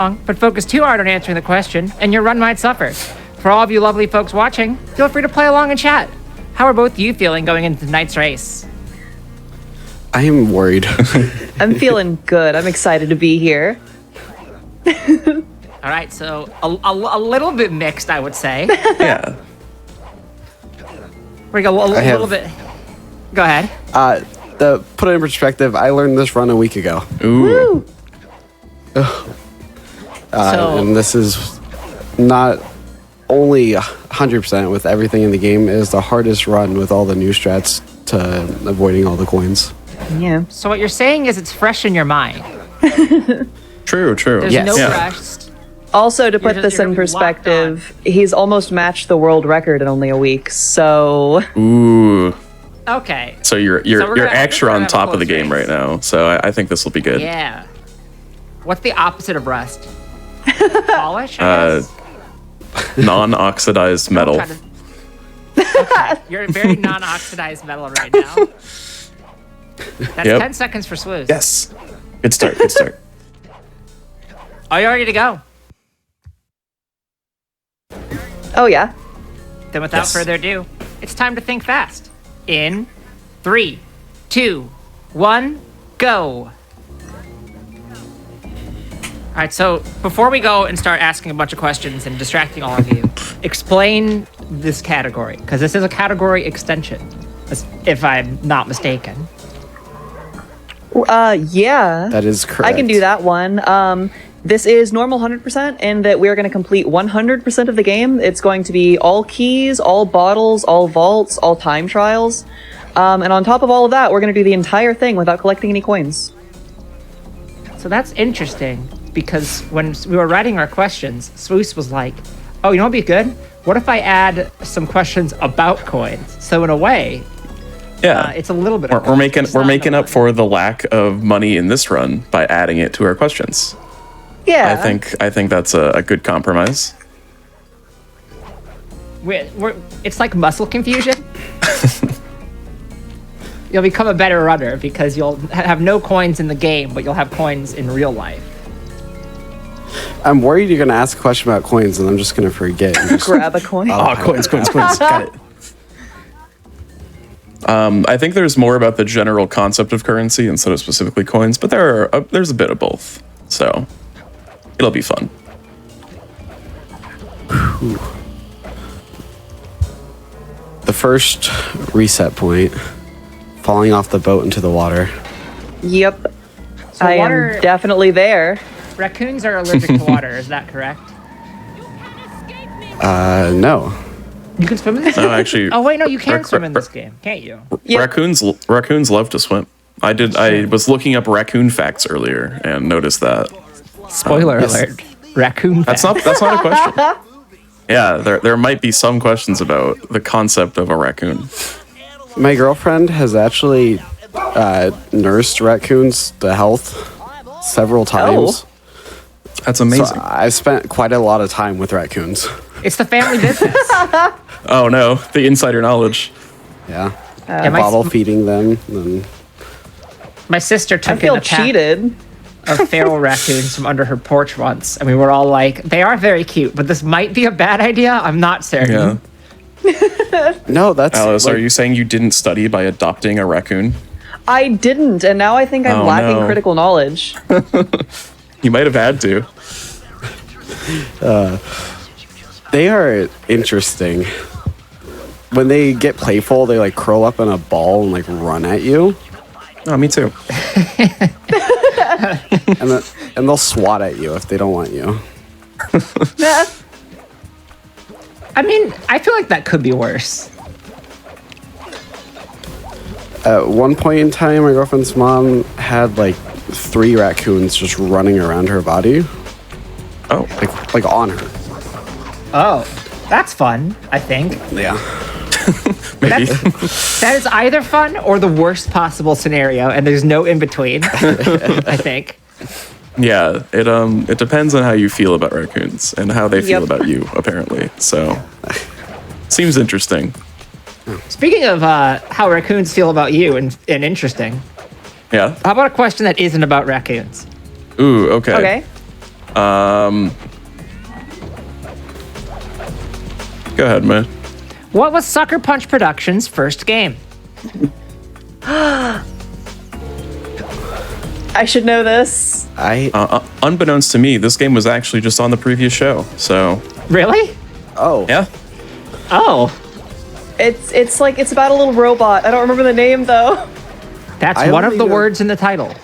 but focus too hard on answering the question, and your run might suffer. For all of you lovely folks watching, feel free to play along and chat. How are both of you feeling going into tonight's race? I am worried. I'm feeling good. I'm excited to be here. All right, so a little bit mixed, I would say. Yeah. We're going to go a little bit. Go ahead. To put it in perspective, I learned this run a week ago. Ooh. And this is not only 100% with everything in the game. It is the hardest run with all the new strats to avoiding all the coins. Yeah. So what you're saying is it's fresh in your mind. True. There's Yes. no Yeah. rest. Also, to put You're this in gonna be locked perspective, he's almost matched the world record in only a week. So Ooh. Okay. So you're extra on top of the game right now. So I think this will be good. Yeah. What's the opposite of rust? Polish, I guess? Non-oxidized metal. Okay. You're a very non-oxidized metal right now. That's 10 seconds for Swooze. Yes. Good start. Are you ready to go? oh yeah. Then without further ado, it's time to think fast. In 3, 2, 1, go. All right, so before we go and start asking a bunch of questions and distracting all of you, explain this category, because this is a category extension, if I'm not mistaken. Yeah. That is correct. I can do that one. This is normal 100% in that we're going to complete 100% of the game. It's going to be all keys, all bottles, all vaults, all time trials. And on top of all of that, we're going to do the entire thing without collecting any coins. So that's interesting, because when we were writing our questions, Swoose was like, oh, you know what'd be good? What if I add some questions about coins? So in a way, Yeah. it's a little bit. We're making up for the lack of money in this run by adding it to our questions. Yeah. I think that's a good compromise. It's like muscle confusion. You'll become a better runner because you'll have no coins in the game, but you'll have coins in real life. I'm worried you're going to ask a question about coins and I'm just going to forget. And just Grab a coin. Oh, coins. Got it. I think there's more about the general concept of currency instead of specifically coins, but there's a bit of both. So it'll be fun. The first reset point, falling off the boat into the water. Yep. So I am definitely there. Raccoons are allergic to water, is that correct? No. You can swim in this game? No, actually. Oh, wait, no, you can swim in this game, can't you? Yep. Raccoons love to swim. I was looking up raccoon facts earlier and noticed that. Spoiler alert. Raccoon That's not a question. Yeah, there might be some questions about the concept of a raccoon. My girlfriend has actually nursed raccoons to health several times. That's amazing. So I spent quite a lot of time with raccoons. It's the family business. Oh no, the insider knowledge. Yeah. Yeah, Bottle feeding them. And my sister I took in feel a pack cheated. of feral raccoons from under her porch once, and we were all like, they are very cute, but this might be a bad idea. I'm not certain. Yeah. no, that's Alice, like, are you saying you didn't study by adopting a raccoon? I didn't, and now I think I'm Oh, lacking no. critical knowledge. You might have had to. they are interesting. When they get playful, they like curl up in a ball and like run at you. Oh, me too. And they'll swat at you if they don't want you. Nah. I mean, I feel like that could be worse. At one point in time, my girlfriend's mom had like 3 raccoons just running around her body, Oh, like on her. Oh, that's fun, I think. Yeah. maybe. That is either fun or the worst possible scenario, and there's no in between, I think. Yeah, it depends on how you feel about raccoons and how they feel Yep. about you, apparently. So, seems interesting. Speaking of how raccoons feel about you and interesting, Yeah. how about a question that isn't about raccoons? Ooh, okay. Okay. Go ahead, man. What was Sucker Punch Productions' first game? I should know this. Unbeknownst to me, this game was actually just on the previous show. So Really? Oh. yeah, Oh, It's like it's about a little robot. I don't remember the name though. that's I one of only the know- words in the title.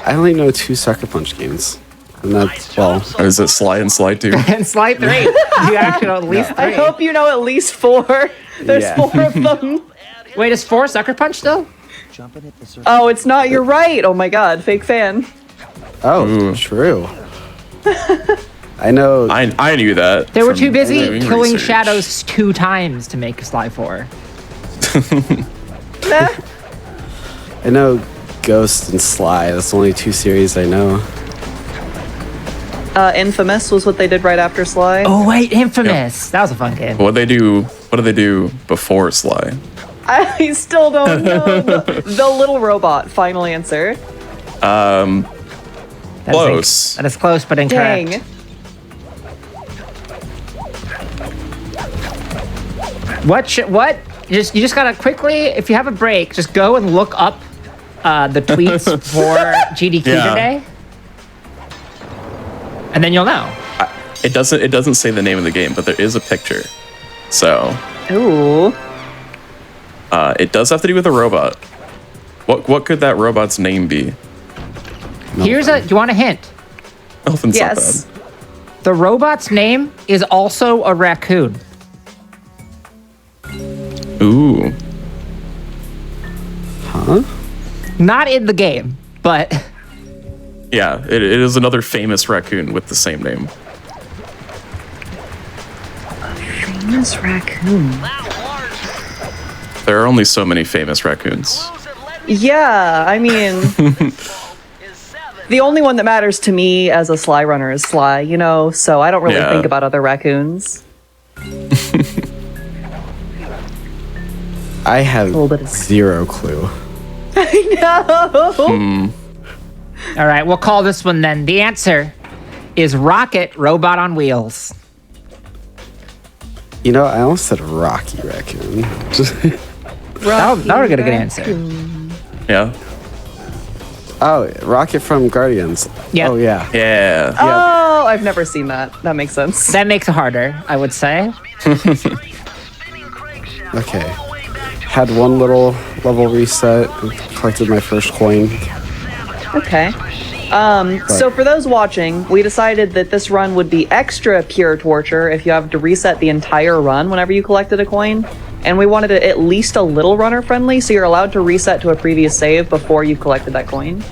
I only know 2 Sucker Punch games. And that's, well, is it Sly and Sly 2? And Slide 3. You actually know at least 3. I hope you know at least 4. There's Yeah. 4 of them. Wait, is 4 Sucker Punch still? Oh, it's not. You're right. Oh my god, fake fan. oh, true. I know. I knew that. They were from too busy doing killing research. shadows 2 times to make Sly 4. Nah. I know Ghost and Sly. That's the only 2 series I know. Infamous was what they did right after Sly. Oh wait, Infamous. That was a fun game. What did they do before Sly? I still don't know. The little robot. Final answer. That is Close. That is close, but incorrect. Dang. What? You just gotta quickly, if you have a break, just go and look up the tweets for GDQ Yeah. today, and then you'll know. It doesn't say the name of the game, but there is a picture. So Ooh. it does have to do with a robot. What could that robot's name be? Do you want a hint? Elephant's Yes. not The robot's name is also a raccoon. bad. Ooh. Huh? Not in the game, but Yeah, it is another famous raccoon with the same name. Famous raccoon. There are only so many famous raccoons. Yeah, I mean, the only one that matters to me as a Sly runner is Sly, you know, so I don't really Yeah. think about other raccoons. I have little bit of- 0 clue. No. all right, we'll call this one then. The answer is Rocket Robot on Wheels. You know, I almost said Rocky Raccoon. That would get a good answer. Yeah. Oh, Rocket from Guardians. Yeah. Oh, yeah. Yeah. Oh, I've never seen that. That makes sense. That makes it harder, I would say. Okay. Had one little level reset, collected my first coin. Okay. So for those watching, we decided that this run would be extra pure torture if you have to reset the entire run whenever you collected a coin. And we wanted it at least a little runner friendly, so you're allowed to reset to a previous save before you've collected that coin.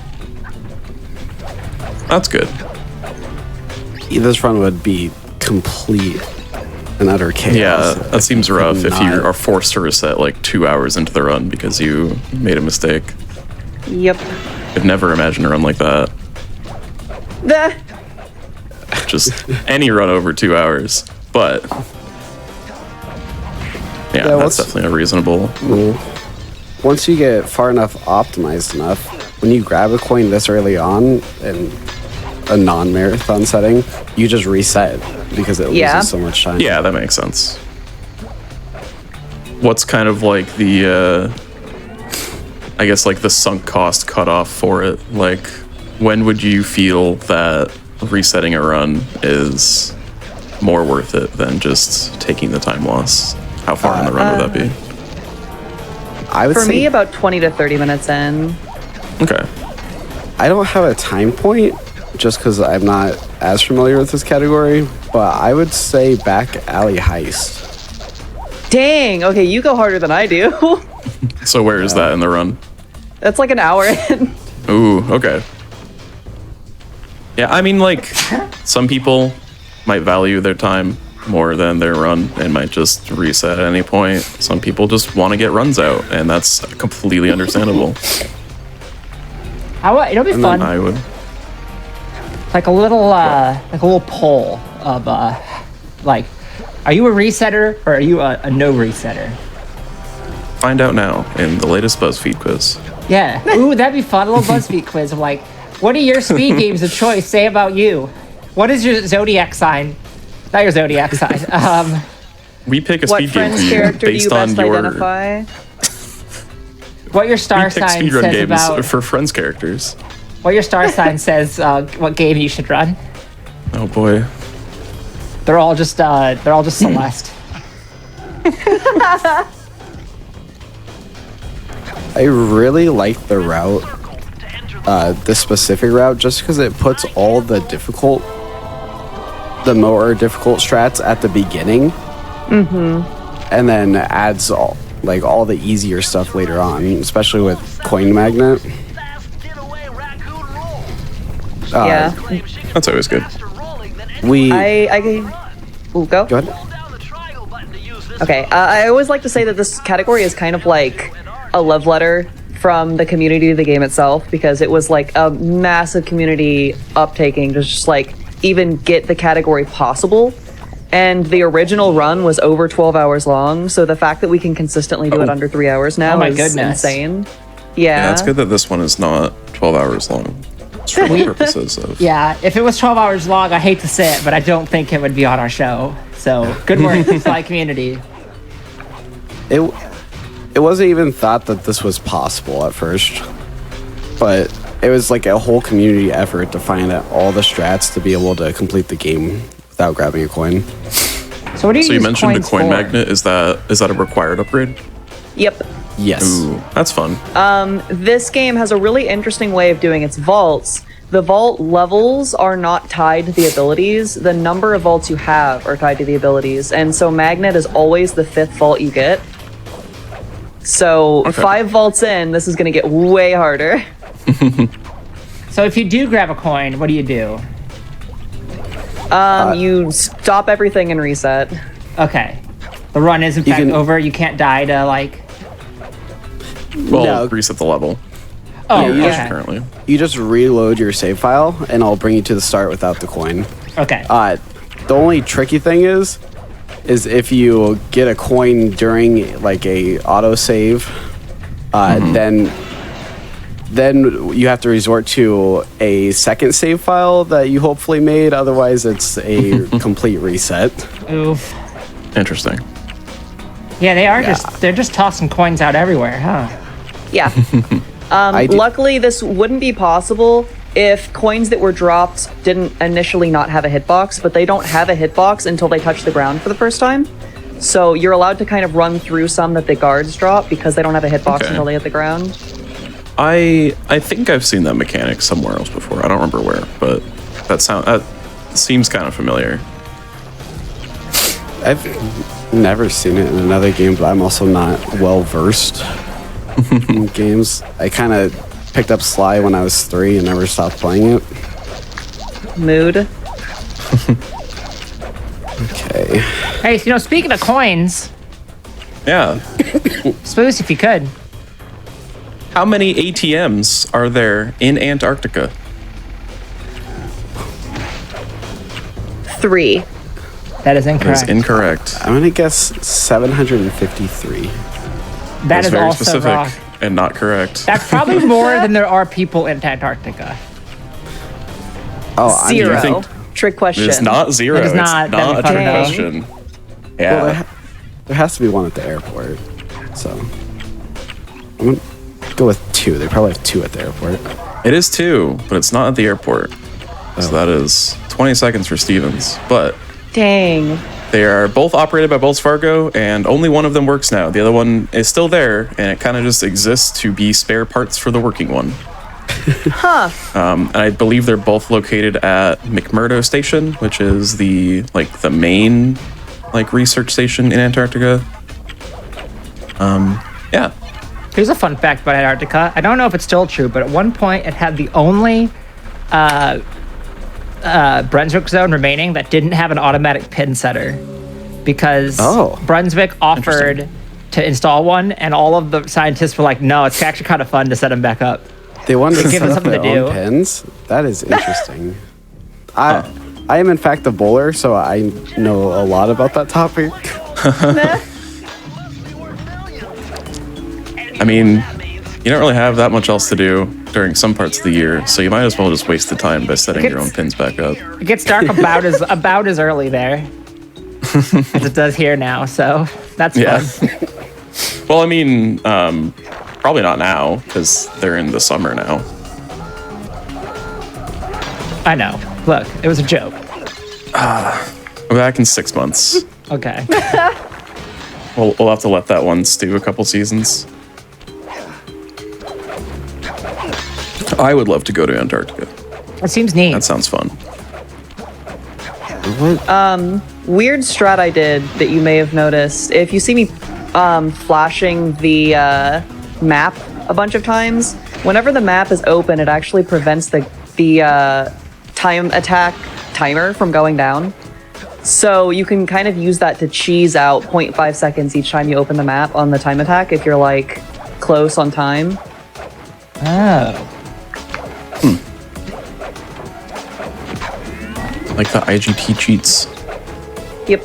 That's good. This run would be complete and utter chaos. Yeah, that seems rough if you not- are forced to reset like 2 hours into the run because you made a mistake. Yep. I'd never imagine a run like that. The- Just any run over 2 hours. But yeah, Yeah, that's what's- definitely a reasonable. Once you get far enough optimized enough, when you grab a coin this early on in a non-marathon setting, you just reset because it Yeah. loses so much time. Yeah, that makes sense. What's kind of like the I guess like the sunk cost cutoff for it? Like, when would you feel that resetting a run is more worth it than just taking the time loss? How far in the run would that be? I would For say me, about 20 to 30 minutes in. Okay. I don't have a time point just because I'm not as familiar with this category, but I would say back alley heist. Dang, okay, you go harder than I do. So where is that in the run? That's like an hour in. Ooh, okay. Yeah, I mean, like, some people might value their time more than their run and might just reset at any point. Some people just want to get runs out, and that's completely understandable. It'll be fun. I would. Like a little poll of like, are you a resetter or are you a no resetter? Find out now in the latest BuzzFeed quiz. Yeah. Ooh, that'd be fun. A little BuzzFeed quiz of like, What do your speed games of choice say about you? What is your zodiac sign? Not your zodiac sign. We pick a What speed game friend's for you character do you based on best your. identify? What your star We pick sign speedrun says games about for friends' characters. what your star sign says what game you should run. Oh boy. They're all just Celeste. I really like the route, the specific route, just because it puts all the more difficult strats at the beginning, and then adds all the easier stuff later on, especially with Coin Magnet. Yeah. That's always good. Go. Go ahead. Okay, I always like to say that this category is kind of like a love letter from the community to the game itself, because it was like a massive community uptaking to just like even get the category possible. And the original run was over 12 hours long, so the fact that we can consistently do it under 3 hours now my is goodness. insane. Yeah, it's good that this one is not 12 hours long. It's for the purposes of. Yeah, if it was 12 hours long, I hate to say it, but I don't think it would be on our show. So good work, Sly community. It wasn't even thought that this was possible at first, but it was like a whole community effort to find out all the strats to be able to complete the game without grabbing a coin. So what do you So you use mentioned a coins coin for? magnet. Is that a required upgrade? Yep. Yes. Ooh, that's fun. This game has a really interesting way of doing its vaults. The vault levels are not tied to the abilities. The number of vaults you have are tied to the abilities. And so Magnet is always the 5th vault you get. So 5 vaults in, this is going to get way harder. So if you do grab a coin, what do you do? You stop everything and reset. Okay. The run is in fact over. You can't die to like... Well, No. reset the level. Oh, you okay. Currently. You just reload your save file, and I'll bring you to the start without the coin. Okay. The only tricky thing is if you get a coin during like a auto save, then you have to resort to a second save file that you hopefully made. Otherwise, it's a complete reset. Oof. Interesting. Yeah, they're just tossing coins out everywhere, huh? Yeah. I do- Luckily, this wouldn't be possible if coins that were dropped didn't initially not have a hitbox, but they don't have a hitbox until they touch the ground for the first time. So you're allowed to kind of run through some that the guards drop because they don't have a hitbox Okay. until they hit the ground. I think I've seen that mechanic somewhere else before. I don't remember where, but that seems kind of familiar. I've never seen it in another game, but I'm also not well versed in games. I kind of picked up Sly when I was 3 and never stopped playing it. Mood. Okay. Hey, speaking of coins, Yeah. Spooce, if you could. How many ATMs are there in Antarctica? 3. That is That incorrect. is incorrect. I'm gonna guess 753. That That's is very also specific wrong. and not correct. That's probably more than there are people in Antarctica. Oh, 0. think- Trick question. It's not 0. It is It's not. That'd not be a fun trick to know. question. Well, Yeah. there has to be one at the airport. So I'm gonna go with 2. They probably have 2 at the airport. It is 2, but it's not at the airport. So that is 20 seconds for Stevens. But Dang. they are both operated by Wells Fargo, and only one of them works now. The other one is still there, and it kind of just exists to be spare parts for the working one. Huh. And I believe they're both located at McMurdo Station, which is the main research station in Antarctica. Yeah. Here's a fun fact about Antarctica. I don't know if it's still true, but at one point it had the only Brunswick zone remaining that didn't have an automatic pin setter, because Brunswick offered to install one, and all of the scientists were like, no, it's actually kind of fun to set them back up. They wanted to Give set them up something their to own do. pins. That is interesting. I am in fact a bowler, so I know a lot about that topic. I mean, you don't really have that much else to do during some parts of the year, so you might as well just waste the time by setting your own pins back up. It gets dark about as early there as it does here now, so that's fun. Well, I mean, probably not now, because they're in the summer now. I know. Look, it was a joke. I'm back in 6 months. Okay. We'll have to let that one stew a couple seasons. I would love to go to Antarctica. That seems neat. That sounds fun. Weird strat I did that you may have noticed. If you see me flashing the map a bunch of times, whenever the map is open, it actually prevents the time attack timer from going down. So you can kind of use that to cheese out 0.5 seconds each time you open the map on the time attack if you're like close on time. Oh. Like the IGT cheats. Yep.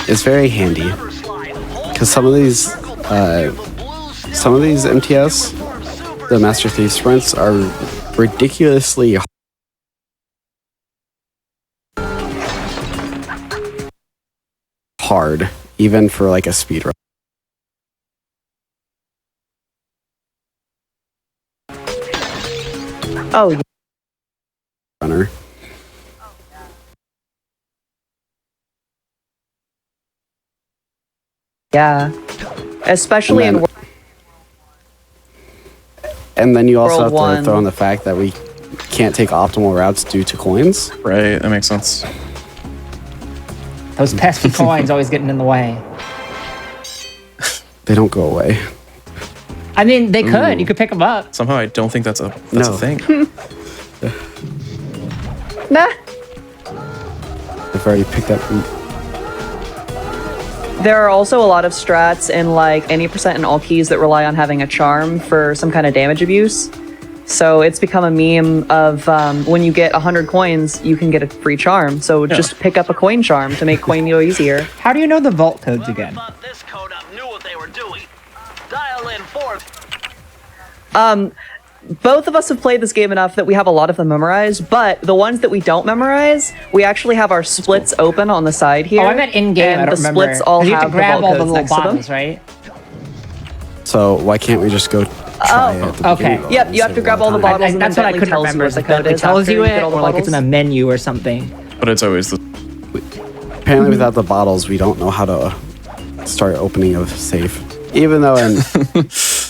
It's very handy because some of these MTS, the Master Thief sprints, are ridiculously hard, even for like a speedrun. Oh, yeah. Runner. Yeah. Especially in And then you also World have to One. throw in the fact that we can't take optimal routes due to coins. Right, that makes sense. Those pesky coins always getting in the way. They don't go away. I mean, they could. You could pick them up. Somehow I don't think that's a No. thing. Nah. I've already picked up. There are also a lot of strats in like any percent and all keys that rely on having a charm for some kind of damage abuse. So it's become a meme of when you get 100 coins, you can get a free charm. So just pick up a coin charm to make coin go easier. How do you know the vault codes again? This code up knew what they were doing. Dial in fourth. Both of us have played this game enough that we have a lot of them memorized, but the ones that we don't memorize, we actually have our splits open on the side here. Oh, I meant in-game. And I don't the remember. splits all 'Cause you have have to grab the all vault the codes little next to them. bottles, right? So why can't we just go try it at the okay. beginning of Yep, and you have save to a grab lot all of the time? bottles. and That's then what I Bentley couldn't tells you remember. where the Is that code it is tells after you get it, all the or like it's in bottles. a menu or something. But it's always the Apparently, without the bottles, we don't know how to start opening a safe. Even though in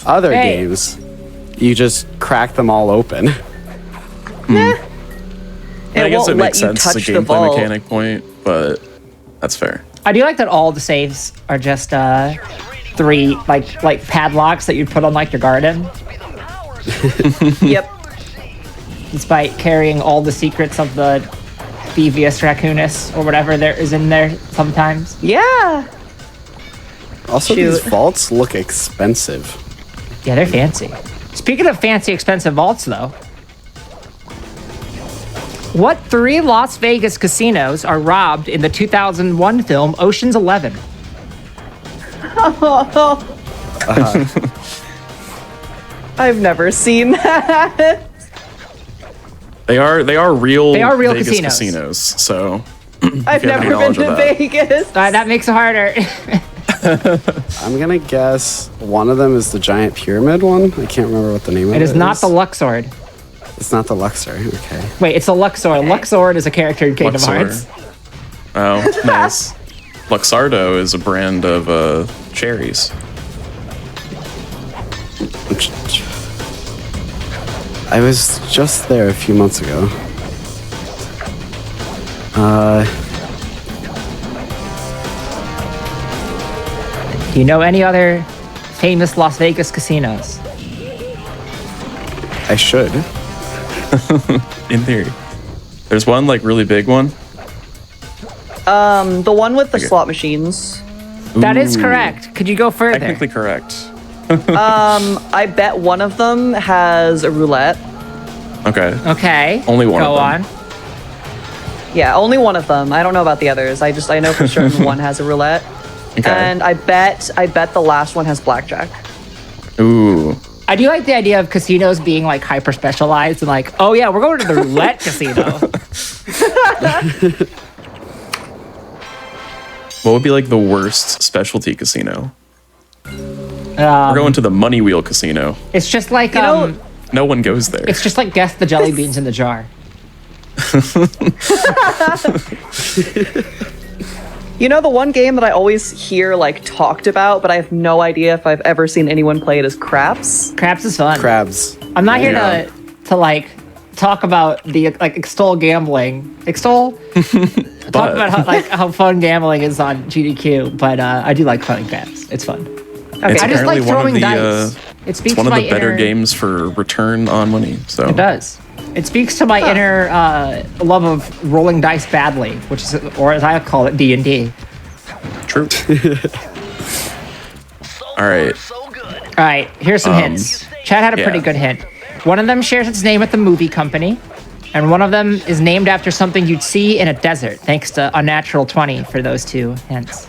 other Hey. games, you just crack them all open. It I guess won't it makes let you sense as a touch the gameplay vault. mechanic point, but that's fair. I do like that all the saves are just three like padlocks that you'd put on like your garden, Yep. despite carrying all the secrets of the Thievius Raccoonus or whatever there is in there sometimes. Yeah. Also, these Shoot. vaults look expensive. Yeah, they're fancy. Speaking of fancy, expensive vaults, though, what 3 Las Vegas casinos are robbed in the 2001 film Ocean's 11? I've never seen that. They are real. They are real Vegas casinos. So I've you have never been knowledge to of that. Vegas. That makes it harder. I'm gonna guess one of them is the giant pyramid one. I can't remember what the name of it It is. is not the Luxord. It's not the Luxor. Okay. Wait, it's the Luxor. Luxord is a character in Kingdom Luxor. Hearts. Oh, nice. Luxardo is a brand of cherries. I was just there a few months ago. Do you know any other famous Las Vegas casinos? I should. In theory, there's one like really big one. The one with the slot machines. That is correct. Could you go further? Technically correct. I bet one of them has a roulette. Okay. Okay. Only one Go of them. on. Yeah, only one of them. I don't know about the others. I know for certain one has a roulette. Okay. And I bet the last one has blackjack. Ooh. I do like the idea of casinos being like hyper specialized and like, oh yeah, we're going to the roulette casino. What would be like the worst specialty casino? We're Um, going to the Money Wheel Casino. it's just like know- No one goes there. it's just like guess the jelly beans in the jar. You know, the one game that I always hear like talked about, but I have no idea if I've ever seen anyone play it, is Craps. Craps is fun. Crabs. I'm not here Yeah. to like talk about the like extol gambling. Extol? Talk But- about how fun gambling is on GDQ, but I do like playing craps. It's fun. Okay, It's I just like apparently one of throwing the, dice. It It's speaks one to of my the better inner, games for return on money. So It does. It speaks to my inner love of rolling dice badly, which is, or as I call it, D&D. true. So All right. far, so good. All right, here's some hints. Chad had a pretty yeah. good hint. One of them shares its name with the movie company, and one of them is named after something you'd see in a desert, thanks to Unnatural 20 for those two hints.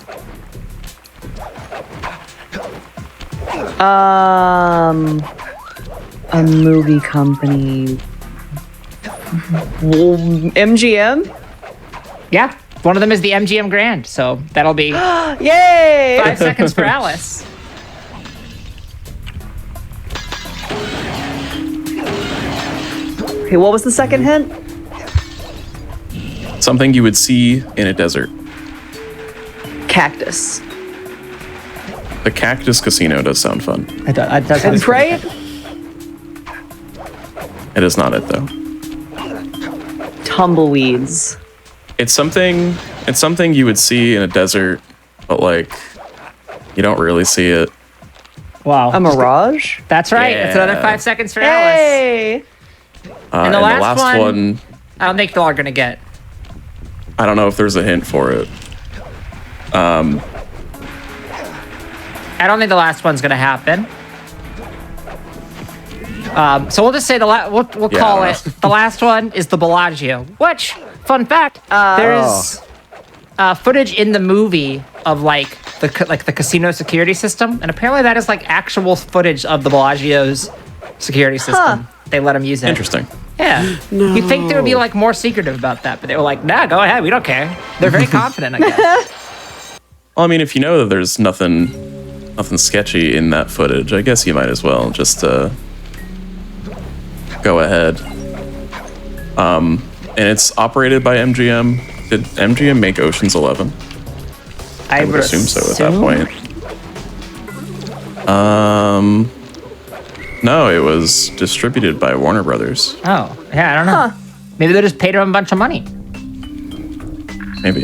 A movie company. MGM? Yeah, one of them is the MGM Grand, so that'll be Yay! 5 seconds for Alice. Okay, what was the second hint? Something you would see in a desert. Cactus. The Cactus Casino does sound fun. It does sound It's right? It is not it though. Tumbleweeds. It's something you would see in a desert, but like you don't really see it. Wow. A mirage? That's right. It's another Yeah. 5 seconds for Alice. Hey! And the last one, I don't think y'all are gonna get. I don't know if there's a hint for it. I don't think the last one's gonna happen. So we'll just say we'll Yeah, call I it don't know. the last one is the Bellagio. Which, fun fact, there's footage in the movie of like the casino security system, and apparently that is like actual footage of the Bellagio's security system. They let them use it. Interesting. Yeah. You'd think they would be like more secretive about that, but they were like, nah, go ahead, we don't care. They're very confident, I guess. Well, I mean, if you know that there's nothing sketchy in that footage, I guess you might as well just go ahead. And it's operated by MGM. Did MGM make Ocean's 11? I would assume so at that point. No, it was distributed by Warner Brothers. Oh, yeah, I don't know. Maybe they just paid him a bunch of money. Maybe.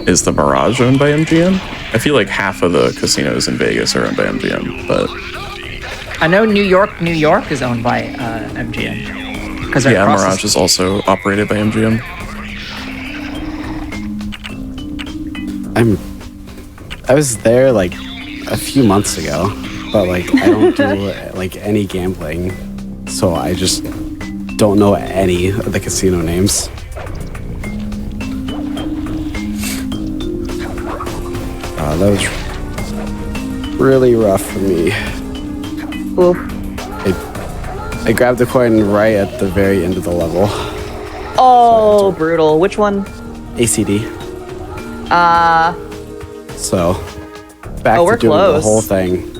Is the Mirage owned by MGM? I feel like half of the casinos in Vegas are owned by MGM, but I know New York is owned by MGM. Because yeah, Mirage is also operated by MGM. I was there like a few months ago, but like I don't do like any gambling, so I just don't know any of the casino names. That was really rough for me. Oof. I grabbed the coin right at the very end of the level. Oh, brutal. Which one? ACD. So, back we're to doing close. the whole thing.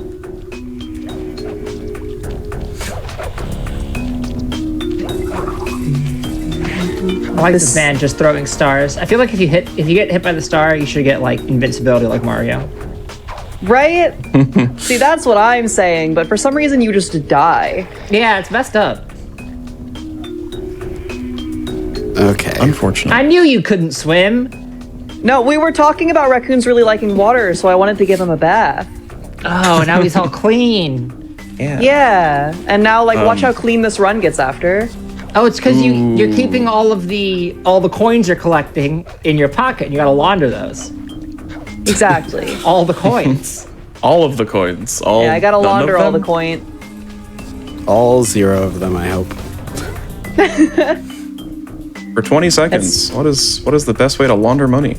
I like this man just throwing stars. I feel like if you get hit by the star, you should get like invincibility like Mario. Right? See, that's what I'm saying, but for some reason you just die. Yeah, it's messed up. Okay. Unfortunate. I knew you couldn't swim. No, we were talking about raccoons really liking water, so I wanted to give him a bath. Oh, now he's all clean. Yeah. And now, like, watch how clean this run gets after. Oh, it's because you're keeping all the coins you're collecting in your pocket, and you gotta launder those. Exactly. All the coins. All of the coins. All. Yeah, I gotta none of launder all the them? coin. All 0 of them, I hope. For 20 seconds. What is the best way to launder money?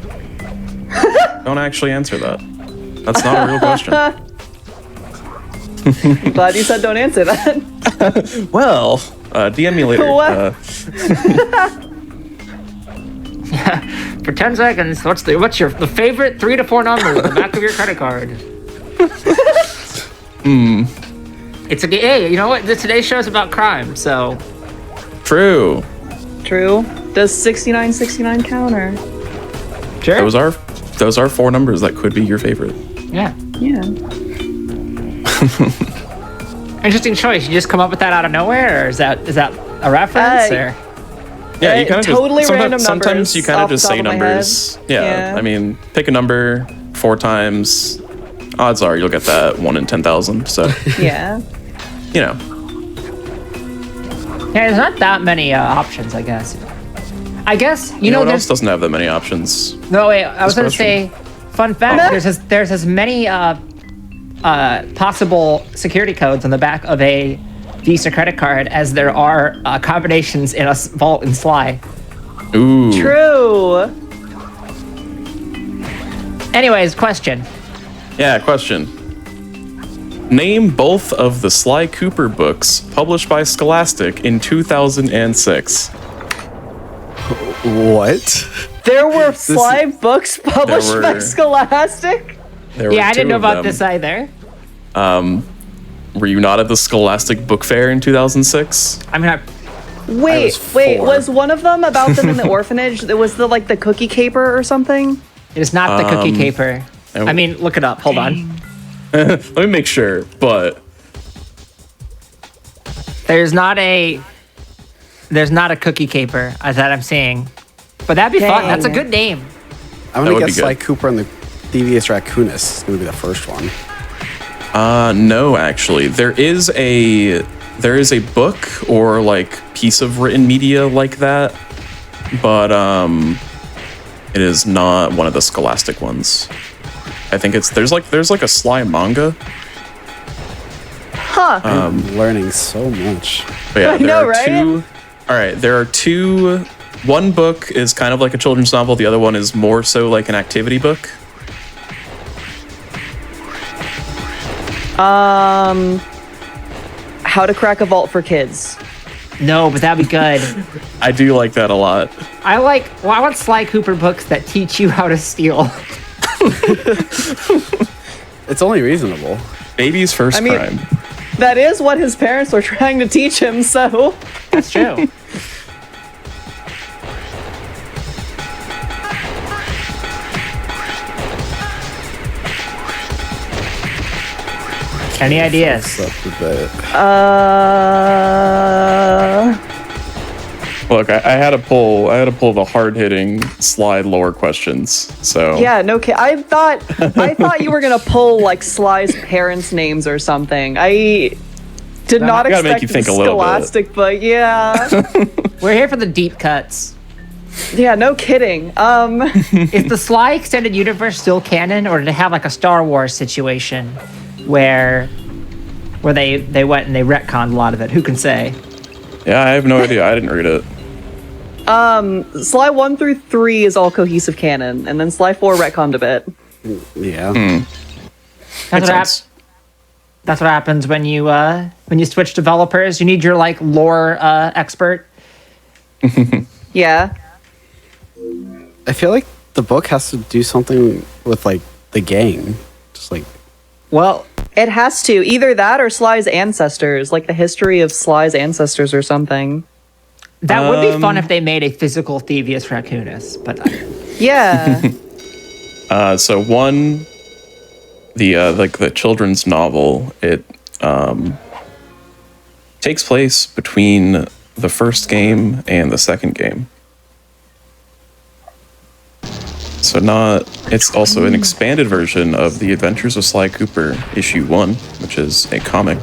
Don't actually answer that. That's not a real question. Glad you said don't answer that. Well, DM me later. What? For 10 seconds, what's the favorite 3 to 4 numbers on the back of your credit card? It's a hey, you know what? Today's show is about crime, so True. True. Does 6969 count or? sure. Those are 4 numbers that could be your favorite. Yeah. Yeah. Interesting choice. You just come up with that out of nowhere, or is that a reference? Or Yeah, you kind of totally random sometimes numbers you kind of off just the say top of my numbers. head. Yeah, Yeah. I mean, pick a number 4 times. Odds are you'll get that 1 in 10,000. So Yeah. you know, yeah, there's not that many options, I guess. You know what else there's doesn't have that many options? no wait. I was going to question. say, fun fact. There's as many possible security codes on the back of a Visa credit card as there are combinations in a vault in Sly. Ooh. True. Anyways, question. Yeah, question. Name both of the Sly Cooper books published by Scholastic in 2006. What? There were Sly books published by were- Scholastic? There were Yeah, I didn't 2 know of about them. this either. Were you not at the Scholastic Book Fair in 2006? I mean, Wait, was 4. was one of them about them in the orphanage? There was the the cookie caper or something? it is not the cookie caper. I mean, look it up. Hold on. Let me make sure, but There's not a cookie caper that I'm seeing, but that'd be fun. Dang. That's a good name. I'm That gonna would guess be Sly good. Cooper and the Thievius Raccoonus. It's gonna be the first one. no, actually, there is a book or piece of written media like that, but it is not one of the Scholastic ones. I think there's a Sly manga. Huh. I'm learning so much. But yeah, I there know, are right? 2. All right, there are 2. One book is kind of like a children's novel. The other one is more so like an activity book. How to Crack a Vault for Kids. No, but that'd be good. I do like that a lot. I want Sly Cooper books that teach you how to steal. It's only reasonable. Baby's first mean- crime. That is what his parents were trying to teach him, so. That's true. Any ideas? Up with that. Look, I had to pull the hard-hitting slide lore questions. So Yeah, no kid. I thought you were gonna pull Sly's parents' names or something. I did not gotta make expect you think a little bit. Scholastic, but yeah. We're here for the deep cuts. Yeah, no kidding. Is the Sly extended universe still canon, or did it have a Star Wars situation where they went and they retconned a lot of it? Who can say? Yeah, I have no idea. I didn't read it. Sly 1 through 3 is all cohesive canon, and then Sly 4 retconned a bit. Yeah. That's what happens when you switch developers. You need your lore expert. Yeah. I feel like the book has to do something with the gang. Just Well, It has to. Either that or Sly's ancestors, the history of Sly's ancestors or something. that would be fun if they made a physical Thievius Raccoonus, but Yeah. So one, the children's novel, it takes place between the first game and the second game. So it's also an expanded version of The Adventures of Sly Cooper, issue 1, which is a comic.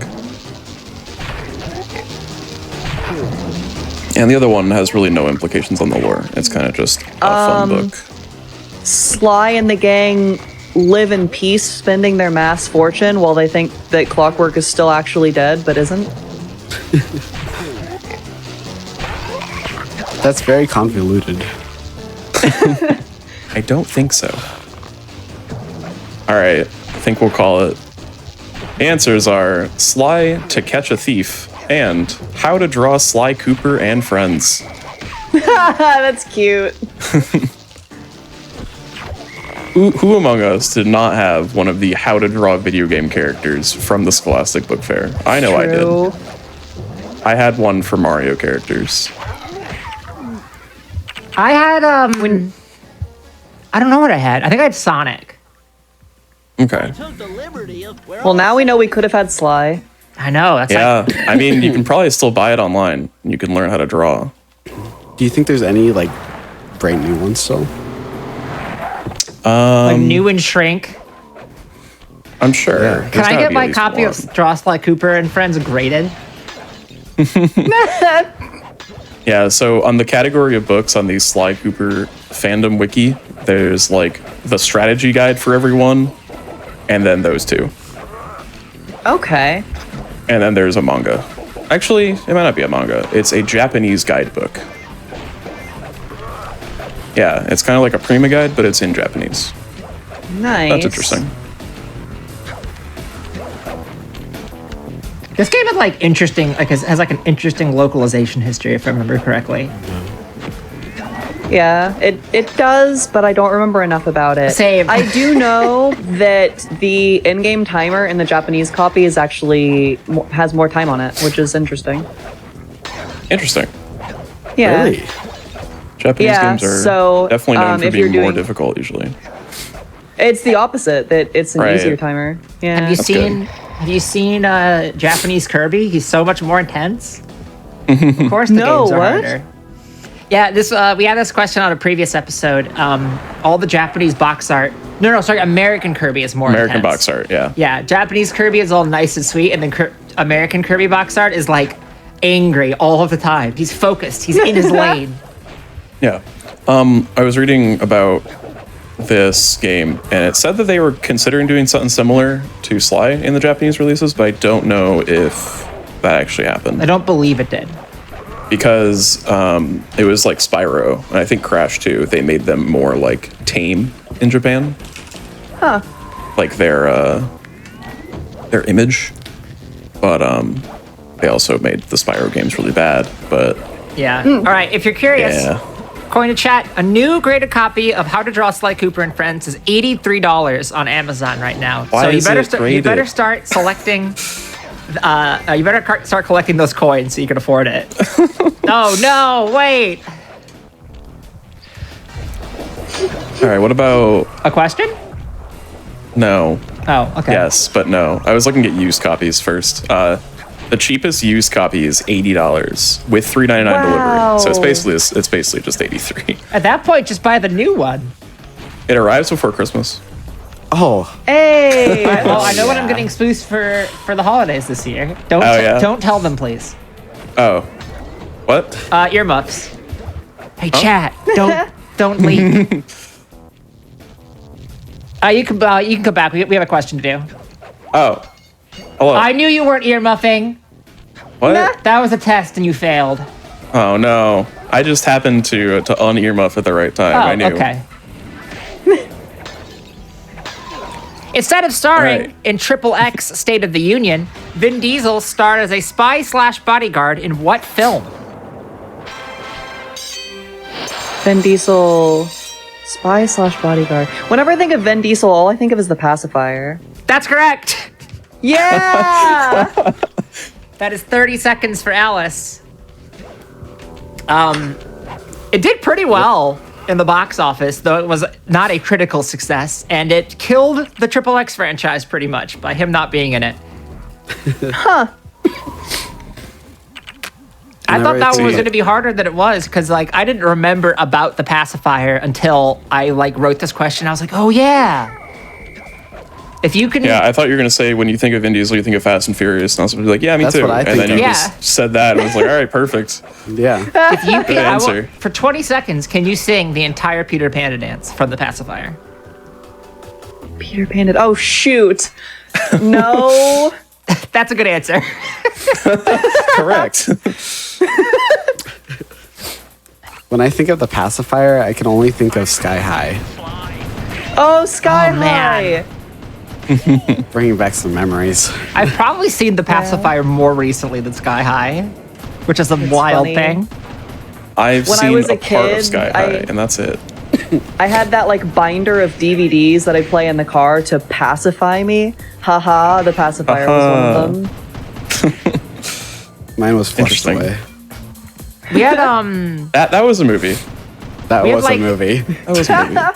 And the other one has really no implications on the lore. It's kind of just a fun book. Sly and the gang live in peace, spending their mass fortune while they think that Clockwork is still actually dead, but isn't. that's very convoluted. I don't think so. All right, I think we'll call it. The answers are Sly to Catch a Thief and How to Draw Sly Cooper and Friends. That's cute. Who among us did not have one of the How to Draw video game characters from the Scholastic Book Fair? I know I did. I had one for Mario characters. I had I don't know what I had. I think I had Sonic. Okay. Well, now we know we could have had Sly. I know. That's Yeah, I mean, you can probably still buy it online. And you can learn how to draw. Do you think there's any like brand new ones still? like new and shrink. I'm sure. Yeah. Can I get my copy of Draw Sly Cooper and Friends graded? Yeah, so on the category of books on the Sly Cooper fandom wiki, there's like the strategy guide for everyone, and then those two. Okay. And then there's a manga. Actually, it might not be a manga. It's a Japanese guidebook. Yeah, it's kind of like a Prima guide, but it's in Japanese. Nice. That's interesting. This game is like interesting, like has like an interesting localization history, if I remember correctly. Yeah, it does, but I don't remember enough about it. Same. I do know that the in-game timer in the Japanese copy is actually has more time on it, which is interesting. Interesting. Yeah. Really? Japanese Yeah, games are so, definitely known for if you're being more doing- difficult usually. It's the opposite, that it's an Right. easier timer. Yeah. Have you That's seen Japanese Kirby? He's so much more intense. Of course, the No, games are what? harder. Yeah, this we had this question on a previous episode. All the Japanese box art. No, sorry, American Kirby is more American intense. box art, yeah. Yeah, Japanese Kirby is all nice and sweet, and then American Kirby box art is like angry all of the time. He's focused. He's in his lane. Yeah. I was reading about this game, and it said that they were considering doing something similar to Sly in the Japanese releases, but I don't know if that actually happened. I don't believe it did. Because it was like Spyro, and I think Crash too. They made them more like tame in Japan. Huh. Like their image. But they also made the Spyro games really bad. But Yeah. All right. If you're curious, yeah. according to chat, a new graded copy of How to Draw Sly Cooper and Friends is $83 on Amazon right now. Why so you is better it you graded? better start selecting. You better start collecting those coins so you can afford it. No, wait. All right, what about A question? no? Oh, okay. Yes, but no. I was looking at used copies first. The cheapest used copy is $80 with $3.99 Wow. delivery. So it's basically just $83. At that point, just buy the new one. It arrives before Christmas. Oh, Hey. I know what I'm yeah. getting spoofed for the holidays this year. Oh, yeah? Don't tell them, please. Oh, what? Earmuffs. Hey, chat. Don't leave. You can come back. We have a question to do. Oh, hello. I knew you weren't earmuffing. What? That was a test and you failed. Oh no! I just happened to un-earmuff at the right time. Oh, I knew. okay. Instead of starring Right. in Triple X State of the Union, Vin Diesel starred as a spy/bodyguard in what film? Vin Diesel, spy/bodyguard. Whenever I think of Vin Diesel, all I think of is the pacifier. That's correct. Yeah. That is 30 seconds for Alice. It did pretty well in the box office, though it was not a critical success, and it killed the Triple X franchise pretty much by him not being in it. Huh. I thought that one was See. going to be harder than it was because, like, I didn't remember about the pacifier until I like wrote this question. I was like, oh yeah. If you can, Yeah, I thought you were gonna say when you think of Vin Diesel, you think of Fast and Furious, and I was gonna be like, yeah, me That's too. what I And think then of. you Yeah. just said that, and I was like, all right, perfect. yeah. if you can, answer. for 20 seconds, can you sing the entire Peter Panda dance from the pacifier? Peter Pan did. Oh shoot. No. That's a good answer. Correct. When I think of the pacifier, I can only think of Sky High. Oh, Sky Oh, man. High. Bringing back some memories. I've probably seen The Pacifier more recently than Sky High, which is a wild funny. thing. I've When I seen was a a part of kid, Sky High, and that's it. I had that like binder of DVDs that I play in the car to pacify me. Haha, The Pacifier was one of them. Mine was flushed Interesting. away. We had That was a movie. That We had, was like- a movie. That was a movie. the think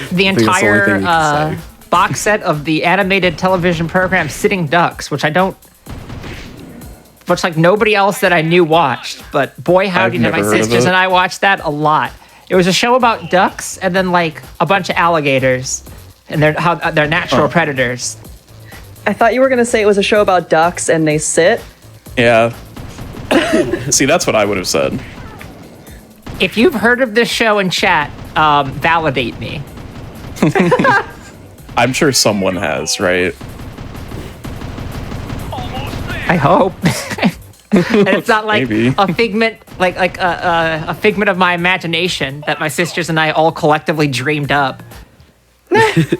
it's the only entire thing you can say. box set of the animated television program Sitting Ducks, which like nobody else that I knew watched, but boy howdy I've did my never heard of sisters it. and I watched that a lot. It was a show about ducks and then like a bunch of alligators and they're natural predators. I thought you were gonna say it was a show about ducks and they sit. Yeah. See, that's what I would have said. If you've heard of this show in chat, validate me. I'm sure someone has, right? I hope. And it's not like Maybe. a figment, like a figment of my imagination that my sisters and I all collectively dreamed up.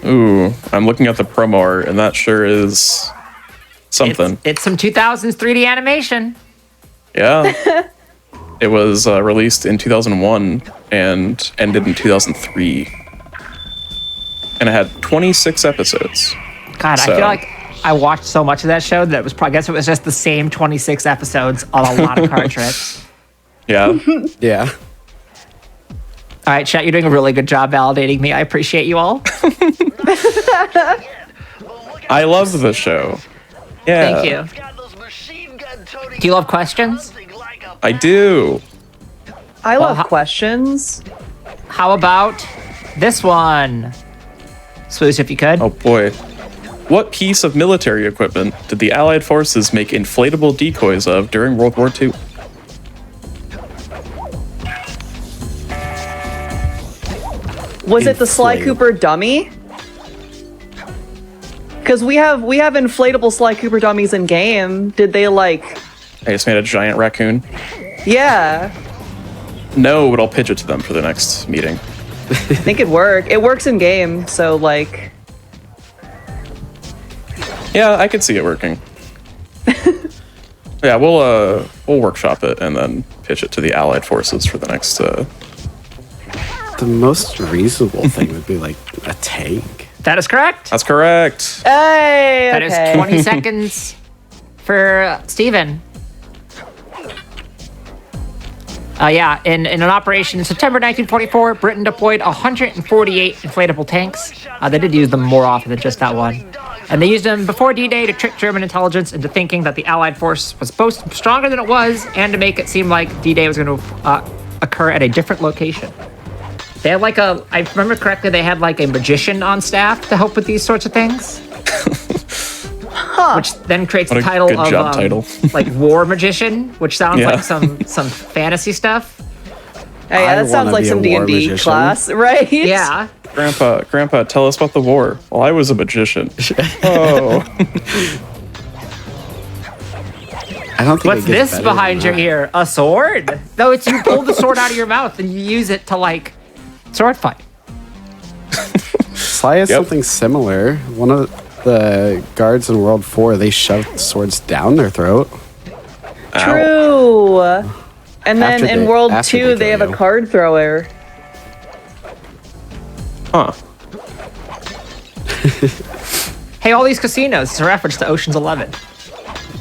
Ooh, I'm looking at the promo art, and that sure is something. It's some 2000s 3D animation. Yeah. It was released in 2001 and ended in 2003. And it had 26 episodes. God, I So- feel like I watched so much of that show that it was probably, I guess it was just the same 26 episodes on a lot of car trips. Yeah. Yeah. All right, chat, you're doing a really good job validating me. I appreciate you all. I love the show. Yeah. Thank you. Do you love questions? I do. I love how- questions. How about this one? Swoosh, if you could. Oh boy. What piece of military equipment did the Allied forces make inflatable decoys of during World War II? Was it the Sly Inflatable. Cooper dummy? Because we have inflatable Sly Cooper dummies in game. Did they like? I just made a giant raccoon. Yeah, No, but I'll pitch it to them for the next meeting. I think it'd work. It works in game, so like. Yeah, I could see it working. Yeah, we'll workshop it and then pitch it to the Allied forces for the next. The most reasonable thing would be like a tank. That is correct. That's correct. Hey, That is okay. 20 seconds for Steven. Yeah, in an operation in September 1944, Britain deployed 148 inflatable tanks. They did use them more often than just that one. And they used them before D-Day to trick German intelligence into thinking that the Allied force was both stronger than it was and to make it seem like D-Day was going to occur at a different location. They had like I remember correctly, they had like a magician on staff to help with these sorts of things. Which then creates What the a title good of job title. like War Magician, which sounds Yeah. like some fantasy stuff. Hey, I that sounds wanna like be a some war D&D magician. class, right? Yeah. Grandpa, tell us about the war. Well, I was a magician. Oh. I don't think What's it gets this better behind than your that. ear? A sword? No, it's you pull the sword out of your mouth and you use it to like sword fight. Sly has Yep. something similar. One of the guards in World 4, they shoved swords down their throat. True. And then After in they- World after 2, they they have kill a you. card thrower. Huh. Hey, all these casinos, it's a reference to Ocean's 11.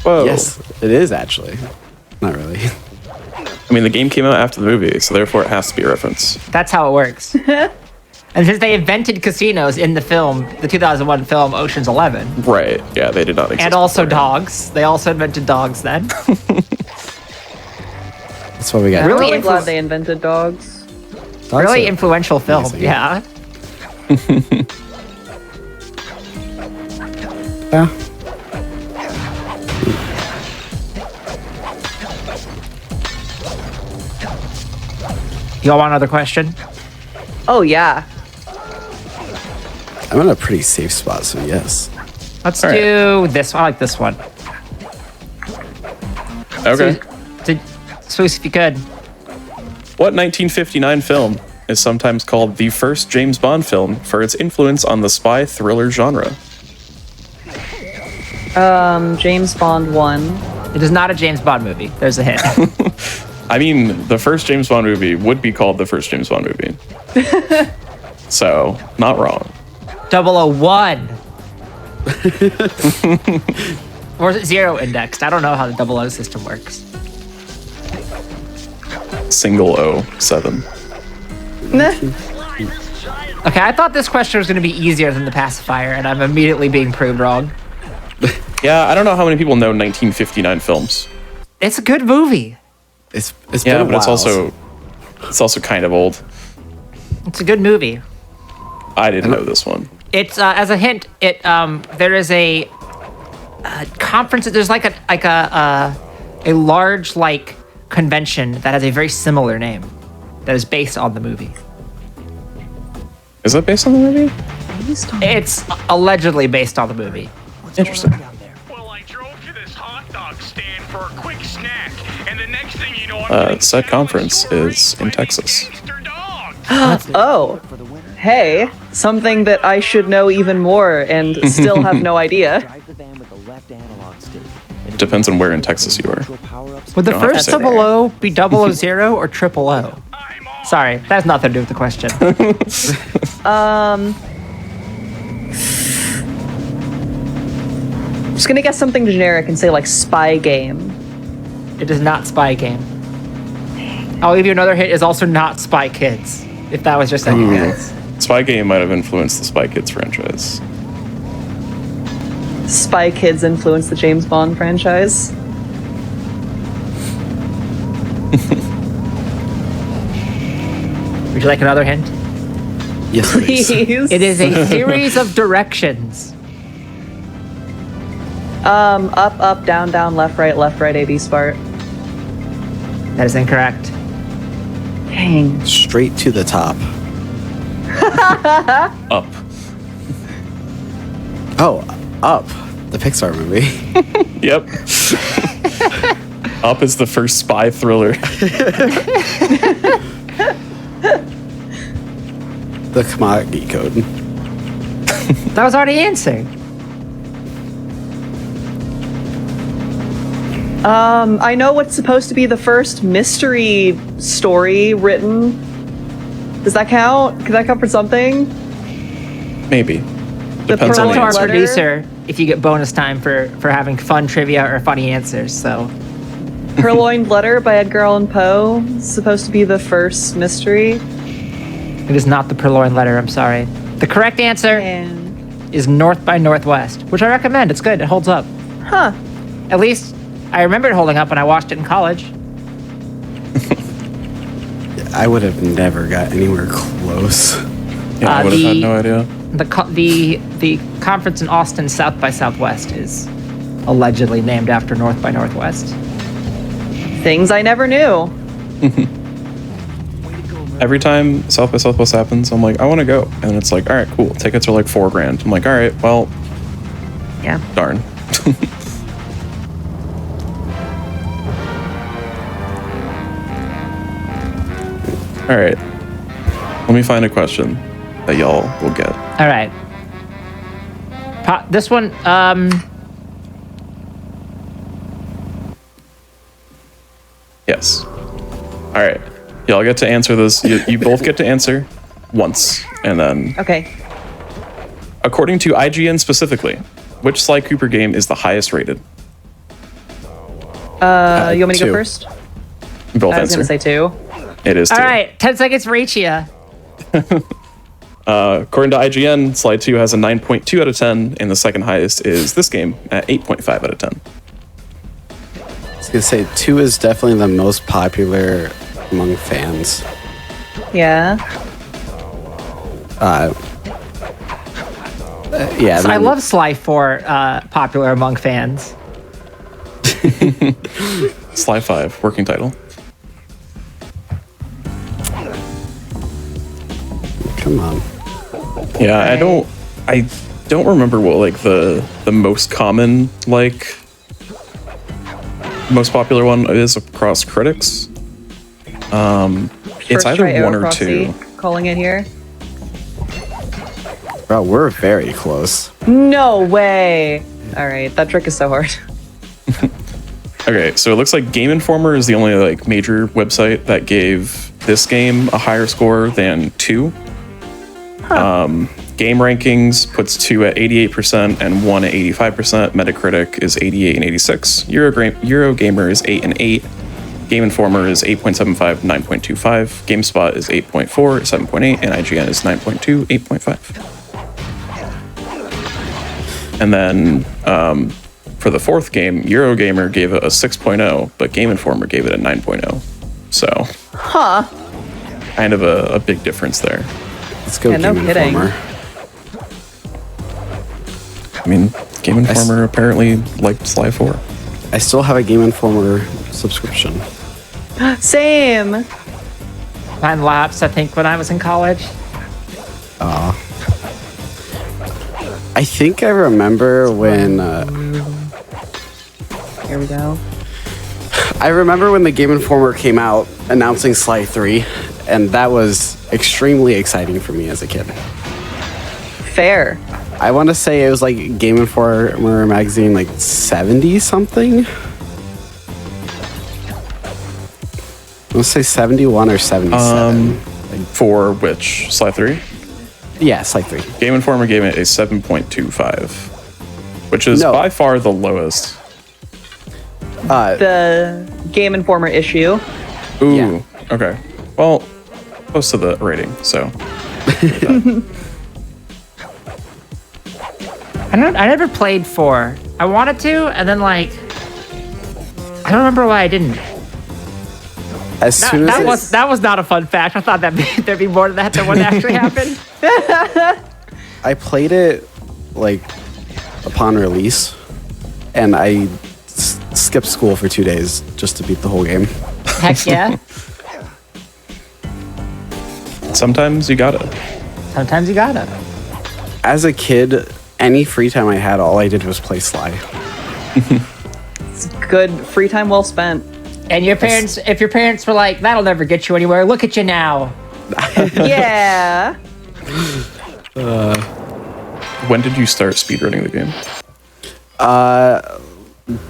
Whoa. Yes, it is actually. Not really. I mean, the game came out after the movie, so therefore it has to be a reference. That's how it works. And since they invented casinos in the film, the 2001 film Ocean's 11, Right. Yeah, they did not exist. and also beforehand. dogs, they also invented dogs then. That's what we got. I'm Really really glad influ- they invented dogs. Dogs Really are influential film, amazing. yeah. Yeah. Y'all want another question? Oh, yeah. I'm in a pretty safe spot, so yes. Let's All right. do this one. I like this one. Okay. Swoosh, if you could. What 1959 film is sometimes called the first James Bond film for its influence on the spy thriller genre? James Bond 1. It is not a James Bond movie. There's a hint. I mean, the first James Bond movie would be called the first James Bond movie. So, not wrong. 001. Or is it 0 indexed? I don't know how the 00 system works. Single 07. Okay, I thought this question was going to be easier than the pacifier, and I'm immediately being proved wrong. Yeah, I don't know how many people know 1959 films. It's a good movie. It's Yeah, been a but while. it's also kind of old. It's a good movie. I didn't know this one. It's as a hint. There is a conference. There's like a large like convention that has a very similar name that is based on the movie. Is that based on the movie? It's allegedly based on the movie. Interesting. Well, I drove to this hot dog stand for a quick snack, and the next thing you know, I'm Said conference is in Texas. Oh. Hey, something that I should know even more and still have no idea. Depends on where in Texas you are. Would the Don't have to first say 00 be 000 or 000? Sorry, that has nothing to do with the question. Just gonna guess something generic and say like spy game. It is not Spy Game. I'll give you another hint. It's also not Spy Kids. If that was just any hints. Spy Game might have influenced the Spy Kids franchise. Spy Kids influenced the James Bond franchise. Would you like another hint? Yes, please. Please. It is a series of directions. Up, up, down, down, left, right, AB Spart. That is incorrect. Dang. Straight to the top. Up. Oh, Up, the Pixar movie. Yep. Up is the first spy thriller. The commodity code. That was already answered. I know what's supposed to be the first mystery story written. Does that count? Could that count for something? Maybe. The Depends on Up the to our Letter? answer. producer if you get bonus time for having fun trivia or funny answers. So Purloined Letter by Edgar Allan Poe is supposed to be the first mystery. it is not the Purloined Letter. I'm sorry. The correct answer And is North by Northwest, which I recommend. It's good. It holds up. huh. At least I remember it holding up when I watched it in college. I would have never got anywhere close. Yeah, I would have had no idea. The conference in Austin, South by Southwest, is allegedly named after North by Northwest. Things I never knew. Every time South by Southwest happens, I'm like, I want to go. And it's like, all right, cool. Tickets are like $4,000. I'm like, all right, well, Yeah. darn. All right. Let me find a question that y'all will get. All right. This one, Yes. All right. Y'all get to answer this. You both get to answer once. And then, Okay. according to IGN specifically, which Sly Cooper game is the highest rated? You want me to go 2. first? Both I was answer. gonna say 2. It is 2. all right, 10 seconds for each of you. According to IGN, Sly 2 has a 9.2 out of 10, and the second highest is this game at 8.5 out of 10. I was gonna say 2 is definitely the most popular among fans. Yeah. Yeah, So I then- love Sly 4, popular among fans. Sly 5, working title. Come on. Yeah, I don't remember what like the most common like most popular one is across critics. It's First either try 1 or Aeroproxy, 2. Calling it here. Bro, we're very close. No way. All right, that trick is so hard. Okay, so it looks like Game Informer is the only like major website that gave this game a higher score than 2. Game Rankings puts 2 at 88% and 1 at 85%. Metacritic is 88 and 86. Eurogamer is 8 and 8. Game Informer is 8.75, 9.25. GameSpot is 8.4, 7.8, and IGN is 9.2, 8.5. And then for the fourth game, Eurogamer gave it a 6.0, but Game Informer gave it a 9.0. So, kind of a big difference there. Let's go, Yeah, no Game kidding. Informer. I mean, Game Informer apparently liked Sly 4. I still have a Game Informer subscription. Same. Mine lapsed, I think, when I was in college. I think I remember when... Here we go. I remember when the Game Informer came out announcing Sly 3, and that was extremely exciting for me as a kid. Fair. I want to say it was like Game Informer magazine, like 70 something. I want to say 71 or 77. For which? Sly 3? Yeah, Sly 3. Game Informer gave it a 7.25, which is No. by far the lowest. The Game Informer issue. Ooh, Yeah. okay. Well, close to the rating, so. I never played 4. I wanted to, and then like, I don't remember why I didn't. As soon as That was not a fun fact. I thought there'd be more to that than what actually happened. I played it like upon release, and I skipped school for 2 days just to beat the whole game. Heck yeah. Sometimes you gotta. Sometimes you gotta. As a kid, any free time I had, all I did was play Sly. It's good free time well spent. And your parents, if your parents were like, that'll never get you anywhere, look at you now. Yeah. When did you start speedrunning the game?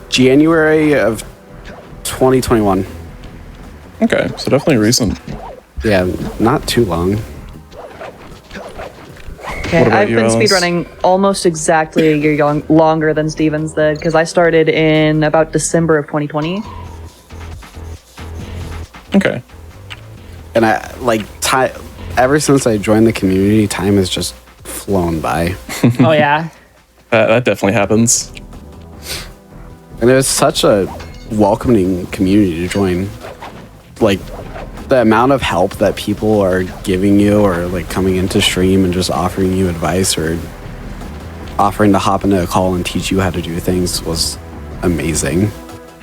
January of 2021. Okay, so definitely recent. Yeah, not too long. Okay, about I've you, been Alice? speedrunning almost exactly a year longer than Stevens did, because I started in about December of 2020. Okay. And I like ever since I joined the community, time has just flown by. Oh yeah. That definitely happens. And it was such a welcoming community to join. Like the amount of help that people are giving you, or like coming into stream and just offering you advice, or offering to hop into a call and teach you how to do things, was amazing.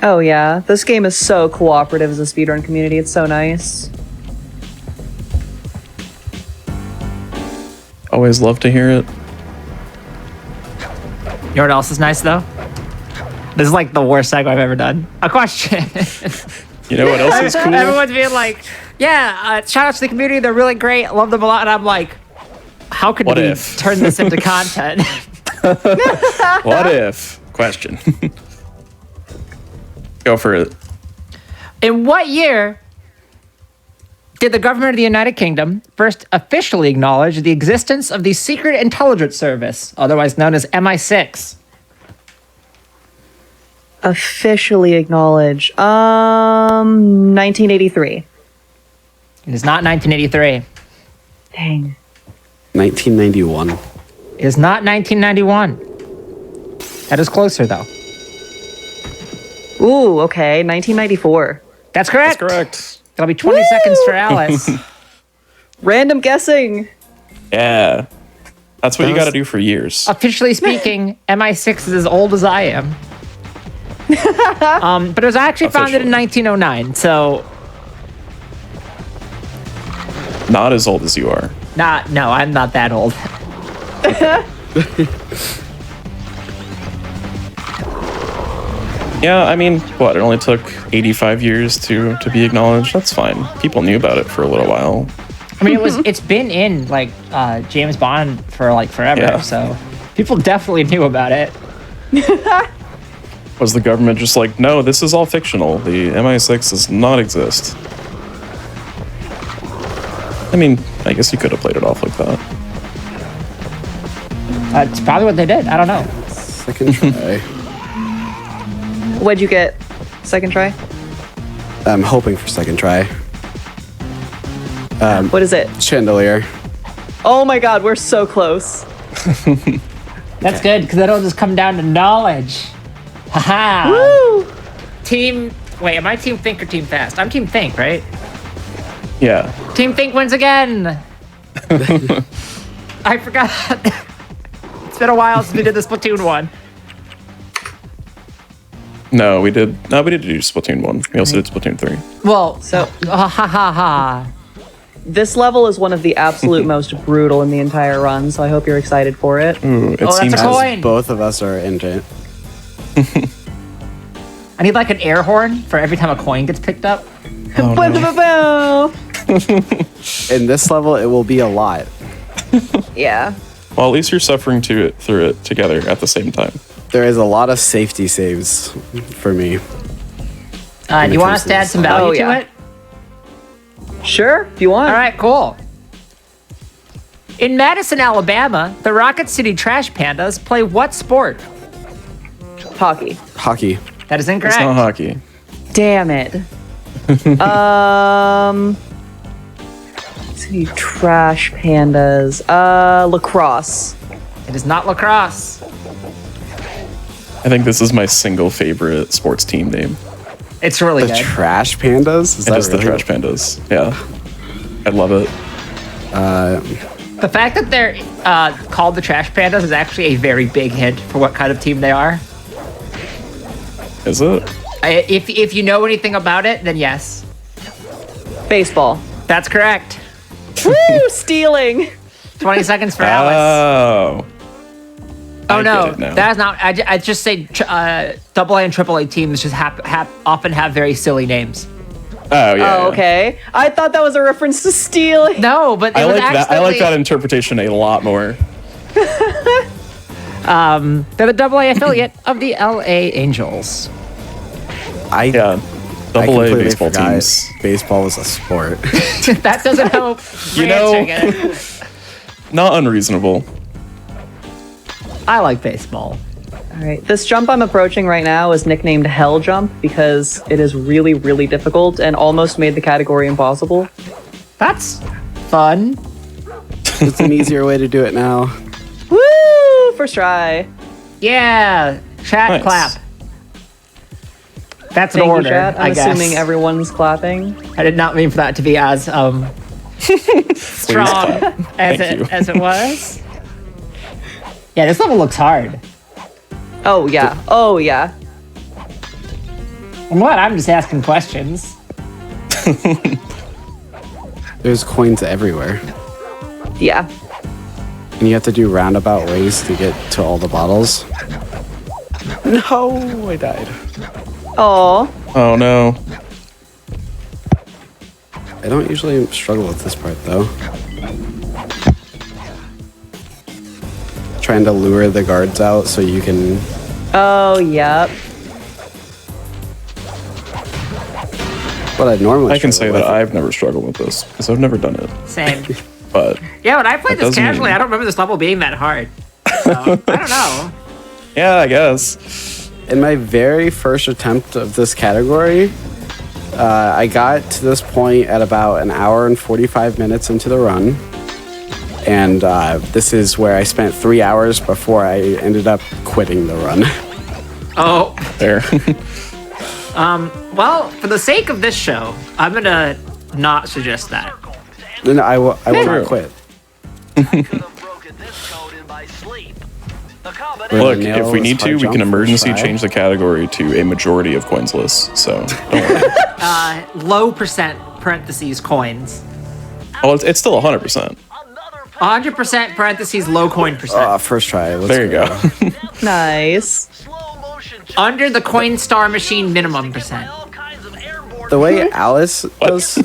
Oh yeah, this game is so cooperative as a speedrun community. It's so nice. Always love to hear it. You know what else is nice though? This is like the worst segue I've ever done. A question. You know what else is cool? Everyone's being like, yeah, shout out to the community. They're really great. I love them a lot. And I'm like, how could What we if? turn this into content? What if? Question. Go for it. In what year did the government of the United Kingdom first officially acknowledge the existence of the Secret Intelligence Service, otherwise known as MI6? Officially acknowledge. 1983. It is not 1983. Dang. 1991. It is not 1991. That is closer though. Ooh, okay. 1994. That's correct. That's correct. It'll be 20 seconds for Alice. Random guessing. Yeah. That's what you gotta do for years. Officially speaking, MI6 is as old as I am. But it was actually founded in Officially. 1909, so Not as old as you are. no, I'm not that old. Yeah, I mean, what? It only took 85 years to be acknowledged. That's fine. People knew about it for a little while. I mean, it's been in like James Bond for like forever, Yeah. so people definitely knew about it. Was the government just like, no, this is all fictional. The MI6 does not exist. I mean, I guess you could have played it off like that. That's probably what they did. I don't know. Second try. What'd you get? Second try? I'm hoping for second try. What is it? Chandelier. Oh my god, we're so close. That's good, because it'll just come down to knowledge. Haha. Woo! Team. Wait, am I Team Think or Team Fast? I'm Team Think, right? Yeah. Team Think wins again. I forgot. It's been a while since we did the Splatoon one. No, we did do Splatoon 1. We also did Splatoon 3. Well, So- ha ha ha. This level is one of the absolute most brutal in the entire run, so I hope you're excited for it. Ooh, it that's seems a coin. Both of us are in it. I need like an air horn for every time a coin gets picked up. Boom, boom, boom, boom. In this level, it will be a lot. Yeah. Well, at least you're suffering through it together at the same time. There is a lot of safety saves for me. Do you want us to add some value Oh, yeah. to it? Sure, if you want. All right, cool. In Madison, Alabama, the Rocket City Trash Pandas play what sport? Hockey. Hockey. That is It's incorrect. not hockey. Damn it. City trash pandas. Lacrosse. It is not lacrosse. I think this is my single favorite sports team name. It's really The good. Trash Pandas? Is It that is the really? Trash Pandas. Yeah. I love it. The fact that they're called the Trash Pandas is actually a very big hint for what kind of team they are. Is it? If you know anything about it, then yes. Baseball. That's correct. Woo! Stealing. 20 seconds for Alice. Oh. Oh I no, get it now. that is not. I just say AA and AAA teams just often have very silly names. Oh yeah. Oh, okay. I thought that was a reference to stealing. No, but it I was like that. I like accidentally- that interpretation a lot more. They're the AA affiliate of the LA Angels. Yeah. I Double A completely baseball forgot teams. Baseball was a sport. That doesn't help. You know- Not unreasonable. I like baseball. All right. This jump I'm approaching right now is nicknamed Hell Jump because it is really, really difficult and almost made the category impossible. That's fun. It's an easier way to do it now. Woo! First try. Yeah, chat Nice. clap. That's an Thank order, you, chat. I'm I guess. assuming everyone's clapping. I did not mean for that to be as strong as Thank you. it was. Yeah, this level looks hard. Oh, yeah. Oh, yeah. And what? I'm just asking questions. There's coins everywhere. Yeah. And you have to do roundabout ways to get to all the bottles. No, I died. Oh. Oh no. I don't usually struggle with this part though. Trying to lure the guards out so you can. Oh, yep. What I normally. I can say struggle that with. I've never struggled with this because I've never done it. Same. But Yeah, when I played That this doesn't casually, mean- I don't remember this level being that hard. So, I don't know. yeah, I guess. In my very first attempt of this category, I got to this point at about an hour and 45 minutes into the run. And this is where I spent 3 hours before I ended up quitting the run. Oh, There. well, for the sake of this show, I'm gonna not suggest that. No, I will True. not quit. Look, nail if we is need to, hard we jump can for emergency try. change the category to a majority of coinsless. So don't worry. Low percent parentheses coins. Oh, it's still 100%. 100% parentheses low coin percent. First try. Let's There you go. Nice. Under the coin star machine minimum percent. The way Alice does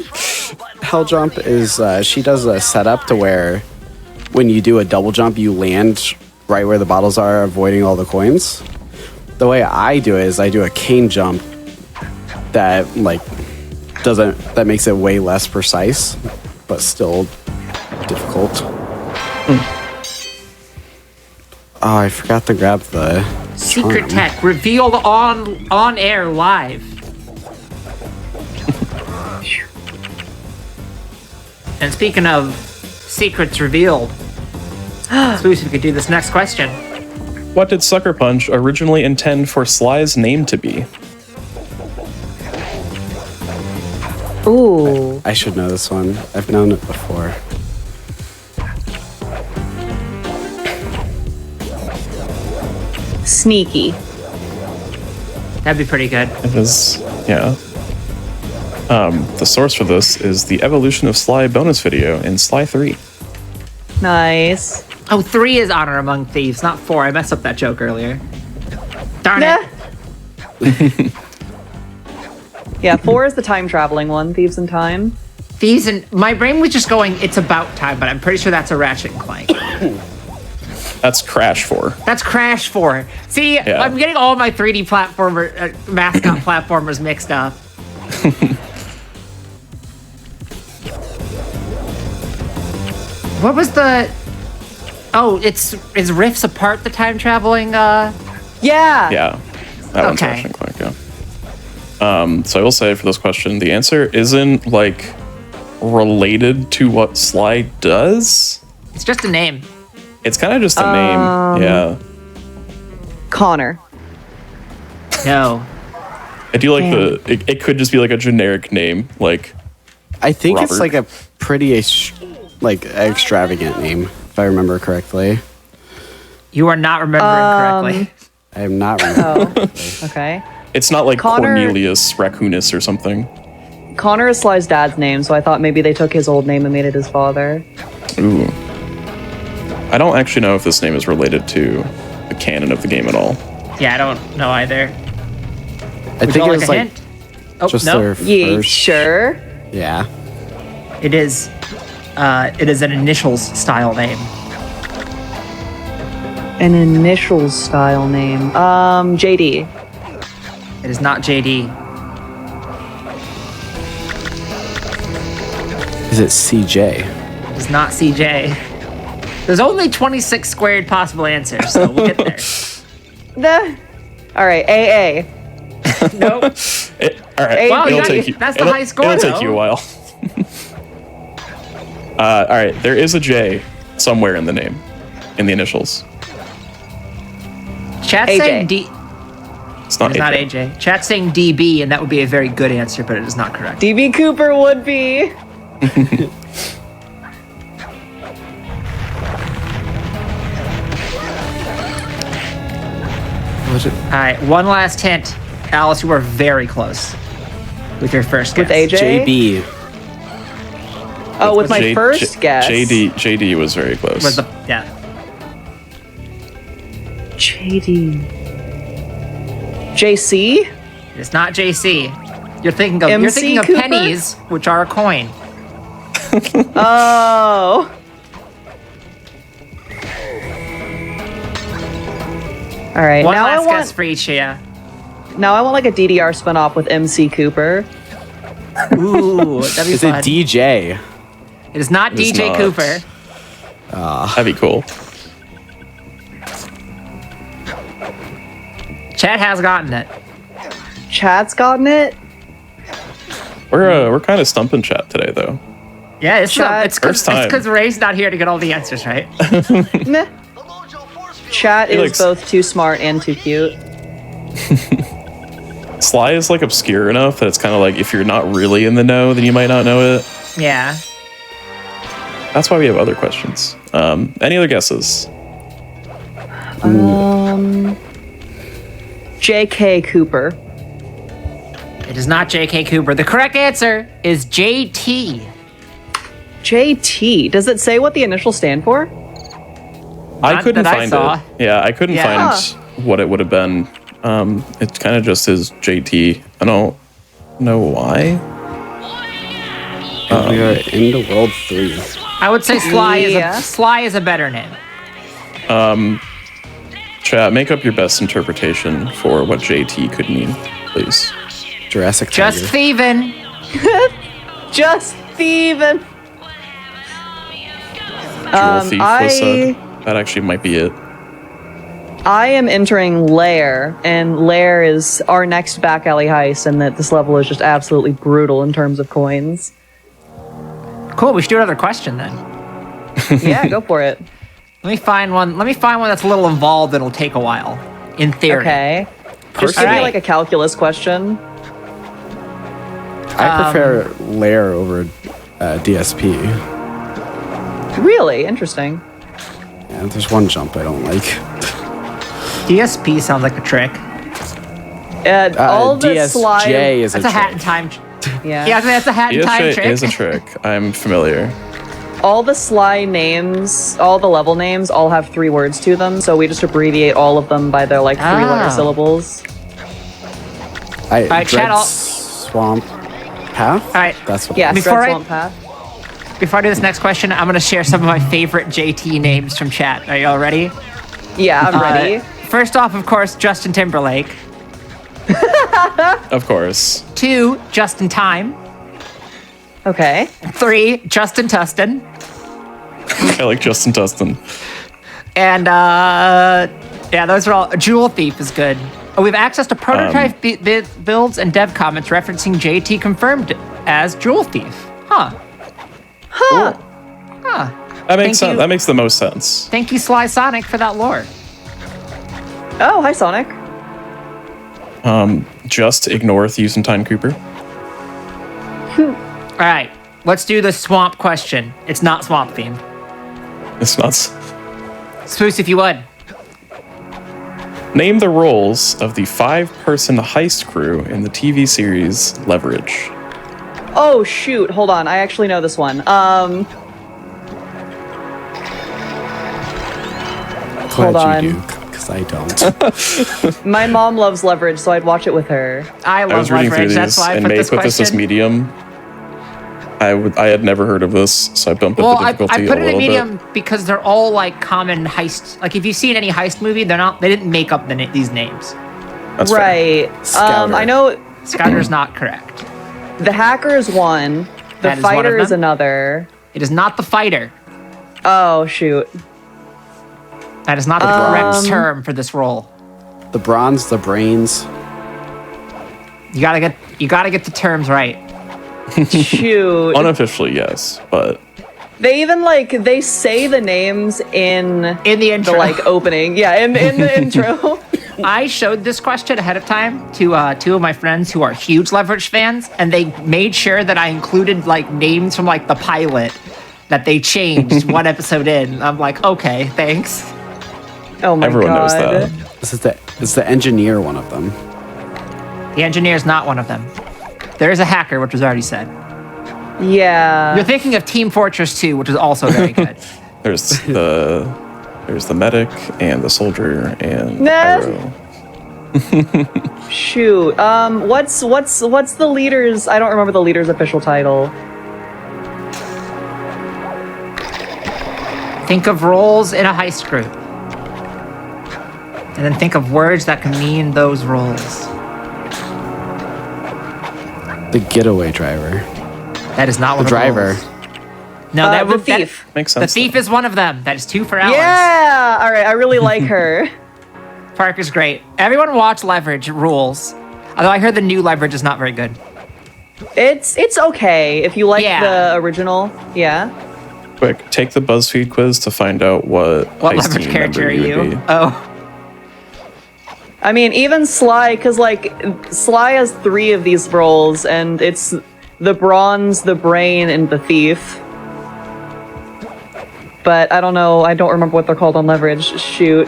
hell jump is she does a setup to where when you do a double jump, you land right where the bottles are, avoiding all the coins. the way I do it is I do a cane jump that that makes it way less precise, but still difficult. Oh, I forgot to grab the Secret charm. tech revealed on air live. And speaking of secrets revealed, Spooks, we could do this next question. What did Sucker Punch originally intend for Sly's name to be? Ooh. I should know this one. I've known it before. Sneaky. That'd be pretty good. It is, yeah. The source for this is the Evolution of Sly bonus video in Sly 3. Nice. Oh, 3 is Honor Among Thieves, not 4. I messed up that joke earlier. Darn Nah. it. Yeah, 4 is the time traveling one, Thieves in Time. Thieves and my brain was just going, it's about time, but I'm pretty sure that's a Ratchet and Clank. That's Crash 4. That's Crash 4. See, Yeah. I'm getting all my 3D platformer mascot platformers mixed up. What was the? Oh, is Rifts Apart the time traveling? Yeah. Yeah. That one's Okay. Ratchet and Clank, yeah. So I will say for this question, the answer isn't like related to what Sly does. It's just a name. It's kind of just a name. Yeah. Connor. No. I do like it could just be like a generic name, like I think it's Robert. like a pretty extravagant name, if I remember correctly. You are not remembering correctly. I am not remembering. Okay. it's not like Connor- Cornelius Raccoonus or something. Connor is Sly's dad's name, so I thought maybe they took his old name and made it his father. Ooh. I don't actually know if this name is related to the canon of the game at all. Yeah, I don't know either. I Would think you it like was a like hint? Oh, just no. their Ye first. sure? Yeah. It is an initials style name. An initials style name. JD. It is not JD. Is it CJ? It is not CJ. There's only 26 squared possible answers, so we'll get there. All right, AA. Nope. All right, Wow, it'll you got- take you. that's the it'll- high score, It'll take though. you a while. All right, there is a J somewhere in the name, in the initials. Chat's AJ. saying D. It's not It's not AJ. Chat's saying DB, and that would be a very good answer, but it is not correct. DB Cooper would be. Was it All right, one last hint. Alice, you are very close with your first guess. With AJ? JB? Oh, with my J- first guess. JD was very close. Was the yeah? JD. JC? It's not JC. You're thinking of MC Cooper? pennies, which are a coin. Oh. All right. One now last I want guess for each of you. now I want like a DDR spin-off with MC Cooper. Ooh, that'd be Is fun. it DJ? It is not It is DJ not. Cooper. That'd be cool. Chat has gotten it. Chad's gotten it. We're kind of stumping chat today though. Yeah, it's Chat. First time. because Ray's not here to get all the answers right. Meh. Chat He is likes- both too smart and too cute. Sly is like obscure enough that it's kind of like if you're not really in the know, then you might not know it. Yeah. That's why we have other questions. Any other guesses? J.K. Cooper. It is not JK Cooper. The correct answer is JT. JT. Does it say what the initials stand for? I Not couldn't that I find saw. it. Yeah, I couldn't Yeah. find what it would have been. It kind of just is JT. I don't know why. And we are into World 3. I would say Sly Yeah. Sly is a better name. Chat, make up your best interpretation for what JT could mean, please. Jurassic Just Tiger. thieving. Just thieving. Jewel Thief was said. That actually might be it. I am entering Lair, and Lair is our next back alley heist, and that this level is just absolutely brutal in terms of coins. Cool. We should do another question then. Yeah, go for it. Let me find one that's a little involved that'll take a while. In theory. Okay. Just give me Alright. like a calculus question. I prefer Lair over DSP. Really interesting. Yeah, there's one jump I don't like. DSP sounds like a trick. All the DSJ slide. is That's a a hat trick. and time. Yeah. Yeah, that's a hat and time DSJ trick. is a trick. I'm familiar. All the Sly names, all the level names, all have 3 words to them, so we just abbreviate all of them by their like 3-letter syllables. I Alright, chat, Dread I'll- Swamp Path? Alright. That's what Yeah, Before Dread I- Swamp Path. Before I do this next question, I'm going to share some of my favorite JT names from chat. Are you all ready? Yeah, I'm ready. First off, of course, Justin Timberlake. Of course. 2, Justin Time. Okay. 3, Justin Tustin. I like Justin Tustin. And, yeah, those are all. Jewel Thief is good. Oh, we have access to prototype builds and dev comments referencing JT confirmed as Jewel Thief. Huh. Huh. Huh. That makes Thank sense. you. That makes the most sense. Thank you, Sly Sonic, for that lore. Oh, hi Sonic. Just ignore Thievius and Time Cooper. All right, let's do the swamp question. It's not swamp themed. It's not. Spoos, if you would. Name the roles of the 5-person heist crew in the TV series Leverage. Oh shoot, hold on. I actually know this one. Hold Glad on. you do, because I don't. My mom loves Leverage, so I'd watch it with her. I I love was reading through Leverage. That's these, why I and put May this put this as question. medium. I had never heard of this, so I bumped up Well, the I difficulty put a it in little medium bit. because they're all like common heist. Like if you've seen any heist movie, they didn't make up these names. That's fair. Right. Scouter. I know Scouter's not correct. the hacker is one. The That is one of fighter is them? another. It is not the fighter. Oh shoot. That is not the correct term for this role. The bronze, the brains. You gotta get the terms right. Shoot. Unofficially, yes, but They even they say the names in In the intro, the opening. Yeah, in the intro. I showed this question ahead of time to 2 of my friends who are huge Leverage fans, and they made sure that I included names from the pilot that they changed one episode in. I'm like, okay, thanks. Oh my everyone god. knows that. It's the engineer, one of them. The engineer's not one of them. There is a hacker, which was already said. Yeah. You're thinking of Team Fortress 2, which is also very good. There's the medic and the soldier and Nah. Pyro. Shoot. What's the leader's? I don't remember the leader's official title. Think of roles in a heist group. And then think of words that can mean those roles. The getaway driver. That is not one The of driver. roles. No, that The would that- thief. Makes The sense. thief is one of them. That is 2 for Alex. Yeah. All right. I really like her. Parker's great. Everyone watch Leverage rules. Although I heard the new Leverage is not very good. It's okay if you like Yeah. the original. Yeah. Quick, take the BuzzFeed quiz to find out what What heist Leverage team character member are you would you? be. Oh. I mean, even Sly, because Sly has 3 of these roles, and it's the bronze, the brain, and the thief. But I don't know. I don't remember what they're called on Leverage. Shoot.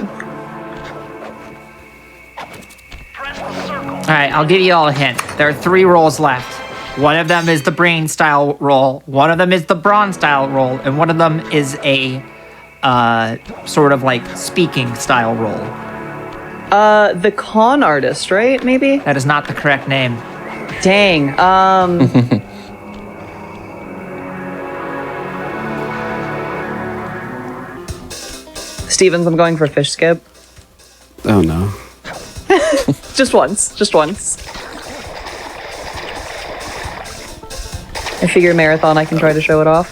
Press the circle. All right, I'll give you all a hint. There are 3 roles left. One of them is the brain style role, one of them is the bronze style role, and one of them is a sort of speaking style role. The con artist, right? Maybe? That is not the correct name. Dang. Stevens, I'm going for fish skip. Oh no. Just once. Just once. I figure marathon, I can try to show it off.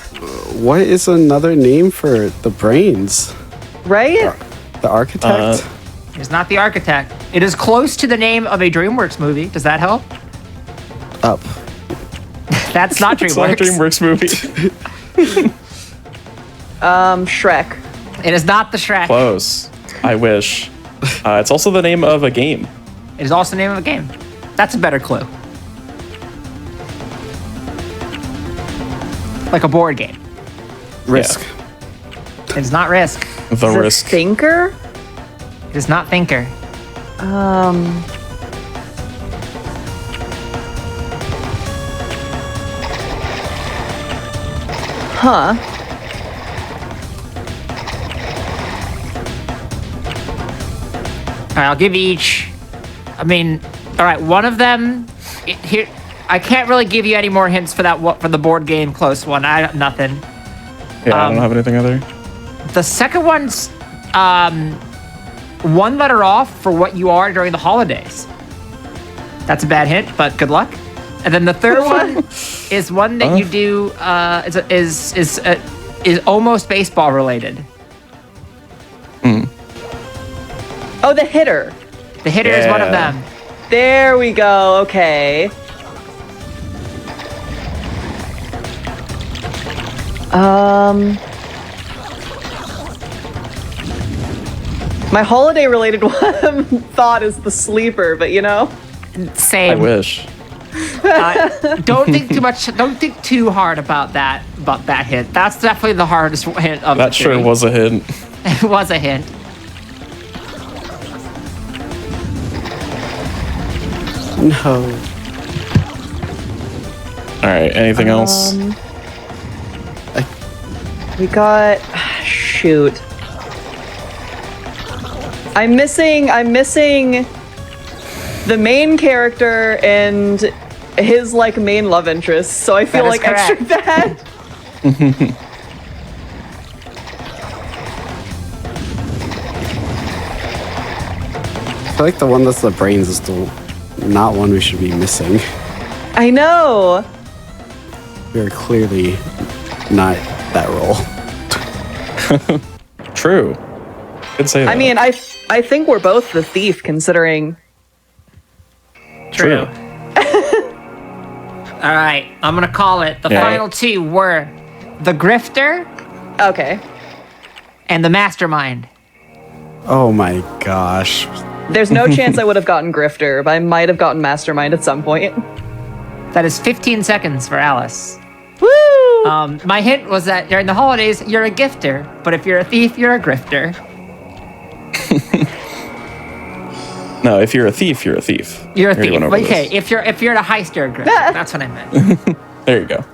What is another name for the brains? Right? The architect? It's not the architect. It is close to the name of a DreamWorks movie. Does that help? Up. That's not It's not a DreamWorks. DreamWorks movie. Shrek. It is not the Shrek. Close. I wish. It's also the name of a game. It is also the name of a game. That's a better clue. Like a board game. Risk. It is not Risk. The Is it Risk. Thinker? It is not Thinker. Huh. All right, I'll give you each. I mean, all right, one of them. Here, I can't really give you any more hints for that. For the board game close one, I got nothing. Yeah, I don't have anything either. The second one's one letter off for what you are during the holidays. That's a bad hint, but good luck. And then the third one is one that you do. Is almost baseball related. Oh, the hitter. The hitter is one of Yeah. them. There we go. Okay. My holiday related one thought is the sleeper, but you know. I Same. wish. Don't think too much. Don't think too hard about that. About that hint. That's definitely the hardest hint of That the sure three. was a hint. It was a hint. No. All right. Anything else? We got shoot. I'm missing the main character and his like main love interest, so I feel That is like extra correct. bad. I feel like the one that's the brains is still not one we should be missing. I know. We are clearly not that role. True. Could say that. I mean, I think we're both the thief considering. True. All right, I'm gonna call it. The Yeah. final two were the grifter Okay. and the mastermind. Oh my gosh. There's no chance I would have gotten Grifter, but I might have gotten Mastermind at some point. That is 15 seconds for Alice. Woo! My hint was that during the holidays, you're a gifter, but if you're a thief, you're a grifter. no, if you're a thief, you're a thief. You're a We already thief. went over Okay, this. if you're a heister, you're a grifter. That's what I meant. There you go.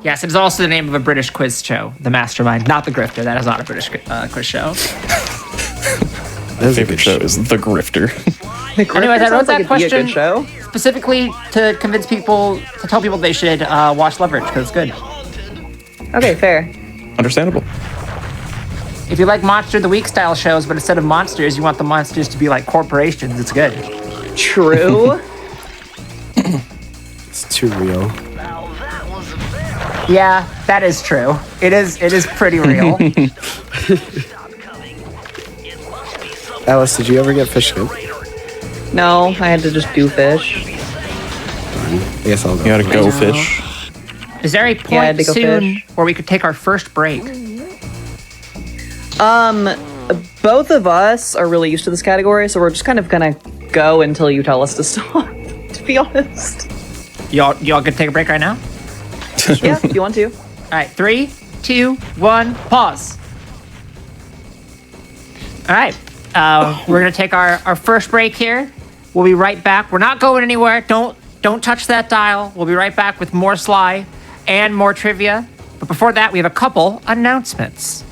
Yes, it's also the name of a British quiz show, The Mastermind, not The Grifter. That is not a British quiz show. That is a Favorite good show is The Grifter. The Grifter Anyways, I wrote sounds that like it'd be a question good show. specifically to convince people, to tell people they should watch Leverage, because it's good. Okay, fair. Understandable. If you like Monster of the Week style shows, but instead of monsters, you want the monsters to be like corporations, it's good. True. It's too real. Yeah, that is true. It is pretty real. Alice, did you ever get fish good? No, I had to just do fish. I guess I'll go. You gotta go know. fish. Is there a I point had to go soon fish. where we could take our first break? Both of us are really used to this category, so we're just kind of gonna go until you tell us to stop, to be honest. Y'all could take a break right now? Yeah, if you want to. All right, 3, 2, 1, pause. All right, we're gonna take our first break here. We'll be right back. We're not going anywhere. Don't touch that dial. We'll be right back with more Sly and more trivia. But before that, we have a couple announcements.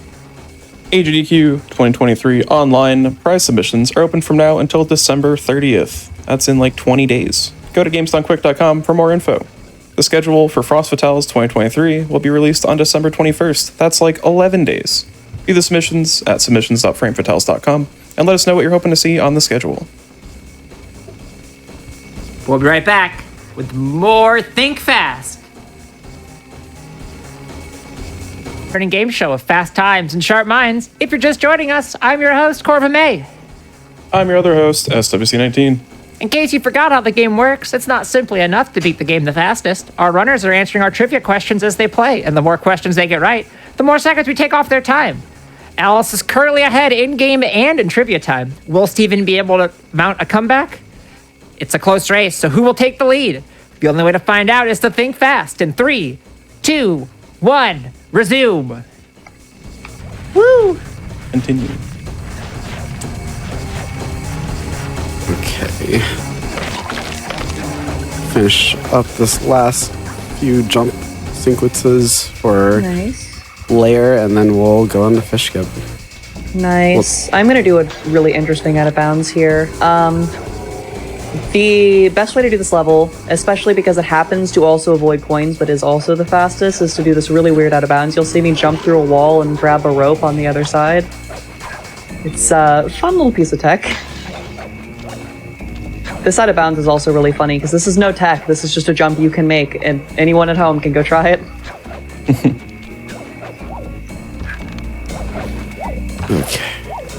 AGDQ 2023 online prize submissions are open from now until December 30th. That's in like 20 days. Go to gamesdonequick.com for more info. The schedule for Frost Fatales 2023 will be released on December 21st. That's like 11 days. View the submissions at submissions.framefatales.com. and let us know what you're hoping to see on the schedule. We'll be right back with more Think Fast. Running game show of fast times and sharp minds. If you're just joining us, I'm your host, Corva May. I'm your other host, SWC19. In case you forgot how the game works, it's not simply enough to beat the game the fastest. Our runners are answering our trivia questions as they play, and the more questions they get right, the more seconds we take off their time. Alice is currently ahead in-game and in trivia time. Will Steven be able to mount a comeback? It's a close race, so who will take the lead? The only way to find out is to think fast. In 3, 2, 1, resume. Woo! Continue. Okay. Finish up this last few jump sequences for Nice. layer, and then we'll go on the fish skip. Nice. I'm going to do a really interesting out of bounds here. The best way to do this level, especially because it happens to also avoid coins but is also the fastest, is to do this really weird out of bounds. You'll see me jump through a wall and grab a rope on the other side. It's a fun little piece of tech. This out of bounds is also really funny because this is no tech. This is just a jump you can make, and anyone at home can go try it. Okay.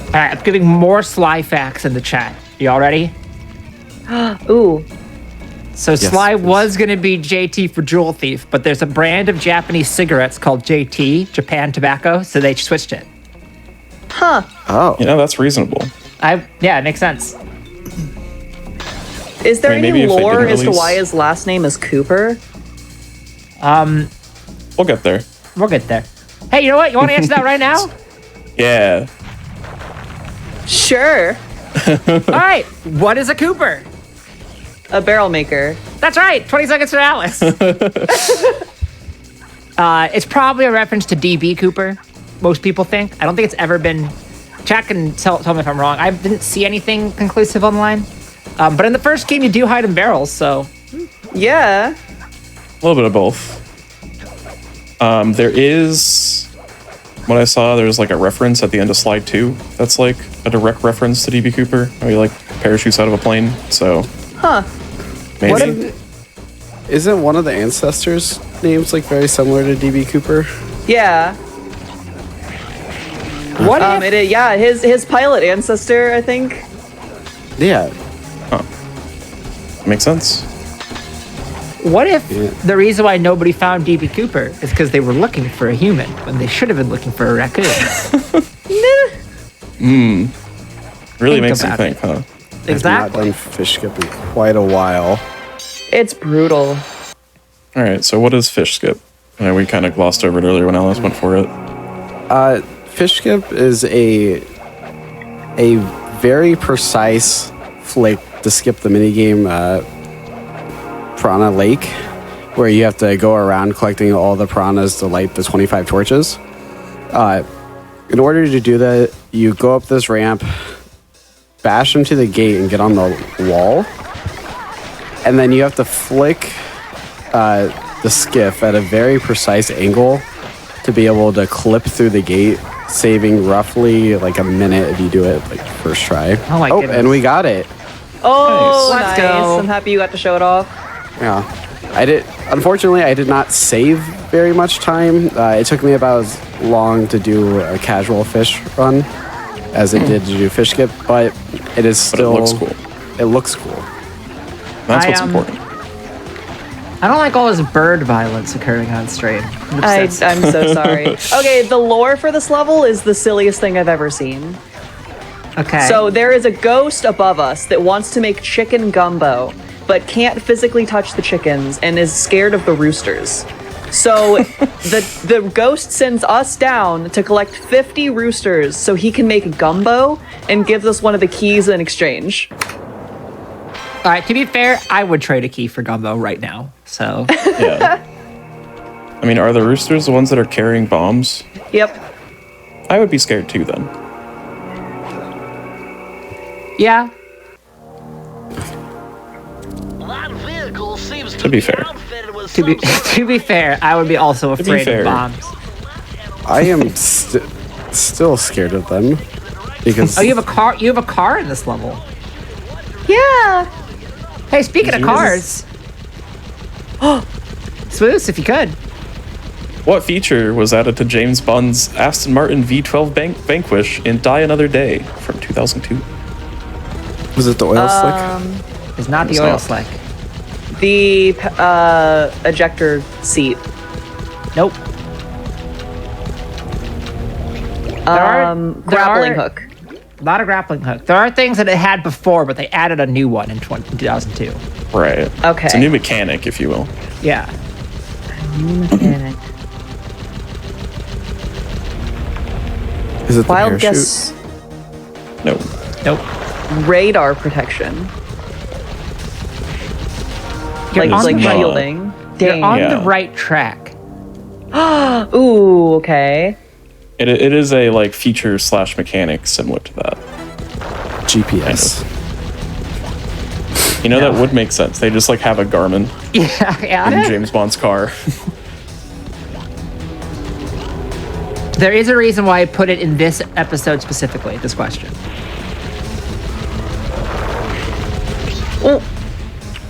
All right, I'm giving more Sly facts in the chat. Y'all ready? Ooh. So Yes, Sly please. was going to be JT for Jewel Thief, but there's a brand of Japanese cigarettes called JT, Japan Tobacco, so they switched it. Huh. Oh. You know, that's reasonable. Yeah, it makes sense. Is there I mean, any maybe if they lore didn't as to release- why his last name is Cooper? We'll get there. We'll get there. Hey, you know what? You want to answer that right now? Yeah. Sure. All right. What is a Cooper? A barrel maker. That's right. 20 seconds for Alice. It's probably a reference to DB Cooper. Most people think. I don't think it's ever been. Chat can tell me if I'm wrong. I didn't see anything conclusive online. But in the first game, you do hide in barrels, so. Yeah. A little bit of both. There is, what I saw, there's like a reference at the end of Slide 2 that's like a direct reference to DB Cooper, where he like parachutes out of a plane, so. Huh. Maybe. Isn't one of the ancestors' names like very similar to DB Cooper? Yeah. What if, Yeah, his pilot ancestor, I think. Yeah. Makes sense. what if Yeah. the reason why nobody found DB Cooper is because they were looking for a human when they should have been looking for a raccoon? Really Think makes you about think, huh? I've Exactly. not done fish skip in quite a while. It's brutal. All right, so what is fish skip? We kind of glossed over it earlier when Alice went for it. Fish skip is a very precise flick to skip the minigame Piranha Lake, where you have to go around collecting all the piranhas to light the 25 torches. In order to do that, you go up this ramp, bash into the gate, and get on the wall. And then you have to flick the skiff at a very precise angle to be able to clip through the gate, saving roughly like a minute if you do it like first try. Oh my goodness. And we got it. Oh, Nice. Let's nice. go. I'm happy you got to show it off. Yeah. Unfortunately, I did not save very much time. It took me about as long to do a casual fish run as it did to do fish skip, but it is But it still. looks cool. It looks cool. That's I, what's important. I don't like all this bird violence occurring on stream. I'm I'm obsessed. so sorry. Okay, the lore for this level is the silliest thing I've ever seen. Okay. So there is a ghost above us that wants to make chicken gumbo, but can't physically touch the chickens and is scared of the roosters. So the ghost sends us down to collect 50 roosters so he can make gumbo and gives us one of the keys in exchange. all right, to be fair, I would trade a key for Gumbo right now. So, Yeah. I mean, are the roosters the ones that are carrying bombs? Yep. I would be scared too then. yeah. To be fair. To be fair, I would be also be afraid fair. of bombs. I am still scared of them. Because Oh, you have a car. You have a car in this level. Yeah. Hey, speaking of cars, Swoose, if you could. What feature was added to James Bond's Aston Martin V12 Vanquish in Die Another Day from 2002? was it the oil slick? It's not the It's oil not. slick. The ejector seat. Nope. Grappling hook. Not a grappling hook. There are things that it had before, but they added a new one in 2002. Right. Okay. It's a new mechanic, if you will. Yeah. Mechanic. Is it the Wild parachute? guess. No. Nope. Radar protection. You're Like on like the right- shielding. You're Dang. on Yeah. the right track. Ooh, okay. It is a like feature / mechanic similar to that. GPS. You know, that would make sense. They just like have a Garmin Yeah. in James Bond's car. There is a reason why I put it in this episode specifically, this question. Oh,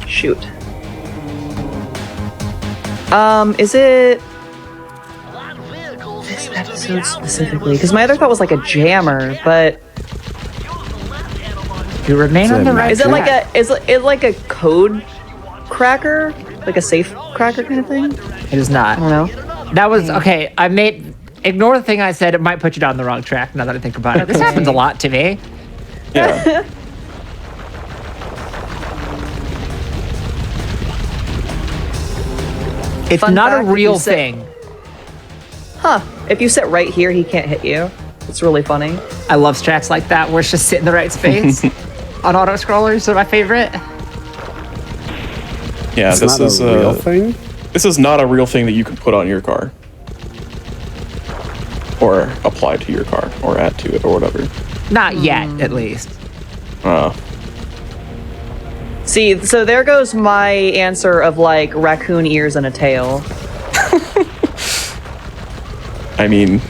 shoot. Is it this episode specifically? Because my other thought was like a jammer, but You remain on the right is it like track. is it like a code cracker, like a safe cracker kind of thing? It is not. I don't know. That was okay. Ignore the thing I said. It might put you down the wrong track. Now that I think about it, this happens a lot to me. Yeah. It's Fun not fact, a if real you sit- thing. Huh? If you sit right here, he can't hit you. It's really funny. I love strats like that where it's just sit in the right space. On auto scrollers are my favorite. Yeah, It's this not is a real thing. This is not a real thing that you can put on your car. Or apply to your car, or add to it, or whatever. Not yet, at least. See, so there goes my answer of like raccoon ears and a tail. I mean,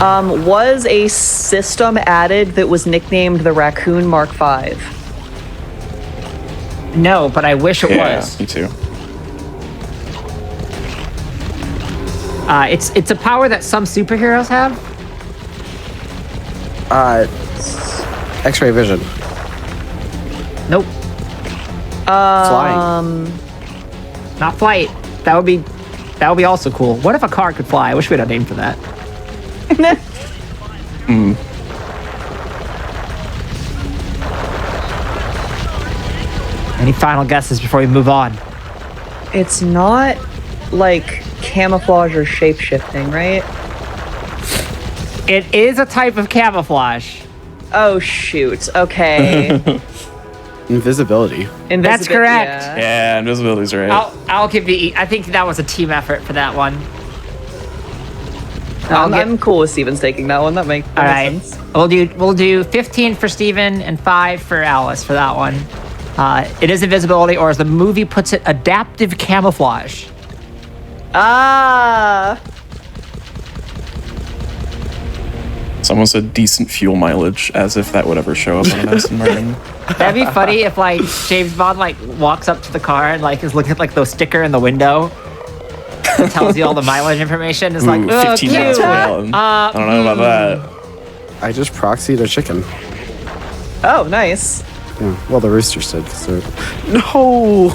Was a system added that was nicknamed the Raccoon Mark V? No, but I wish it yeah, was. me too. It's a power that some superheroes have. X-ray vision. Nope, Flying. not flight. That would be also cool. What if a car could fly? I wish we had a name for that. Any final guesses before we move on? It's not like camouflage or shape shifting, right? It is a type of camouflage. Oh shoot. Okay. Invisibility. That's correct. Yeah. Yeah, invisibility's right. I'll give you. I think that was a team effort for that one. I'm cool with Steven's taking that one. That makes All right, sense. we'll do 15 for Steven and 5 for Alice for that one. It is invisibility, or as the movie puts it, adaptive camouflage. Ah. Someone said decent fuel mileage, as if that would ever show up on an Aston Martin. That'd be funny if like James Bond like walks up to the car and like is looking at like the sticker in the window that tells you all the mileage information. It's like, Ooh, oh, 15 cute. miles per gallon. I don't know about that. I just proxied a chicken. Oh, nice. Yeah. Well, the rooster said so. No.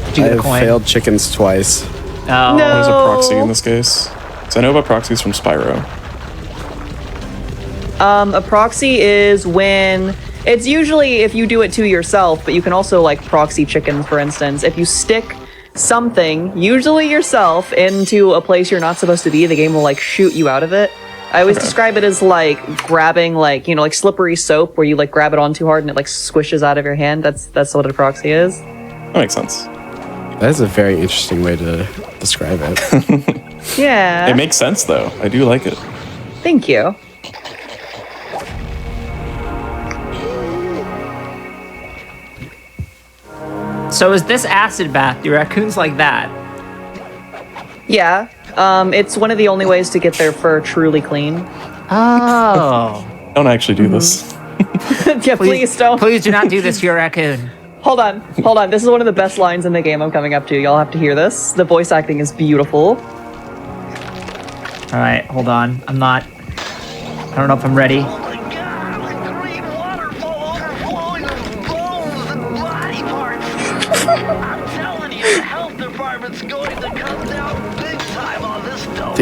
Did you I get a have coin? failed chickens twice. Oh, No. There's a proxy in this case. So I know about proxies from Spyro. A proxy is when it's usually if you do it to yourself, but you can also like proxy chickens, for instance. If you stick something, usually yourself, into a place you're not supposed to be, the game will like shoot you out of it. I always describe it as like grabbing like, you know, like slippery soap where you like grab it on too hard and it like squishes out of your hand. That's what a proxy is. That makes sense. That is a very interesting way to describe it. Yeah. It makes sense, though. I do like it. Thank you. So is this acid bath? Do raccoons like that? Yeah. It's one of the only ways to get their fur truly clean. Oh. Don't actually do this. Yeah, please don't. Please do not do this to your raccoon. Hold on. This is one of the best lines in the game I'm coming up to. Y'all have to hear this. The voice acting is beautiful. All right, hold on. I don't know if I'm ready. Oh my God, the green waterfall overflowing with bones and body parts. I'm telling you, the health department's going to come down big time on this dope.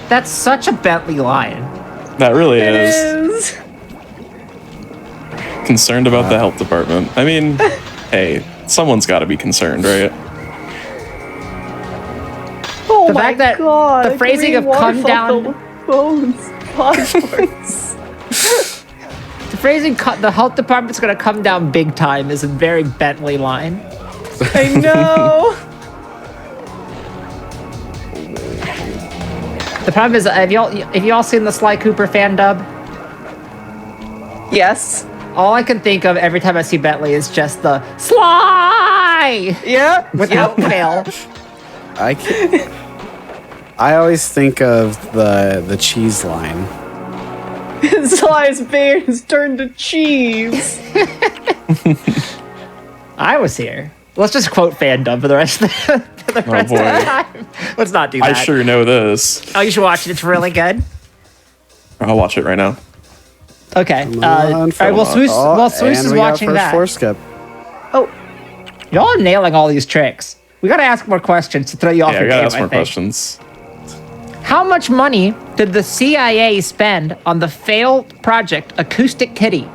That's such a Bentley line. That really It is. is. Concerned about the health department. I mean, hey, someone's got to be concerned, right? Oh The my fact that God. the phrasing green of come waterfall down- with bones, body parts. The phrasing, the health department's gonna come down big time is a very Bentley line. I know. The problem is, have y'all seen the Sly Cooper fan dub? Yes. All I can think of every time I see Bentley is just the Sly Yeah. without fail. I always think of the cheese line. Sly's beard has turned to cheese. I was here. Let's just quote fandom for the rest of the Oh rest of the boy. time. Let's not do that. I sure know this. Oh, you should watch it. It's really good. I'll watch it right now. Okay. Come All on, right. Well, Phil. Swoosh and is we got watching first that. Foreskin. Oh, Y'all are nailing all these tricks. We gotta ask more questions to throw you off Yeah, your I gotta game, ask I more think. questions. How much money did the CIA spend on the failed project Acoustic Kitty?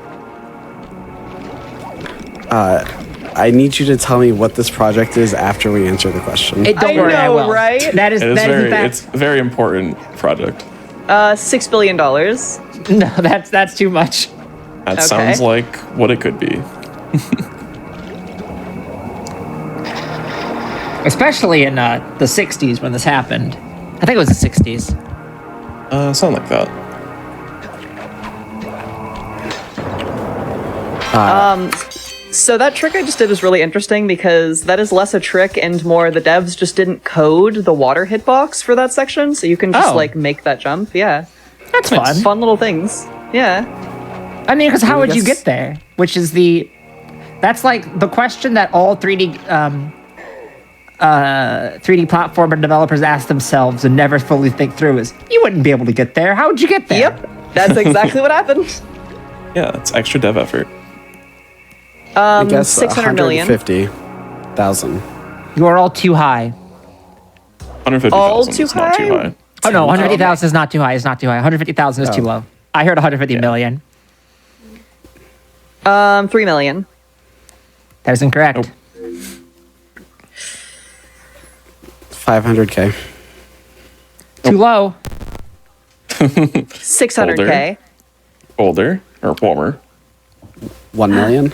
I need you to tell me what this project is after we answer the question. Don't I worry, I know, will. right? That is It is that very, is that. it's a very important project. $6 billion. No, that's too much. That Okay. sounds like what it could be. Especially in the 60s when this happened. I think it was the 60s. Something like that. So that trick I just did was really interesting because that is less a trick and more the devs just didn't code the water hitbox for that section, so you can just Oh. like make that jump. Yeah, That's fun. fun little things. Yeah. I mean, because how would you guess- get there? That's like the question that all 3D 3D platformer developers ask themselves and never fully think through is, you wouldn't be able to get there. How would you get there? Yep. That's exactly what happened. Yeah, it's extra dev effort. I guess 600 million. 150,000. You are all too high. 150,000 All too is not too high? high. Oh no, 150,000 is not too high. It's not too high. 150,000 is too Oh. low. I heard 150 million. 3 million. That is incorrect. Nope. 500K. Too low. 600K. Older or warmer. 1 million.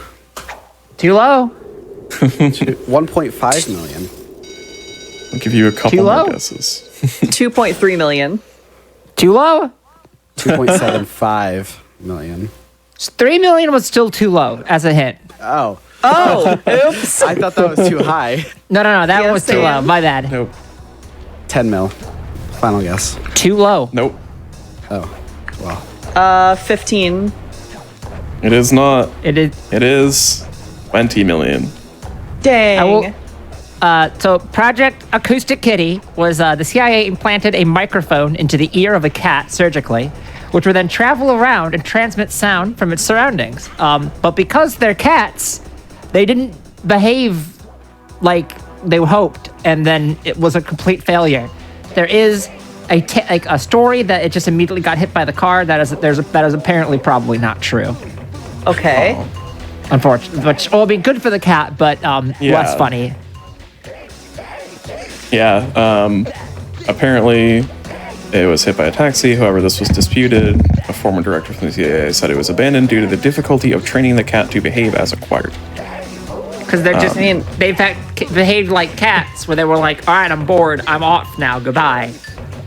Too low. 1.5 million. I'll give you a couple Too more low? guesses. 2.3 million. Too low. 2.75 million. 3 million was still too low as a hint. Oh, Oh, oops. I thought that was too high. No, that Yeah, one was too same. low. My bad. Nope. 10 mil. Final guess. Too low. Nope. Oh, well. 15. It is not. It is. It is 20 million. Dang. I will- So Project Acoustic Kitty was the CIA implanted a microphone into the ear of a cat surgically, which would then travel around and transmit sound from its surroundings. But because they're cats, they didn't behave like they hoped, and then it was a complete failure. There is a story that it just immediately got hit by the car. That is apparently probably not true. Okay. Unfortunately, which will be good for the cat, but less funny. Yeah. Apparently, it was hit by a taxi. However, this was disputed. A former director from the CIA said it was abandoned due to the difficulty of training the cat to behave as acquired. Because they're just, they've behaved like cats, where they were like, all right, I'm bored, I'm off now, goodbye.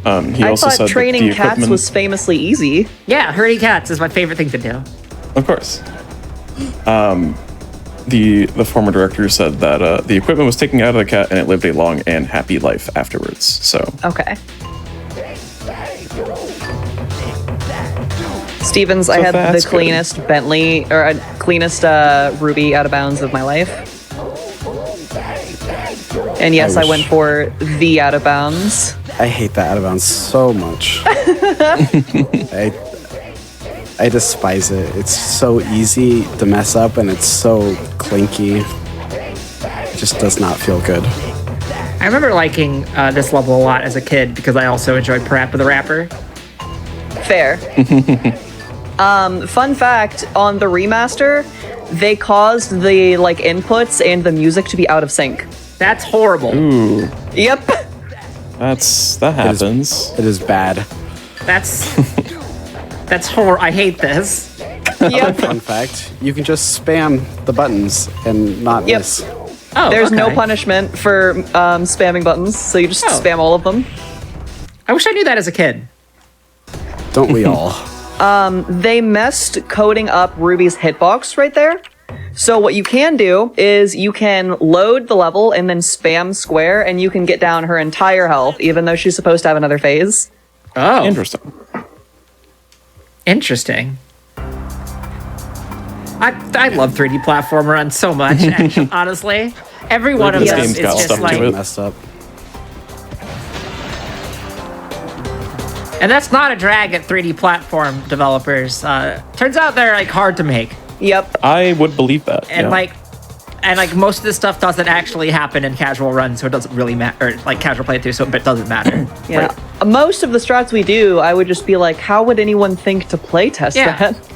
He I also thought said training that the cats equipment, was famously easy. Yeah, herding cats is my favorite thing to do. of course. The former director said that the equipment was taken out of the cat and it lived a long and happy life afterwards. So Okay. Stevens, I had the that's good. cleanest Bentley, or cleanest Ruby out of bounds of my life. And yes, I wish- went for the out of bounds. I hate that out of bounds so much. I despise it. It's so easy to mess up and it's so clinky. It just does not feel good. I remember liking this level a lot as a kid because I also enjoyed Parappa the Rapper. Fair. Fun fact, on the remaster, they caused the inputs and the music to be out of sync. That's horrible. ooh, Yep. that happens. It is bad. That's horrible. I hate this. Yep. Fun fact, you can just spam the buttons and not Yep. miss. Oh, There's no okay. punishment for spamming buttons, so you just Oh. spam all of them. I wish I knew that as a kid. Don't we all? They messed coding up Ruby's hitbox right there. So what you can do is you can load the level and then spam square, and you can get down her entire health, even though she's supposed to have another phase. Oh, Interesting. interesting. I love 3D platform runs so much, actually, honestly. Every one of This them game's is got just stuff to like... it. Messed up. And that's not a drag at 3D platform developers. Turns out they're like hard to make. Yep. I would believe that. And yeah. like most of this stuff doesn't actually happen in casual runs, so it doesn't really matter, or like casual playthrough, so it doesn't matter. Yeah. Most of the strats we do, I would just be like, how would anyone think to play test Yeah. that?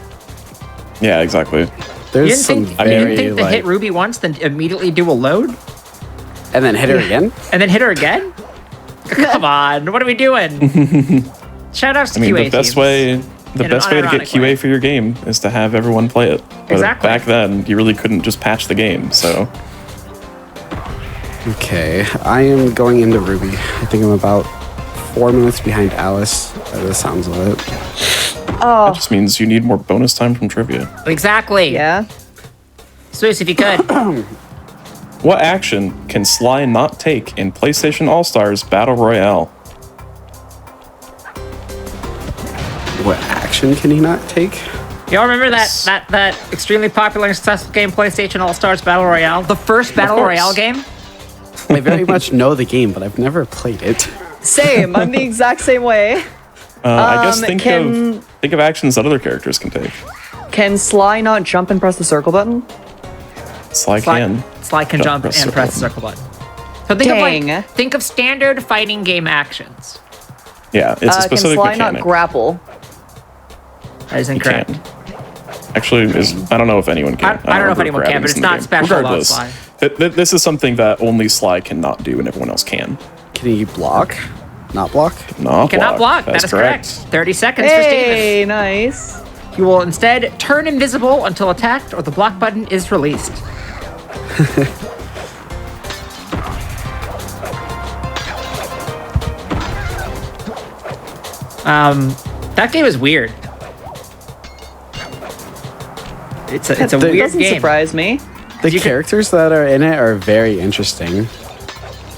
Yeah, exactly. You There's didn't some think, very you didn't think to like, hit Ruby once, then immediately do a load, and then hit her again. and then hit her again? Come on, what are we doing? Shout outs to I mean, QA the best teams. way, In the an best way to get unironic QA way. for your game is to have everyone play it. But Exactly. back then, you really couldn't just patch the game. So Okay, I am going into Ruby. I think I'm about 4 minutes behind Alice. By the sounds of it. that just means you need more bonus time from trivia. Exactly. Yeah. Swiss, if you could. What action can Sly not take in PlayStation All-Stars Battle Royale? What action can he not take? Y'all remember that extremely popular and successful game, PlayStation All-Stars Battle Royale? The first Battle course. Royale game? I very much know the game, but I've never played it. Same. I'm the exact same way. I guess think can- of actions that other characters can take. Can Sly not jump and press the circle button? Sly can. Sly can jump and circle press the circle button. So Dang. think of standard fighting game actions. Yeah, it's a Can specific Sly mechanic. not grapple? That is He incorrect. can't. Actually, I don't know if anyone can. I don't know if remember anyone can, grabbing but this it's in the not game. special about Regardless, Sly. This is something that only Sly cannot do and everyone else can. Can he block? Not block? Not Cannot block. That's That is correct. 30 seconds for Steven. Hey, nice. You will instead turn invisible until attacked or the block button is released. That game is weird. It's a That weird doesn't game. surprise me. The characters that are in it are very interesting.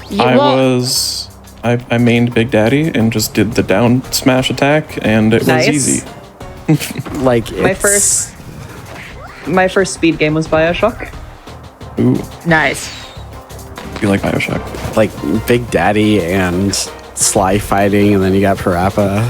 Yeah, well, I mained Big Daddy and just did the down smash attack and it Nice. was easy. Like My first speed game was BioShock. Ooh, nice. you like Bioshock? like Big Daddy and Sly fighting, and then you got Parappa.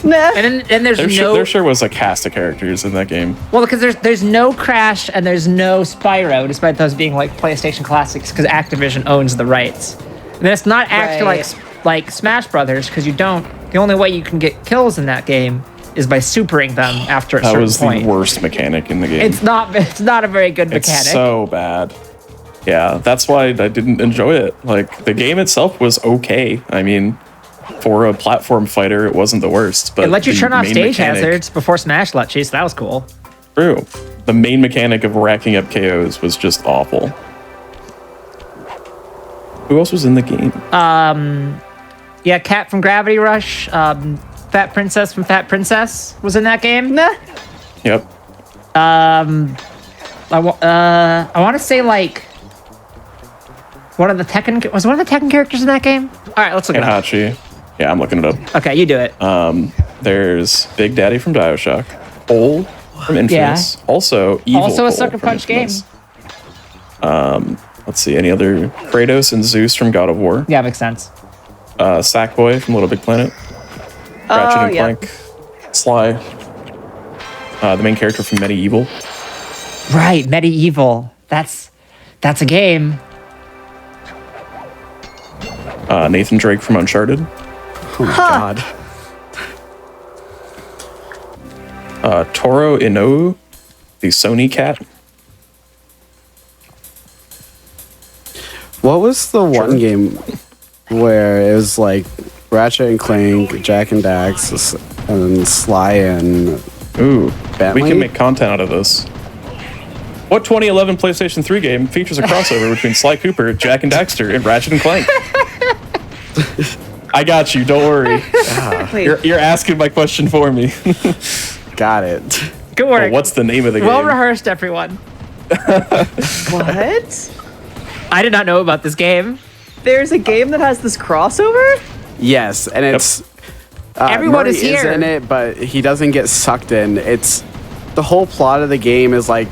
Nah. And then there's There sure was a cast of characters in that game. well, because there's no Crash and there's no Spyro, despite those being like PlayStation classics, because Activision owns the rights. And then it's not actually Right. like Smash Brothers, because you don't. The only way you can get kills in that game is by supering them after a That certain was point. the worst mechanic in the game. It's not a very good It's mechanic. so bad. Yeah, that's why I didn't enjoy it. Like, the game itself was okay. I mean, for a platform fighter, it wasn't the worst. But It let you the turn off main stage mechanic- hazards before Smash let you, so that was cool. True. The main mechanic of racking up KOs was just awful. Who else was in the game? Yeah, Cat from Gravity Rush, Fat Princess from Fat Princess was in that game. Nah. Yep. I want to say like one of the Tekken characters in that game. All right, let's look it up. Hachi. Yeah, I'm looking it up. Okay, you do it. There's Big Daddy from BioShock. Ole from Infamous. Also, Evil Also a Ole Sucker from Punch game. Infamous. Let's see, any other? Kratos and Zeus from God of War. Yeah, makes sense. Sackboy from Little Big Planet. Ratchet and Clank. Sly. The main character from Medieval. Right, Medieval. That's a game. Nathan Drake from Uncharted. Oh my god. Toro Inoue, the Sony cat. What was the one game where it was like Ratchet and Clank, Jack and Dax, and Sly and Ooh, Bentley? we can make content out of this. What 2011 PlayStation 3 game features a crossover between Sly Cooper, Jack and Daxter, and Ratchet and Clank? I got you, don't worry. You're asking my question for me. Got it. Good work. Well, what's the name of the Well game? rehearsed, everyone. What? I did not know about this game. There's a game that has this crossover? Yes, and it's Everyone Murray is here. in it, but he doesn't get sucked in. It's the whole plot of the game is like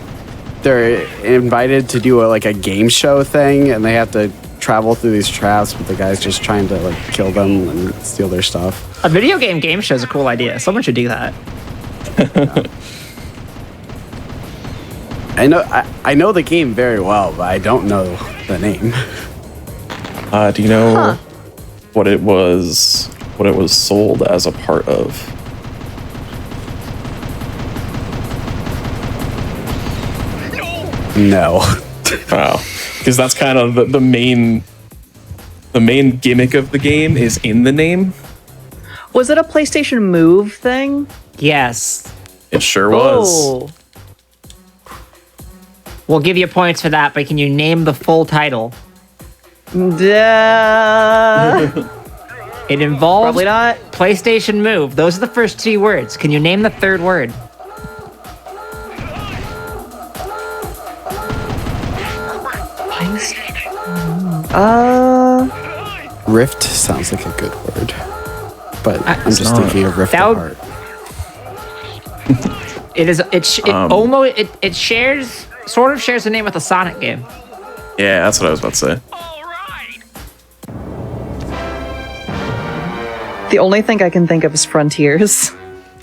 they're invited to do a game show thing, and they have to travel through these traps, but the guy's just trying to like kill them and steal their stuff. A video game show is a cool idea. Someone should do that. I know the game very well, but I don't know the name. Do you know what it was sold as a part of? No. Wow. Because that's kind of the main gimmick of the game is in the name. Was it a PlayStation Move thing? Yes. It sure was. Oh. We'll give you points for that, but can you name the full title? Duh. It involves Probably not. PlayStation Move. Those are the first 2 words. Can you name the third word? Rift sounds like a good word, but I'm just not. thinking of Rift That would- Apart. It shares sort of shares the name with a Sonic game. Yeah, that's what I was about to say. All right. The only thing I can think of is Frontiers.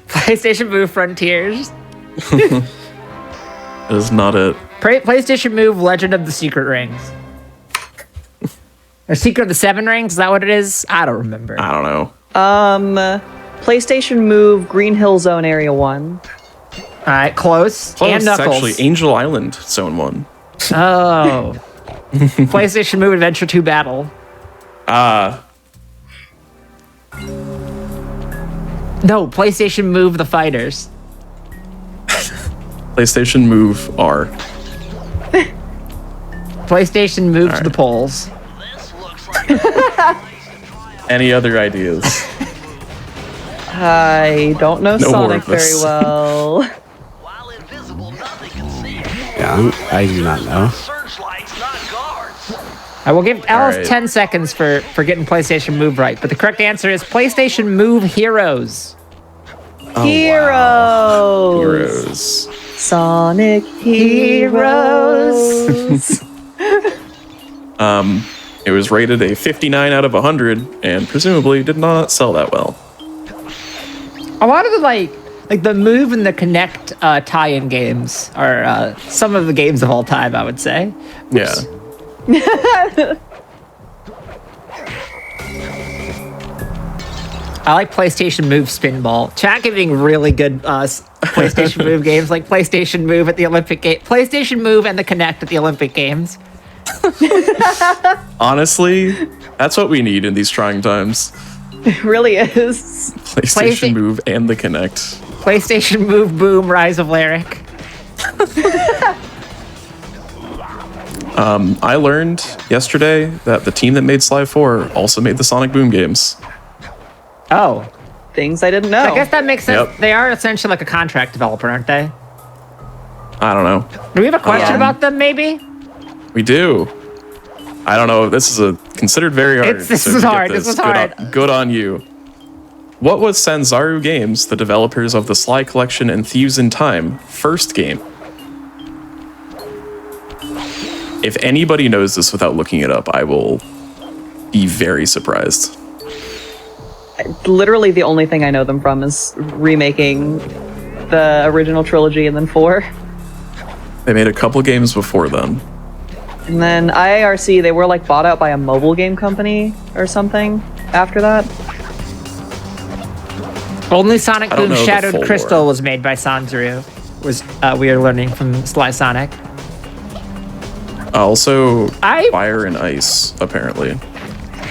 PlayStation Move Frontiers. It is not it. PlayStation Move Legend of the Secret Rings. Or Secret of the Seven Rings, is that what it is? I don't remember. I don't know. PlayStation Move Green Hill Zone Area 1. Alright, close. Close, And it's Knuckles. actually Angel Island Zone 1. Oh. PlayStation Move Adventure 2 Battle. No, PlayStation Move The Fighters. PlayStation Move R. PlayStation Move to the Polls. This looks like a place to try Any other ideas? I don't know No more Sonic of this. very well. While invisible, nothing can see it. Yeah, I do not know. Searchlights, not guards. I will give Alice Alright. 10 seconds for getting PlayStation Move right, but the correct answer is PlayStation Move Heroes. Heroes. Heroes. Sonic Heroes. It was rated a 59 out of 100 and presumably did not sell that well. A lot of the like the Move and the Connect tie-in games are some of the games of all time, I would say. Yeah. I like PlayStation Move Spinball. Chat giving really good PlayStation Move games, like PlayStation Move at the Olympic Games, PlayStation Move and the Connect at the Olympic Games. Honestly, that's what we need in these trying times. It really is. PlayStation Move and the Kinect. PlayStation Move Boom Rise of Lyric. I learned yesterday that the team that made Sly 4 also made the Sonic Boom games. Oh, Things I didn't know. I guess that makes sense. Yep. They are essentially like a contract developer, aren't they? I don't know. Do we have a question Yeah. about them, maybe? We do. I don't know. This is considered very hard. This if is you get hard. This is good hard. good on you. What was Sanzaru Games, the developers of the Sly Collection and Thieves in Time, first game? If anybody knows this without looking it up, I will be very surprised. Literally, the only thing I know them from is remaking the original trilogy and then 4. They made a couple games before then. And then IARC, they were like bought out by a mobile game company or something after that. Only Sonic I don't Boom know the Shadowed full Crystal lore. was made by Sanzaru. We are learning from Sly Sonic. Also, I- Fire and Ice, apparently.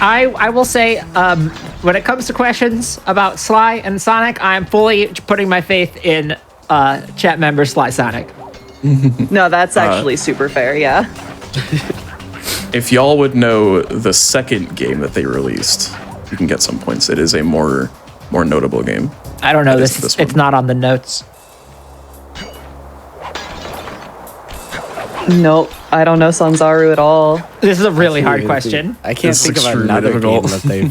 I will say, when it comes to questions about Sly and Sonic, I'm fully putting my faith in chat member Sly Sonic. No, that's actually super fair, yeah. If y'all would know the second game that they released, you can get some points. It is a more notable game. I don't know. That is This this one. it's not on the notes. Nope, I don't know Sanzaru at all. This is a really hard question. I can't It's think of extremely another difficult. game that they.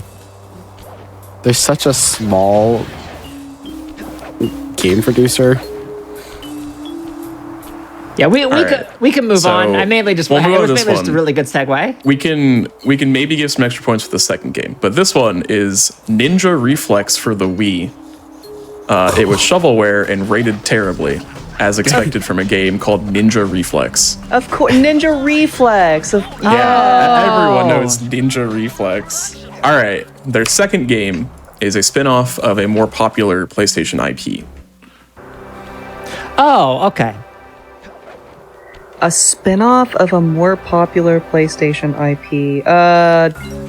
There's such a small game producer. Yeah, we right. can move So, on. I mainly just we'll move it on was to this mainly just a one. really good segue. We can maybe give some extra points for the second game, but this one is Ninja Reflex for the Wii. It was shovelware and rated terribly, as expected from a game called Ninja Reflex. Of course, Ninja Reflex. Yeah, everyone knows Ninja Reflex. All right, their second game is a spin-off of a more popular PlayStation IP. Oh, okay. A spin-off of a more popular PlayStation IP.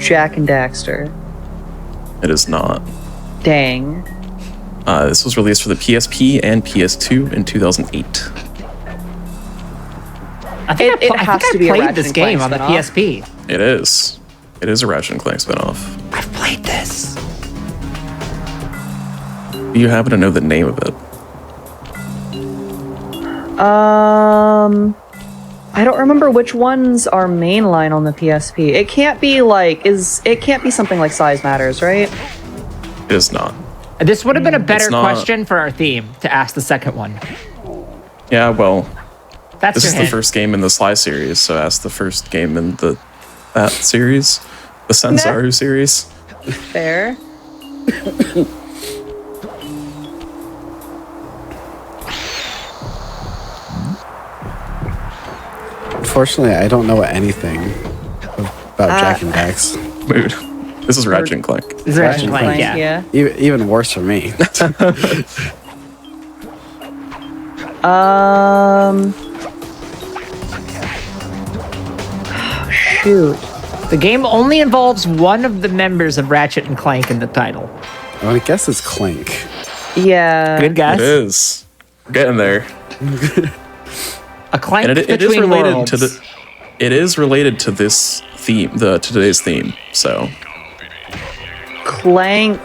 Jack and Daxter. It is not. Dang. This was released for the PSP and PS2 in 2008. I think It I has think to I be a played Ratchet this and game Clank on the spin-off. PSP. It is. It is a Ratchet and Clank spinoff. I've played this. Do you happen to know the name of it? I don't remember which ones are mainline on the PSP. It can't be like it can't be something like Size Matters, right? It is not. This would have been a better not- question for our theme to ask the second one. Yeah, well, That's this your is the hint. first game in the Sly series, so ask the first game in that series, the Sanzaru series. Fair. Unfortunately, I don't know anything about Jack and Dax. Mood. This is Ratchet and Clank. This is Ratchet and Clank, Clank, yeah. yeah. Even worse for me. Shoot. The game only involves one of the members of Ratchet and Clank in the title. I guess it's Clank. Yeah. Good guess. It is. We're getting there. A Clank And it is between related worlds. to the. It is related to this theme, to today's theme. So Clank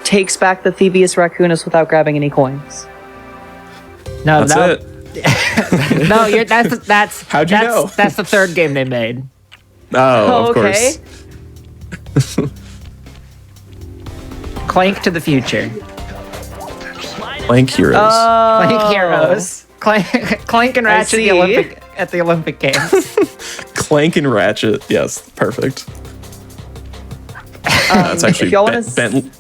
takes back the Thievius Raccoonus without grabbing any coins. No, that's no, it. no. That's How'd you know? That's the third game they made. Oh, of okay. course. Clank to the future. Clank Heroes. Clank Heroes. Clank and I Ratchet see. at the Olympic Games. Clank and Ratchet. Yes, perfect. That's actually if y'all wanna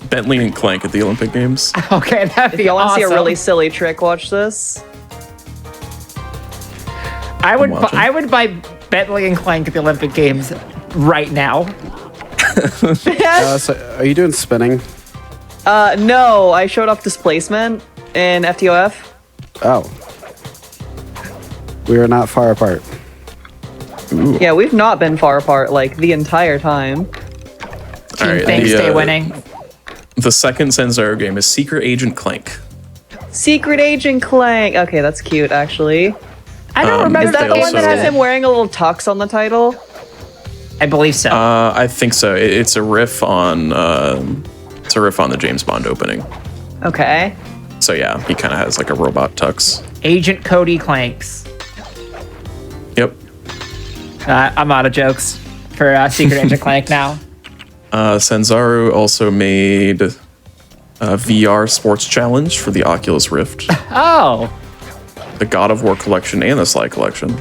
Bentley and Clank at the Olympic Games. Okay, that'd If be y'all want to awesome. see a really silly trick, watch this. I would watching. I would buy Bentley and Clank at the Olympic Games right now. So are you doing spinning? No, I showed off displacement in FTOF. Oh. We are not far apart. Yeah, we've not been far apart like the entire time. All right, Thanks, stay winning. The second Sanzaru game is Secret Agent Clank. Secret Agent Clank. Okay, that's cute, actually. I don't remember Is that they the one that has also- him wearing a little tux on the title? I believe so. I think so. It's a riff on. It's a riff on the James Bond opening. Okay. So yeah, he kind of has like a robot tux. Agent Cody Clanks. Yep. I'm out of jokes for Secret Agent Clank now. Sanzaru also made a VR sports challenge for the Oculus Rift, Oh, the God of War collection, and the Sly collection.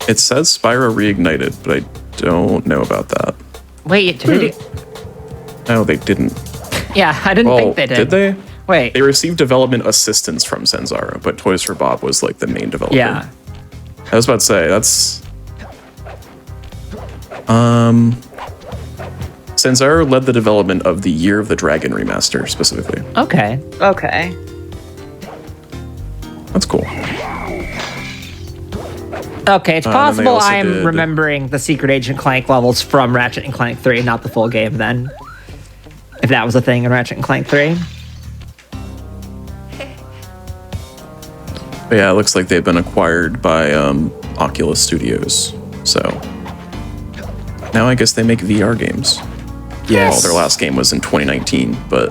It says Spyro Reignited, but I don't know about that. wait, did it? No, they didn't. Yeah, I didn't think they did. Did they? Wait. They received development assistance from Sanzaru, but Toys for Bob was like the main developer. Yeah. I was about to say, that's... Sanzaru led the development of the Year of the Dragon remaster, specifically. Okay. Okay. That's cool. Okay, it's they possible also I'm did- remembering the Secret Agent Clank levels from Ratchet and Clank 3, not the full game then. If that was a thing in Ratchet and Clank 3. But yeah, it looks like they've been acquired by Oculus Studios. So now I guess they make VR games. Yes. Well, their last game was in 2019, but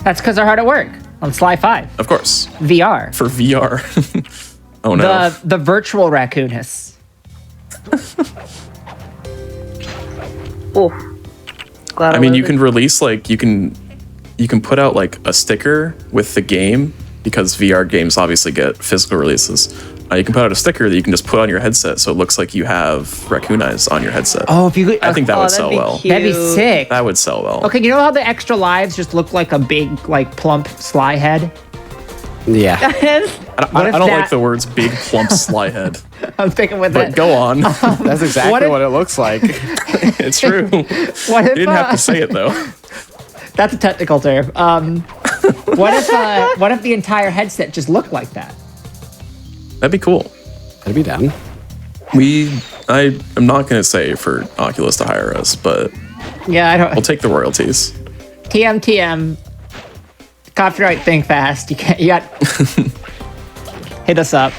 That's because they're hard at work on Sly 5. of course, VR. for VR. Oh no. The virtual Raccoonus. Oof. Glad I mean, you loaded. can release like you can put out like a sticker with the game because VR games obviously get physical releases. You can put out a sticker that you can just put on your headset, so it looks like you have Raccoon Eyes on your headset. Oh, if you could, I think that Oh, would that'd sell be well. cute. that'd be sick. That would sell well. Okay, you know how the extra lives just look like a big, like, plump Sly head? Yeah. I What if don't that- like the words "big plump sly head," I'm thinking with but it. go on. That's exactly What what, if- it looks like. It's true. You What if, didn't have to say it though. That's a technical term. What if the entire headset just looked like that? That'd be cool. I'd be down. I'm not gonna say for Oculus to hire us, but Yeah, I don't. we'll take the royalties. TM. Copyright think fast. You got. Hit us up.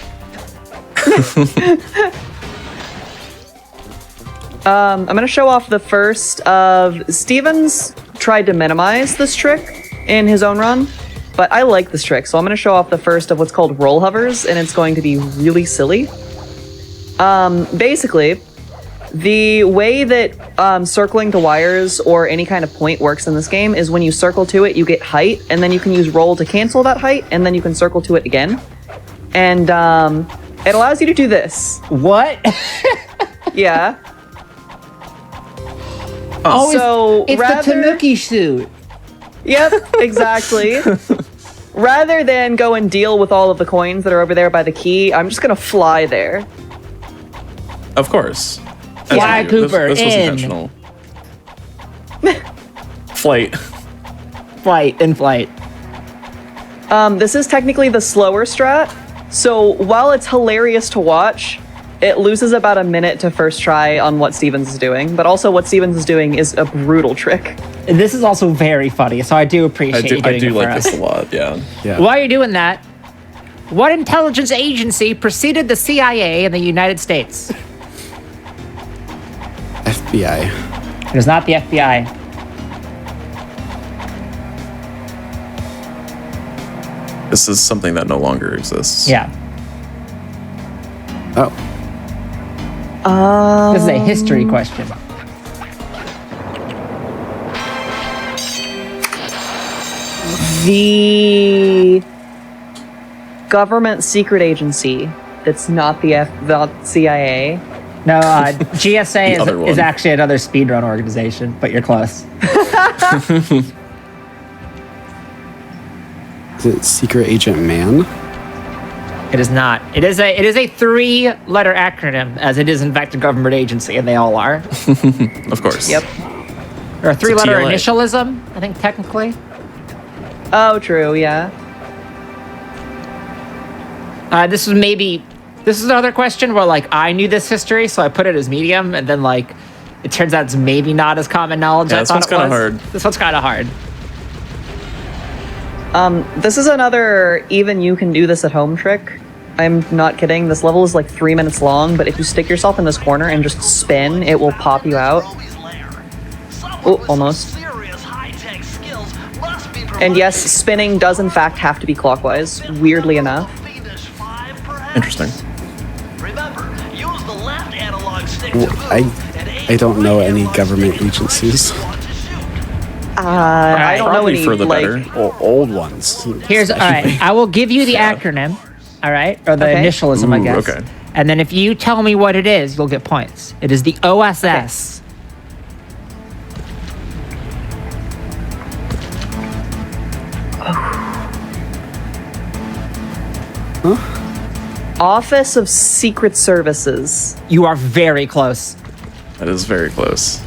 I'm going to show off the first of... Steven's tried to minimize this trick in his own run, but I like this trick, so I'm going to show off the first of what's called roll hovers, and it's going to be really silly. Basically, the way that circling the wires or any kind of point works in this game is when you circle to it, you get height, and then you can use roll to cancel that height, and then you can circle to it again. And it allows you to do this. What? Yeah. Oh, So, it's rather- the Tanuki suit. Yep, exactly. Rather than go and deal with all of the coins that are over there by the key, I'm just gonna fly there. Of course. Sly Cooper, This was in. intentional. Flight. In flight. This is technically the slower strat, so while it's hilarious to watch, it loses about a minute to first try on what Stevens is doing, but also what Stevens is doing is a brutal trick. And this is also very funny, so I do appreciate you I doing do it for like us. this a lot, yeah. Yeah. While you're doing that, what intelligence agency preceded the CIA in the United States? FBI. It is not the FBI. This is something that no longer exists. Yeah. Oh. This is a history question. The government secret agency that's not the CIA. No, GSA The other is one. actually another speedrun organization, but you're close. Is it Secret Agent Man? It is not. It is a 3-letter acronym, as it is in fact a government agency, and they all are. Of course. Yep. Or a 3-letter TLA. initialism, I think technically. Oh, true, yeah. This is another question where like I knew this history, so I put it as medium, and then like it turns out it's maybe not as common knowledge. Yeah, I this thought one's it kinda was. hard. This one's kind of hard. This is another even you can do this at home trick. I'm not kidding. This level is like 3 minutes long, but if you stick yourself in this corner and just spin, it will pop you out. Oh, almost. And yes, spinning does in fact have to be clockwise, weirdly enough. Interesting. Remember, use the left analog stick Well, to move, and I don't know any government agencies. I don't know Probably any, for the like... better. Old ones. Here's all right. I will give you the acronym, all right, or the Okay. initialism, I Ooh, guess. okay. And then if you tell me what it is, you'll get points. It is the OSS. Office of Secret Services. You are very close. That is very close.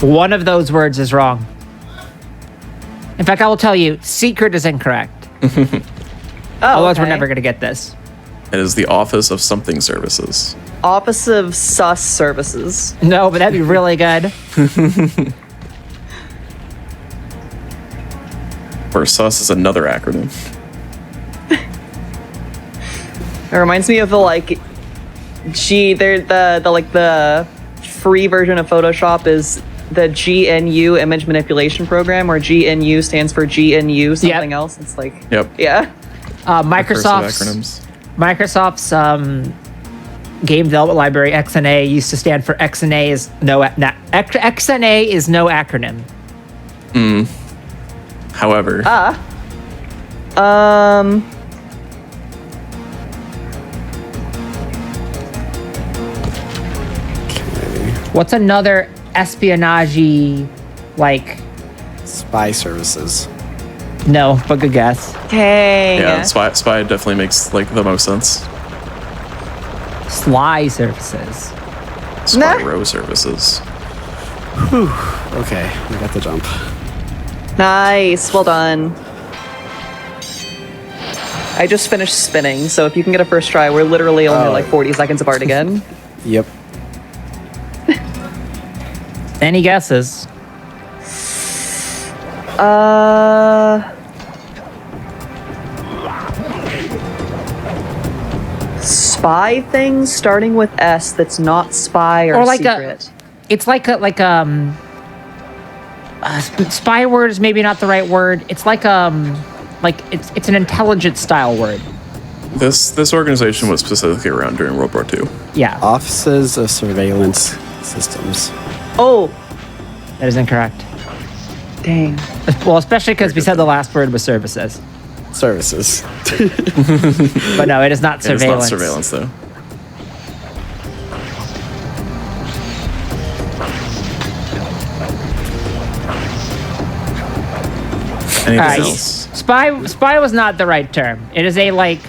One of those words is wrong. In fact, I will tell you, secret is incorrect. Oh, Otherwise, we're okay. never going to get this. It is the Office of Something Services. Office of Sus Services. No, but that'd be really good. Or SUS is another acronym. It reminds me of the like they're the free version of Photoshop is the GNU image manipulation program, where GNU stands for GNU something else. It's like Yep. yeah. Microsoft's Acronyms. game development library XNA used to stand for XNA is no XNA is no acronym. However, What's another espionage like? Spy services. No, but good guess. Dang. yeah, spy definitely makes like the most sense. Sly services. Spy row services. Okay, we got the jump. Nice. Well done. I just finished spinning, so if you can get a first try, we're literally only like 40 seconds apart again. Yep. Any guesses? Spy things starting with S that's not spy or Like secret. it's like spy word is maybe not the right word. It's like it's an intelligence style word. This organization was specifically around during World War II. Yeah, Offices of Surveillance Systems. Oh, that is incorrect. dang. Well, especially because we said the last word was services. Services. But no, it is not It is not surveillance. surveillance though. Anything All right. else? Spy was not the right term. It is a like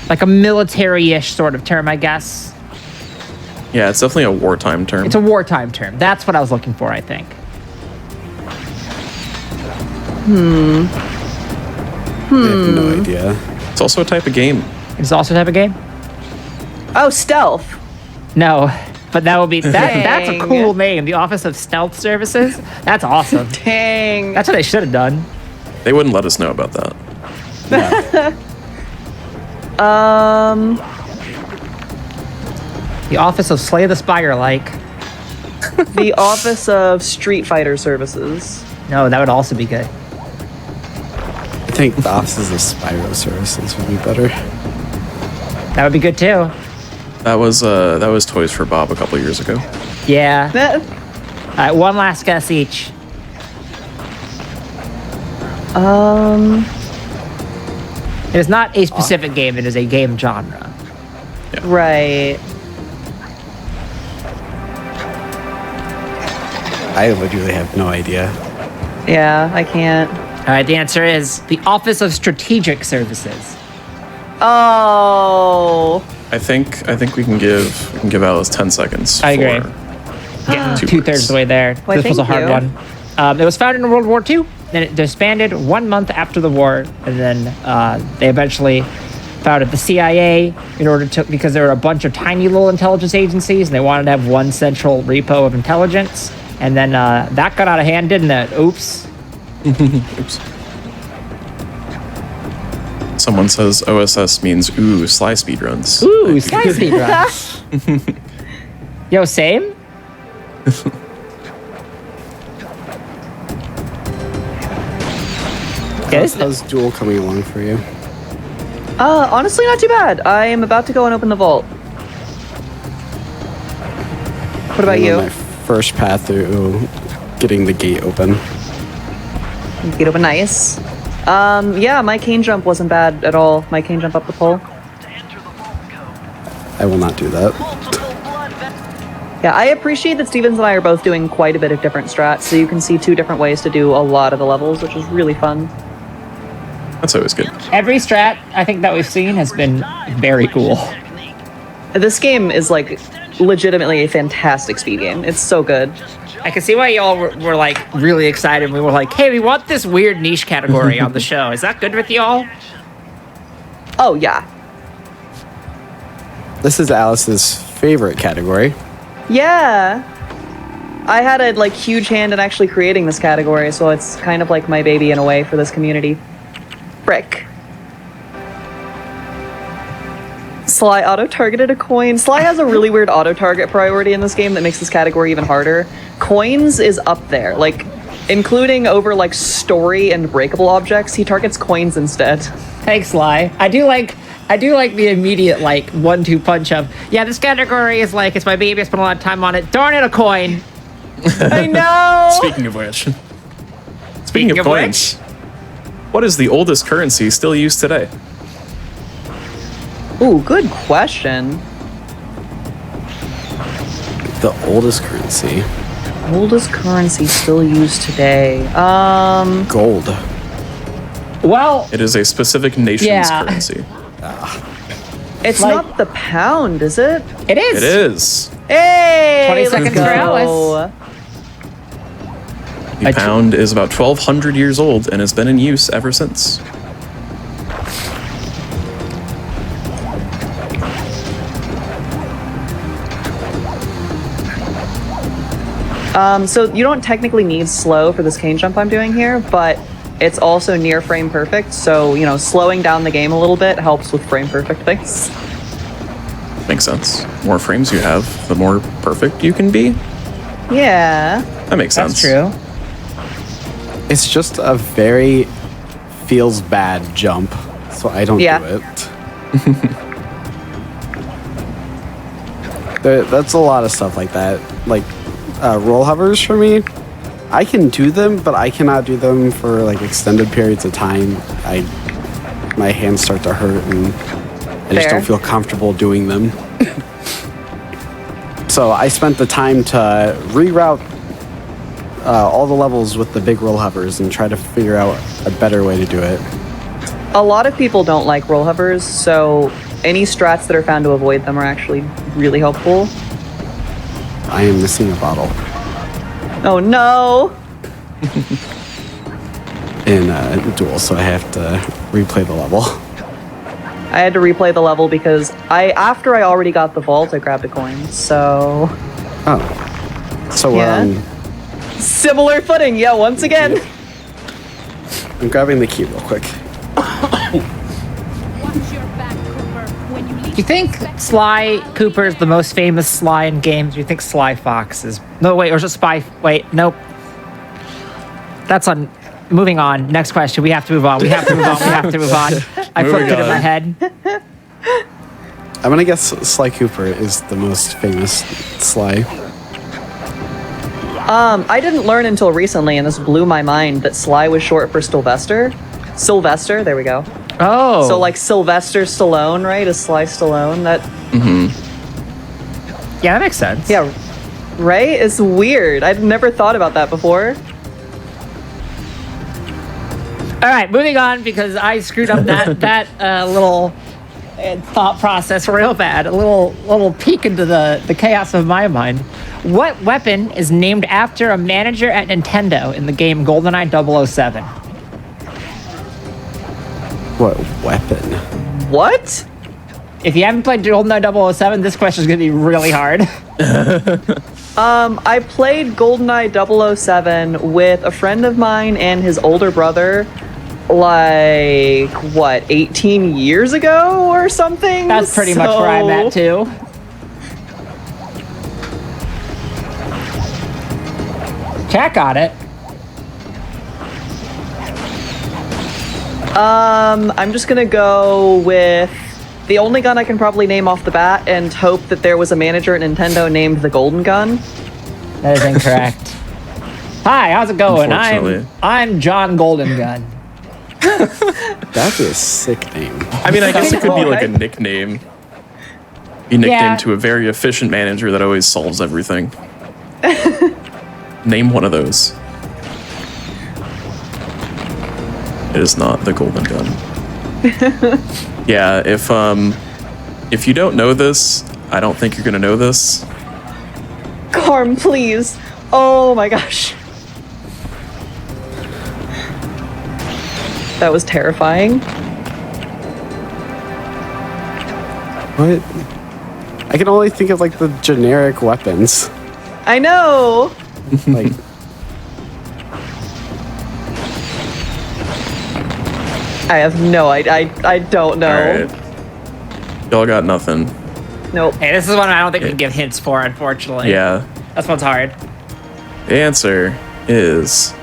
a military-ish sort of term, I guess. Yeah, it's definitely a wartime term. It's a wartime term. That's what I was looking for, I think. I have no idea. It's also a type of game. It's also a type of game? Oh, stealth. No, but that would be that's a Dang. cool name. The Office of Stealth Services. That's awesome. Dang. That's what they should have done. They wouldn't let us know about that. The Office of Slay the Spire, like. The Office of Street Fighter Services. No, that would also be good. I think the Offices of Spyro Services would be better. That would be good too. That was Toys for Bob a couple years ago. Yeah. Eh, All right, one last guess each. It is not a specific game. It is a game genre. right. I literally have no idea. Yeah, I can't. All right, the answer is the Office of Strategic Services. Oh. I think we can give Alice 10 seconds. I agree. For Getting two 2/3 points. of the way there. Why, This was a thank hard you. one. It was founded in World War II, then it disbanded 1 month after the war, and then they eventually founded the CIA because there were a bunch of tiny little intelligence agencies, and they wanted to have one central repo of intelligence. And then that got out of hand, didn't it? Oops. Oops. Someone says OSS means ooh, Sly speedruns. Ooh, Sly speedruns. Yo, same? How's Duel coming along for you? Honestly, not too bad. I am about to go and open the vault. What about I'm on you? my first path through getting the gate open. Get open, nice. Yeah, my cane jump wasn't bad at all. My cane jump up the pole. I will not do that. Yeah, I appreciate that Stevens and I are both doing quite a bit of different strats, so you can see 2 different ways to do a lot of the levels, which is really fun. That's always good. Every strat I think that we've seen has been very cool. This game is like legitimately a fantastic speed game. It's so good. I can see why y'all were like really excited. We were like, hey, we want this weird niche category on the show. Is that good with y'all? Oh, yeah. This is Alice's favorite category. Yeah. I had a like huge hand in actually creating this category, so it's kind of like my baby in a way for this community. Frick. Sly auto-targeted a coin. Sly has a really weird auto-target priority in this game that makes this category even harder. Coins is up there, like, including over, like, story and breakable objects, he targets coins instead. Thanks, Sly. I do like the immediate, like, 1-2 punch of, yeah, this category is like, it's my baby, I spent a lot of time on it. Darn it, a coin. I know! Speaking of which. Speaking of coins. What is the oldest currency still used today? Ooh, good question. The oldest currency. Oldest currency still used today. Gold. Well, It is a specific nation's currency. It's like- not the pound, is it? it is. It is. Hey! 20 let's seconds go. for Alice. The pound is about 1,200 years old and has been in use ever since. So you don't technically need slow for this cane jump I'm doing here, but it's also near frame perfect, so, you know, slowing down the game a little bit helps with frame perfect things. Makes sense. More frames you have, the more perfect you can be. Yeah. That makes sense. That's true. It's just a very feels bad jump, so I don't do it. That's a lot of stuff like that. Like roll hovers for me, I can do them, but I cannot do them for like extended periods of time. My hands start to hurt and I just don't feel comfortable doing them. So I spent the time to reroute all the levels with the big roll hovers and try to figure out a better way to do it. A lot of people don't like roll hovers, so any strats that are found to avoid them are actually really helpful. I am missing a bottle. Oh no! In Duel, so I have to replay the level. I had to replay the level because after I already got the vault, I grabbed a coin, so... Oh. So we're Yeah. on... Similar footing, yeah, once again. I'm grabbing the key real quick. Do you think Sly Cooper is the most famous Sly in games? Do you think Sly Fox is? No, wait, or is it Spy? Wait, nope. That's on. Moving on. Next question. We have to move on. We have to move on. We have to move on. I flipped it in my head. I'm gonna guess Sly Cooper is the most famous Sly. I didn't learn until recently, and this blew my mind, that Sly was short for Sylvester. Sylvester, there we go. Oh. So like Sylvester Stallone, right? Is Sly Stallone? That Yeah, that makes sense. yeah, right? It's weird. I'd never thought about that before. All right, moving on because I screwed up that little thought process real bad. A little peek into the chaos of my mind. What weapon is named after a manager at Nintendo in the game GoldenEye 007? What weapon? What? If you haven't played GoldenEye 007, this question is going to be really hard. I played GoldenEye 007 with a friend of mine and his older brother like, what, 18 years ago or something? That's pretty much where I'm at too. Chat got it. I'm just gonna go with the only gun I can probably name off the bat and hope that there was a manager at Nintendo named the Golden Gun. That is incorrect. Hi, how's it going? Unfortunately. I'm John Golden Gun. That'd be a sick name. I mean, I guess it could be like a Right? nickname. Be nicknamed Yeah. to a very efficient manager that always solves everything. Name one of those. It is not the Golden Gun. Yeah, if you don't know this, I don't think you're gonna know this. Carm, please. Oh my gosh. That was terrifying. What? I can only think of like the generic weapons. I know. Like, I have no idea. I don't know. Alright. Y'all got nothing. Nope. Hey, this is one I don't think we can give hints for, unfortunately. Yeah. This one's hard. The answer is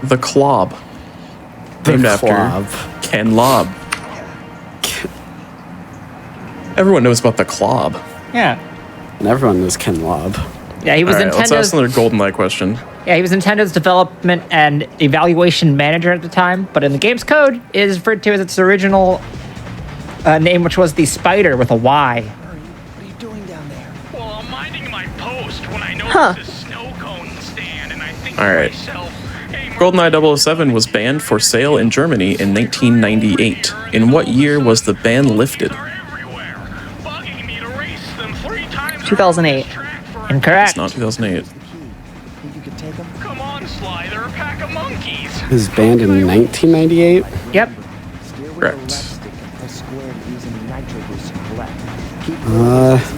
the Clob. Named Clob. after Ken Lobb. Everyone knows about the Clob. Yeah. And everyone knows Ken Lobb. Yeah, he was Alright, let's ask Nintendo's. another GoldenEye question. Yeah, he was Nintendo's development and evaluation manager at the time, but in the game's code, it is referred to as its original name, which was the Spider with a Y. What are you doing down there? Well, I'm minding my post when I Huh. notice a snow cone stand, and I think All to right. myself, hey, GoldenEye 007 was banned for sale in Germany in 1998. In what year was the ban lifted? are everywhere, bugging me to race them 3 times 2008. around this track for- Incorrect. It's not 2008. Think you could take them? Come on, Sly, they're a pack of monkeys. It was banned in 1998. Yep. Steer with Correct. the left stick and press square using nitro boost to collect. Keep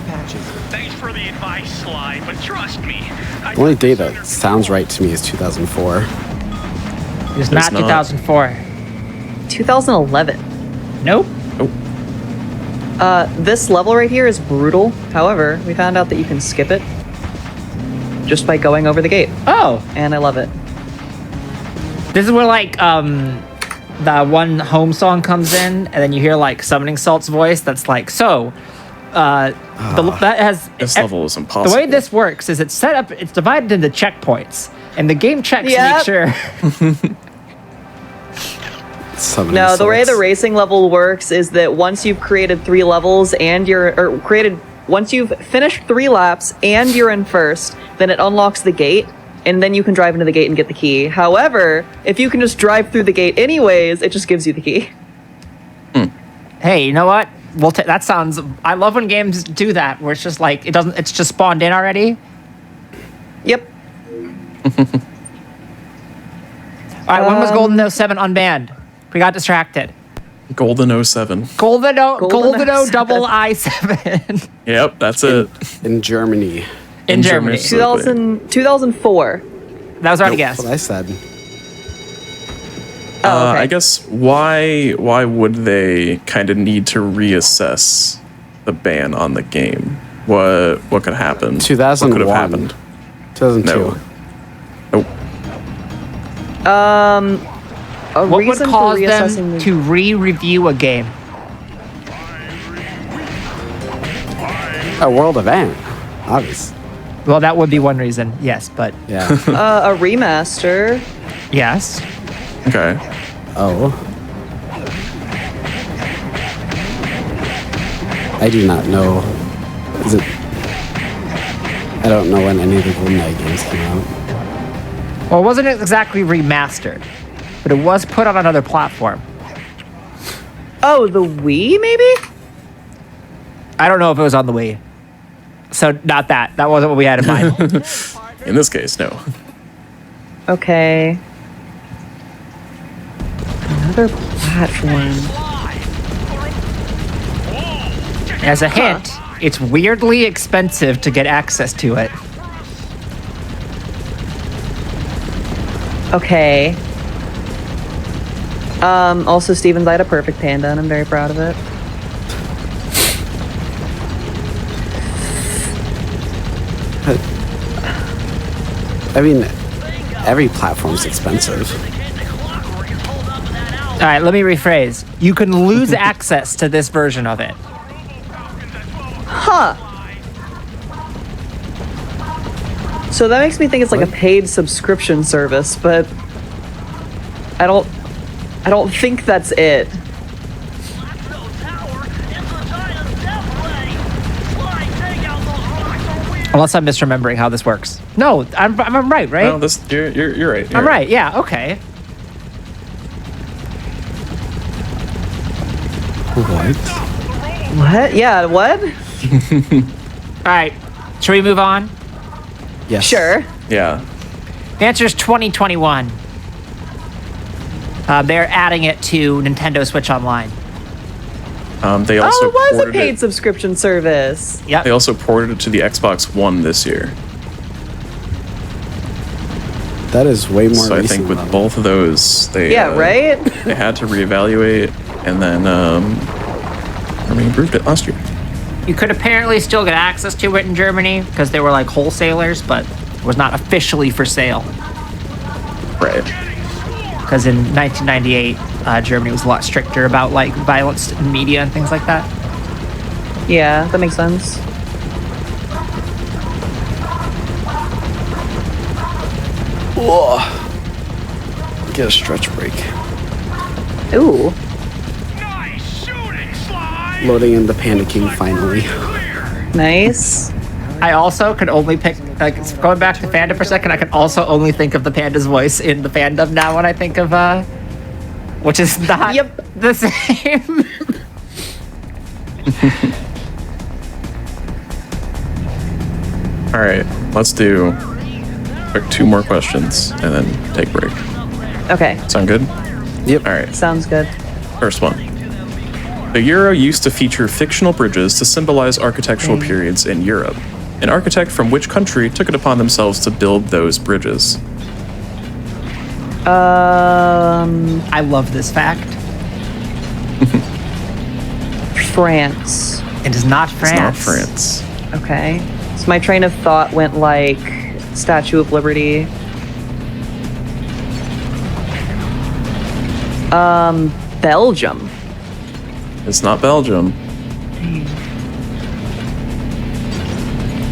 patches. Thanks for the advice, Sly, but trust me. The only date that sounds right to me is 2004. It was not not. 2004. 2011. Nope. This level right here is brutal. However, we found out that you can skip it just by going over the gate, Oh, and I love it. this is where like the one home song comes in, and then you hear like Summoning Salt's voice. That's like so. That has This level is The impossible. way this works is it's set up. It's divided into checkpoints, and the game checks to Yep. make sure. No, the way the racing level works is that once you've created 3 levels and once you've finished 3 laps and you're in first, then it unlocks the gate, and then you can drive into the gate and get the key. However, if you can just drive through the gate anyways, it just gives you the key. Hey, you know what? That sounds. I love when games do that, where it's just like it doesn't. It's just spawned in already. Yep. All right, when was Golden 07 unbanned? We got distracted. Golden 07. Golden 07. double I7 Yep, that's it. in Germany. in Germany. Germany. 2004. That was already That's guessed. what I said. Oh, okay. I guess why would they kind of need to reassess the ban on the game? What could happen? 2001. What could have happened? 2002. No. Nope. A What would reason for cause reassessing them the- to re-review a game? A world event, obviously. Well, that would be one reason. Yes, but Yeah. a remaster. yes. Okay. Oh. I do not know. Is it? I don't know when any of the GoldenEye games came out. Well, it wasn't exactly remastered, but it was put on another platform. Oh, the Wii, maybe? I don't know if it was on the Wii. So not that. That wasn't what we had in mind. In this case, no. Okay. Another platform. As a hint, it's weirdly expensive to get access to it. Okay. Also, Steven's I had a perfect panda, and I'm very proud of it. I mean, every platform's expensive. All right, let me rephrase. You can lose access to this version of it. Huh. So that makes me think it's like a paid subscription service, but I don't think that's it. Unless I'm misremembering how this works. No, I'm right, right? No, you're right. I'm right. Yeah. Okay. What? What? Yeah, what? All right. Should we move on? Yes. Sure. Yeah. The answer is 2021. They're adding it to Nintendo Switch Online. They also Oh, it was a ported paid it. subscription service. Yep. They also ported it to the Xbox One this year. That is way more So I recent think with than- both of those, they Yeah, right? they had to reevaluate, and then improved it last year. You could apparently still get access to it in Germany because they were like wholesalers, but it was not officially for sale. Right. Because in 1998, Germany was a lot stricter about like violence in media and things like that. Yeah, that makes sense. Whoa. Get a stretch break. Ooh. Nice shooting, Sly! Loading in the Panda King finally. Nice. I also could only pick, like, going back to fandom for a second, I can also only think of the panda's voice in the fandom now when I think of, which is not Yep. the same. All right. Let's do quick 2 more questions and then take a break. Okay, Sound good? Yep. All right. sounds good. First one. The Euro used to feature fictional bridges to symbolize architectural periods in Europe. An architect from which country took it upon themselves to build those bridges? I love this fact. France. It is not It's France. not France. Okay. So my train of thought went like Statue of Liberty. Belgium. It's not Belgium.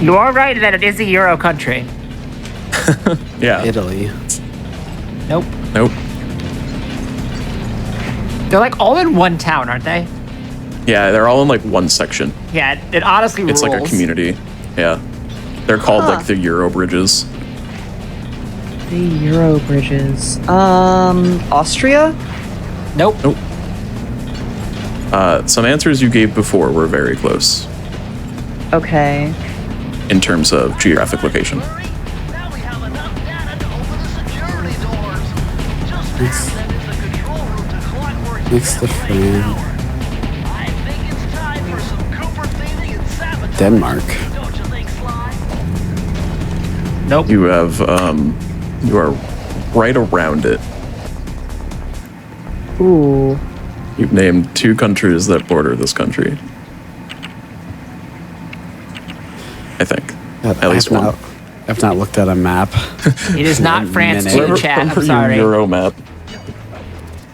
You are right that it is a Euro country. Yeah. Italy. Nope. Nope. They're like all in one town, aren't they? Yeah, they're all in like one section. Yeah, it honestly It's rules. like a community. Yeah. They're called Huh. like the Euro bridges. The Euro bridges. Austria? Nope. Nope. Some answers you gave before were very close Okay. in terms of geographic location. Now we have enough data to open the security doors. Just It's- send in the control room to Clockwork It's the Tower. France. I think it's time for some Cooper thieving and sabotage. Denmark. Don't you think, Sly? Nope. You have you are right around it. Ooh. You've named 2 countries that border this country. I think. At least one. I've not looked at a map. It is not One France minute. too, chat. I'm Your sorry. Euro map.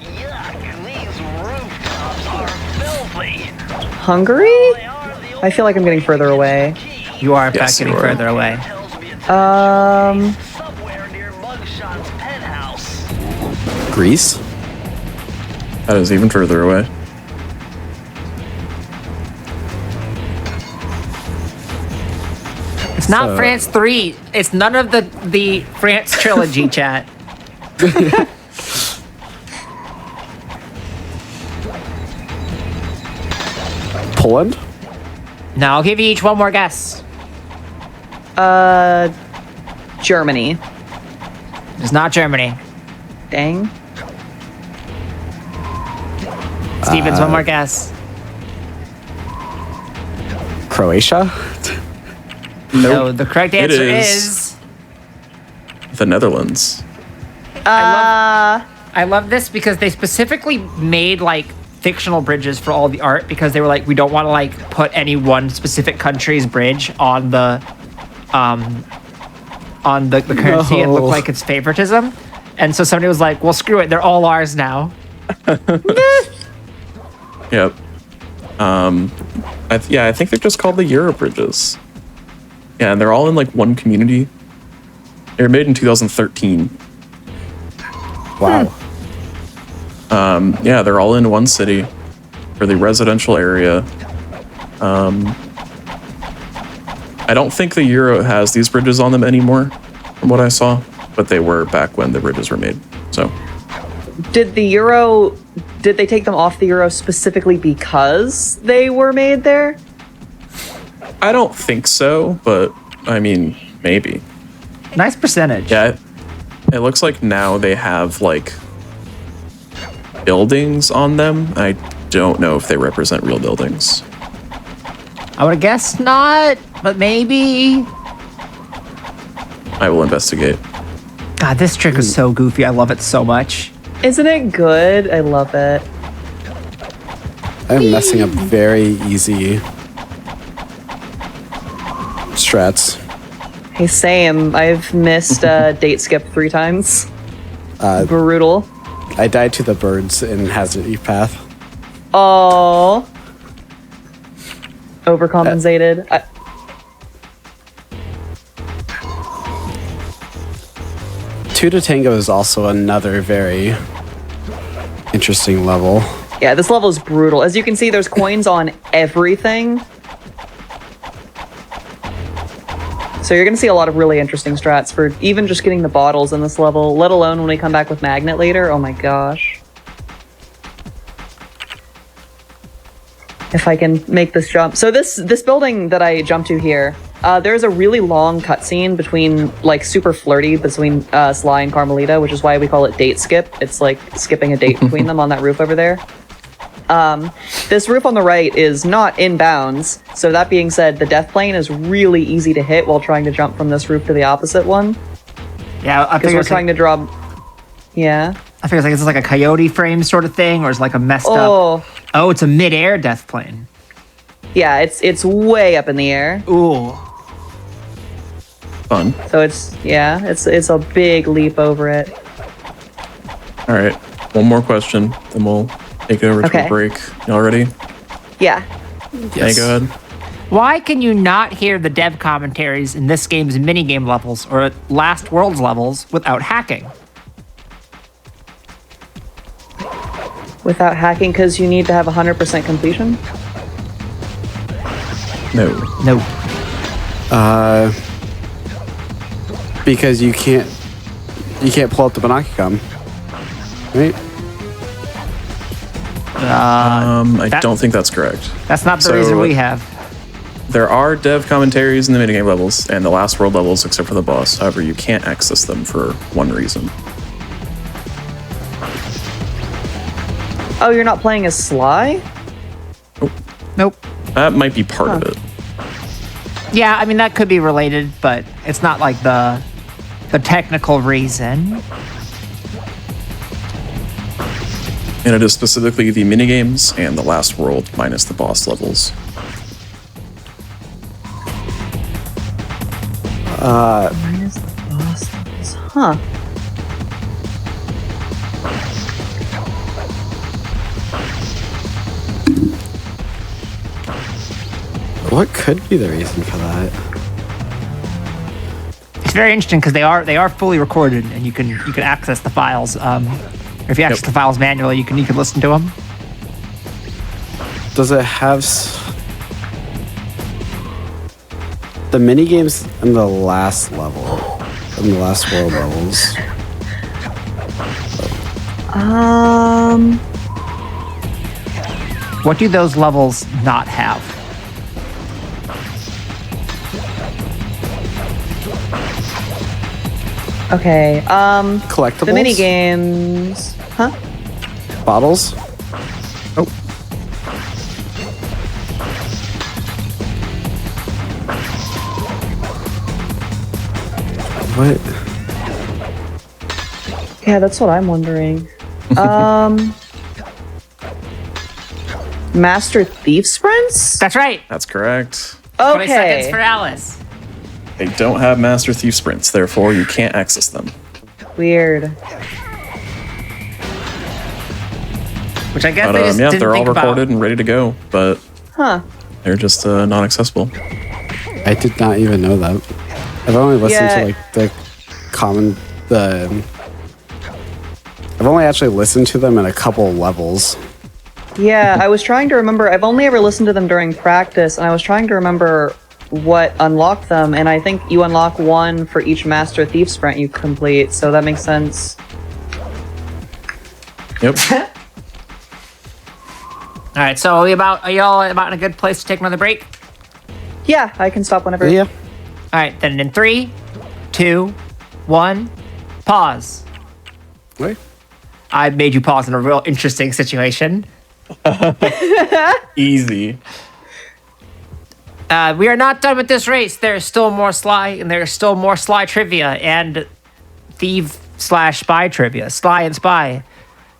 Yuck, these rooftops are filthy. Hungary? They are the I feel like I'm getting further away. You are in Yes, fact getting you are. further away. tells me it's somewhere near Mugshot's penthouse. Greece? That is even further away. It's not So- France 3. It's none of the France trilogy, chat. Poland? Now I'll give you each one more guess. Germany. It's not Germany. Dang. Stevens, one more guess. Croatia? No, the correct answer is- is The Netherlands. I love this because they specifically made like fictional bridges for all the art because they were like, we don't want to like put any one specific country's bridge on the currency and look like it's favoritism. And so somebody was like, well, screw it, they're all ours now. Yep. I think they're just called the Euro bridges. Yeah, and they're all in like one community. They were made in 2013. Wow. Yeah, they're all in one city for the residential area. I don't think the Euro has these bridges on them anymore, from what I saw, but they were back when the bridges were made. So, Did they take them off the Euro specifically because they were made there? I don't think so, but I mean, maybe. Nice percentage. Yeah, it looks like now they have like buildings on them. I don't know if they represent real buildings. I would guess not, but maybe. I will investigate. God, this trick is so goofy. I love it so much. Isn't it good? I love it. I'm messing up very easy strats. Hey, same. I've missed date skip 3 times. Brutal. I died to the birds in Hazard Eve Path. Oh. Overcompensated. Two to Tango is also another very interesting level. Yeah, this level is brutal. As you can see, there's coins on everything. So you're going to see a lot of really interesting strats for even just getting the bottles in this level, let alone when we come back with Magnet later. Oh my gosh. If I can make this jump. So this building that I jumped to here, there's a really long cutscene between, like, super flirty between Sly and Carmelita, which is why we call it date skip. It's like skipping a date between them on that roof over there. This roof on the right is not in bounds. So that being said, the death plane is really easy to hit while trying to jump from this roof to the opposite one. Yeah, I Because think we're trying to draw... Yeah. I figure it's like, is this like a coyote frame sort of thing, or is it like a messed up? Oh, it's a mid-air death plane. Yeah, it's way up in the air. Ooh. Fun. So it's a big leap over it. All right, one more question, then we'll take it over to Okay. a break. Y'all ready? Yeah. Hey, go ahead. Why can you not hear the dev commentaries in this game's minigame levels or Last Worlds levels without hacking? Without hacking, because you need to have 100% completion? No. No. Because you can't pull up the Banakicom, right? I don't think that's correct. That's not the So- reason we have. There are dev commentaries in the minigame levels and the last world levels except for the boss. However, you can't access them for one reason. Oh, you're not playing as Sly? Nope. That might be part of it. Yeah, I mean, that could be related, but it's not like the technical reason. And it is specifically the minigames and the last world minus the boss levels. Minus the boss levels. Huh. What could be the reason for that? It's very interesting because they are fully recorded, and you can access the files. Or if you access the files manually, you can listen to them. Does it have the mini games in the last level, in the last world levels? What do those levels not have? Okay. Collectibles? The mini games. Huh? Bottles? Oh. What? Yeah, that's what I'm wondering. Master Thief sprints? That's right. That's correct. 20 seconds Okay. for Alice. They don't have Master Thief sprints, therefore you can't access them. Weird. Which I guess But they just yeah, didn't they're all think about. recorded and ready to go, but Huh. they're just not accessible. I did not even know that. I've only listened Yeah. to like I've only actually listened to them in a couple levels. Yeah, I was trying to remember. I've only ever listened to them during practice, and I was trying to remember what unlocked them, and I think you unlock one for each Master Thief sprint you complete, so that makes sense. Yep. All right, so are y'all about in a good place to take another break? Yeah, I can stop whenever. Yeah. All right, then in 3, 2, 1, pause. Wait. I made you pause in a real interesting situation. Easy. We are not done with this race. There's still more Sly, and there's still more Sly trivia and Thief/Spy trivia. Sly and Spy.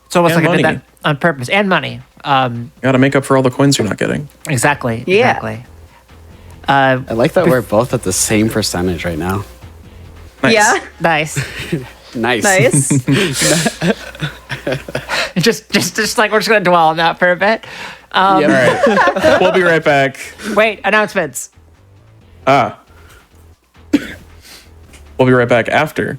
It's almost And like I did money. that on purpose. And money. You gotta make up for all the coins you're not getting. Exactly. Yeah. Exactly. I like that we're both at the same percentage right now. Nice. Yeah, Nice. Nice. nice. just like we're just gonna dwell on that for a bit. All right. We'll be right back. Wait, announcements. We'll be right back after.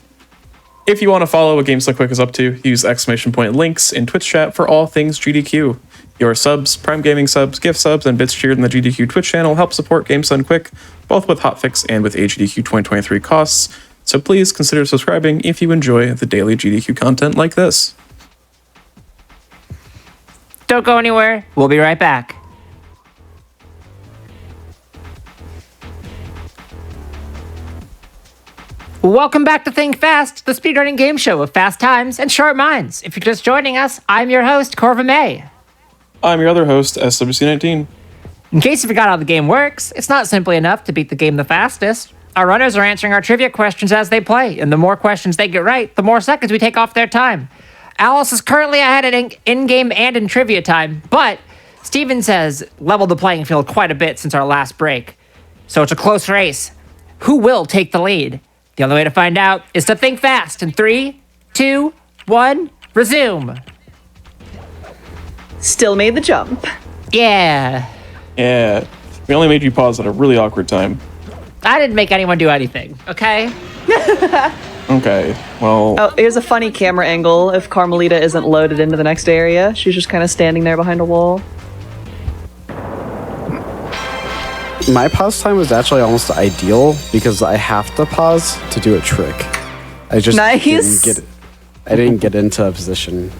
If you want to follow what Games So Quick is up to, use exclamation point links in Twitch chat for all things GDQ. Your subs, Prime Gaming subs, gift subs, and bits cheered in the GDQ Twitch channel help support Games Done Quick, both with hotfix and with AGDQ 2023 costs. So please consider subscribing if you enjoy the daily GDQ content like this. Don't go anywhere. We'll be right back. Welcome back to Think Fast, the speedrunning game show of fast times and sharp minds. If you're just joining us, I'm your host, Corva May. I'm your other host, SWC19. In case you forgot how the game works, it's not simply enough to beat the game the fastest. Our runners are answering our trivia questions as they play, and the more questions they get right, the more seconds we take off their time. Alice is currently ahead in-game and in trivia time, but Steven says leveled the playing field quite a bit since our last break. So it's a close race. Who will take the lead? The only way to find out is to think fast. In 3, 2, 1, resume. Still made the jump. Yeah. Yeah, we only made you pause at a really awkward time. I didn't make anyone do anything, okay? Okay, well, Oh, here's a funny camera angle if Carmelita isn't loaded into the next area. She's just kind of standing there behind a wall. My pause time was actually almost ideal because I have to pause to do a trick. I just Nice. didn't get into a position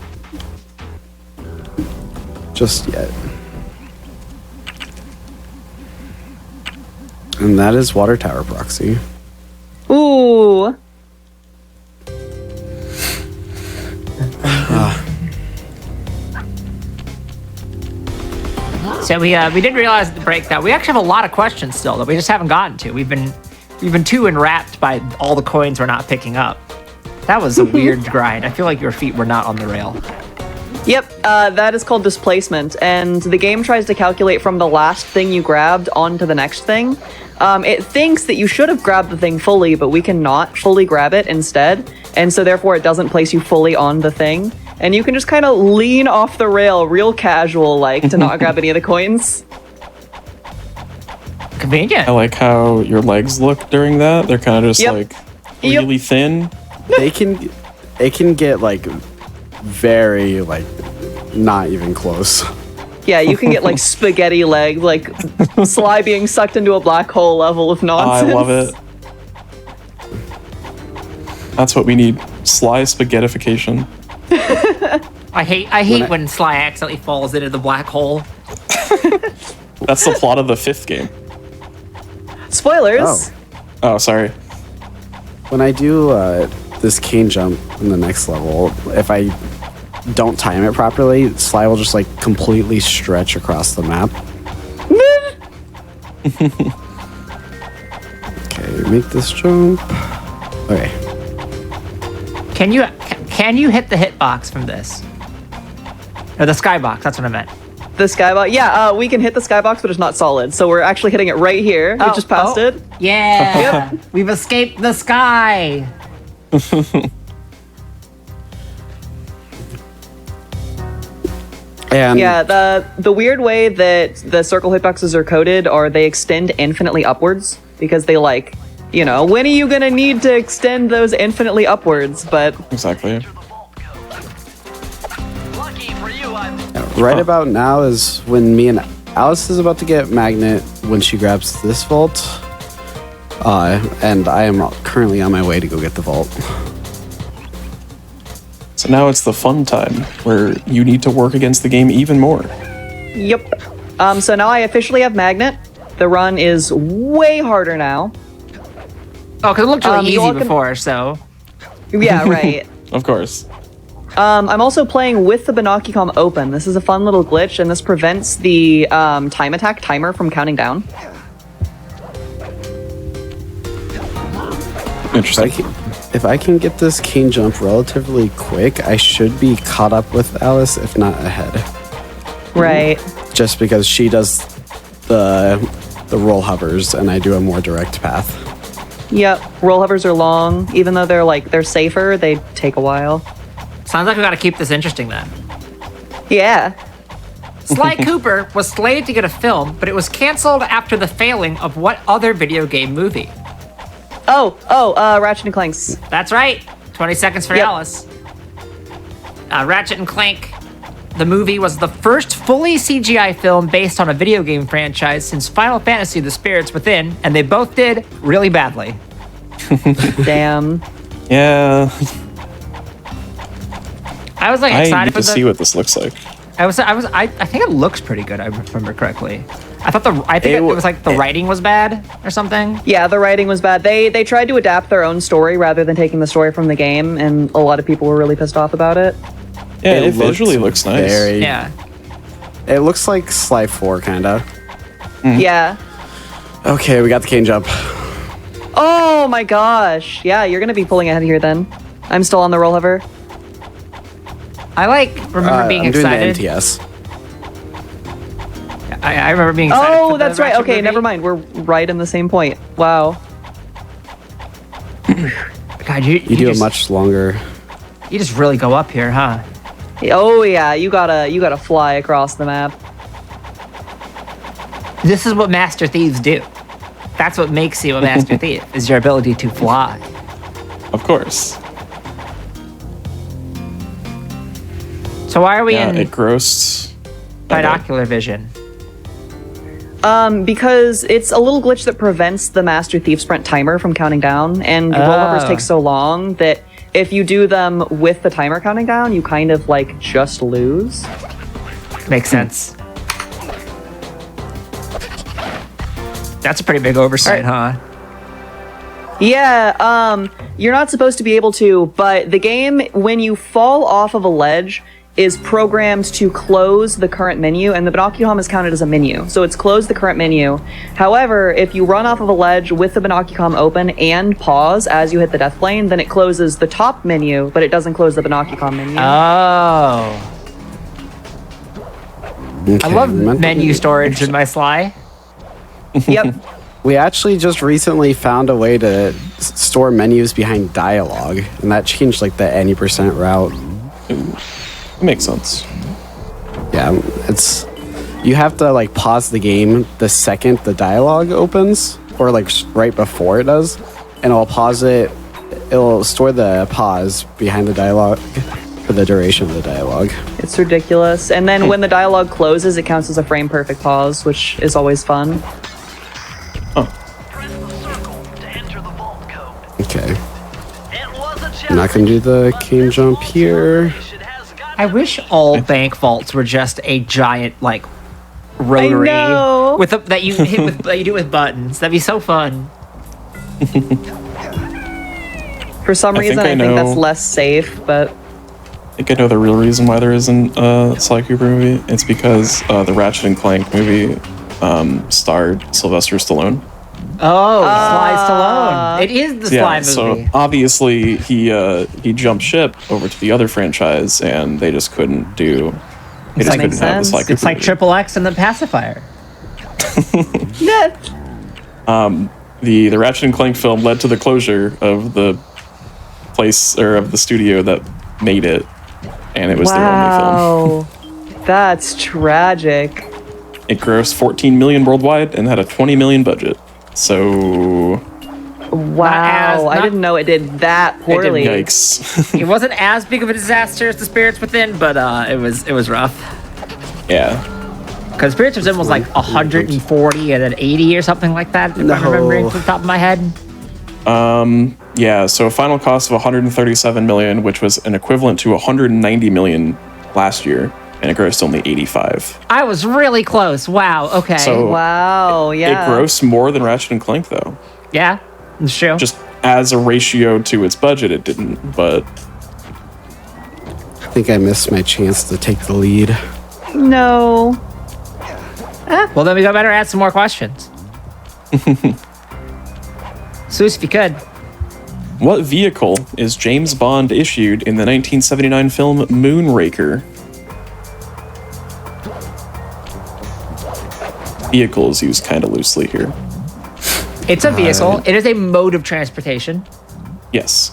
just yet. And that is Water Tower Proxy. Ooh. So we did realize at the break that we actually have a lot of questions still that we just haven't gotten to. We've been too enwrapped by all the coins we're not picking up. That was a weird grind. I feel like your feet were not on the rail. Yep, that is called displacement, and the game tries to calculate from the last thing you grabbed onto the next thing. It thinks that you should have grabbed the thing fully, but we cannot fully grab it instead, and so therefore it doesn't place you fully on the thing. And you can just kind of lean off the rail real casual like to not grab any of the coins. Convenient. I like how your legs look during that. They're kind of just Yep. like really thin. It can get like very like not even close. Yeah, you can get like spaghetti legs, like Sly being sucked into a black hole level of I nonsense. love it. That's what we need. Sly spaghettification. I hate when Sly accidentally falls into the black hole. That's the plot of the 5th game. Spoilers. Oh. Oh, sorry. When I do this cane jump in the next level, if I don't time it properly, Sly will just like completely stretch across the map. Okay, make this jump. Okay. Can you hit the hitbox from this? Or the skybox, that's what I meant. The skybox. Yeah, we can hit the skybox, but it's not solid. So we're actually hitting it right here. We just passed it. Yeah. We've escaped the sky. And Yeah, the weird way that the circle hitboxes are coded are they extend infinitely upwards because they like, when are you gonna need to extend those infinitely upwards? But Exactly. Lucky for you, I'm right about now is when me and Alice is about to get Magnet when she grabs this vault. And I am currently on my way to go get the vault. So now it's the fun time where you need to work against the game even more. yep. So now I officially have Magnet. The run is way harder now. Oh, because it looked really you all easy can- before, so. Yeah, right. Of course. I'm also playing with the Binocucom open. This is a fun little glitch, and this prevents the time attack timer from counting down. Interesting. If I can get this cane jump relatively quick, I should be caught up with Alice, if not ahead. Right. Just because she does the roll hovers and I do a more direct path. Yep. Roll hovers are long. Even though they're safer, they take a while. Sounds like we gotta keep this interesting then. Yeah. Sly Cooper was slated to get a film, but it was canceled after the failing of what other video game movie? Ratchet and Clank's. That's right. 20 seconds for Yep. Alice. Ratchet and Clank, the movie, was the first fully CGI film based on a video game franchise since Final Fantasy: The Spirits Within, and they both did really badly. Damn. Yeah. I was like I excited need for to see what this looks like. I think it looks pretty good. I remember correctly. I think It it w- was like the writing was bad or something. Yeah, the writing was bad. They tried to adapt their own story rather than taking the story from the game, and a lot of people were really pissed off about it. Yeah, it looks visually looks nice. very- Yeah. It looks like Sly 4, kinda. Yeah. Okay, we got the cane jump. Oh my gosh. Yeah, you're gonna be pulling ahead here then. I'm still on the roll hover. I remember being I'm excited. doing the NTS. I remember being excited. Oh, for the that's right. Ratchet Okay, movie. never mind. We're right in the same point. Wow. God, you You do just, a much longer. You just really go up here, huh? Oh yeah, you gotta fly across the map. This is what Master Thieves do. That's what makes you a Master Thief, is your ability to fly. Of course. So why are we Yeah, in it grossed. binocular vision? Because it's a little glitch that prevents the Master Thief sprint timer from counting down, and roll hovers Oh. take so long that if you do them with the timer counting down, you kind of like just lose. Makes sense. That's a pretty big oversight, huh? Yeah, you're not supposed to be able to, but the game, when you fall off of a ledge, is programmed to close the current menu, and the Binocucom is counted as a menu, so it's closed the current menu. However, if you run off of a ledge with the Binocucom open and pause as you hit the death plane, then it closes the top menu, but it doesn't close the Binocucom menu. Oh. Okay, I love mental- menu storage in my Sly. Yep. We actually just recently found a way to store menus behind dialogue, and that changed like the any % route. It makes sense. Yeah, it's you have to like pause the game the second the dialogue opens, or like right before it does, and it'll pause it. It'll store the pause behind the dialogue for the duration of the dialogue. It's ridiculous. And then when the dialogue closes, it counts as a frame perfect pause, which is always fun. press the circle to enter the vault code. Okay, It was a I'm not gonna do the cane jump here. I wish all bank vaults were just a giant like rotary know. with that you hit with that you do with buttons. That'd be so fun. For some I reason, think I I think that's know- less safe, but I think I know the real reason why there isn't a Sly Cooper movie. It's because the Ratchet and Clank movie starred Sylvester Stallone. Oh, Sly Stallone. It is the Sly movie. So obviously he jumped ship over to the other franchise, and they just couldn't do They just makes couldn't have the sense. Sly Cooper It's like movie. Triple X and the pacifier. Yeah. The Ratchet and Clank film led to the closure of the place or of the studio that made it, and it was their only film. Wow. That's tragic. It grossed 14 million worldwide and had a 20 million budget. So Wow. I not- didn't know it did that poorly. yikes. It wasn't as big of a disaster as The Spirits Within, but it was rough. Yeah. Because Spirits Within was like 140 and then 80 or something like that, if I'm remembering from the top of my head. Yeah, so a final cost of 137 million, which was an equivalent to 190 million last year, and it grossed only 85. I was really close. Wow. Okay. So Wow. Yeah. it grossed more than Ratchet and Clank, though. yeah, it's true. Just as a ratio to its budget, it didn't, but I think I missed my chance to take the lead. No. Well, then we better add some more questions. Seuss, if you could. what vehicle is James Bond issued in the 1979 film Moonraker? Vehicle is used kind of loosely here. It's a vehicle. It is a mode of transportation. Yes.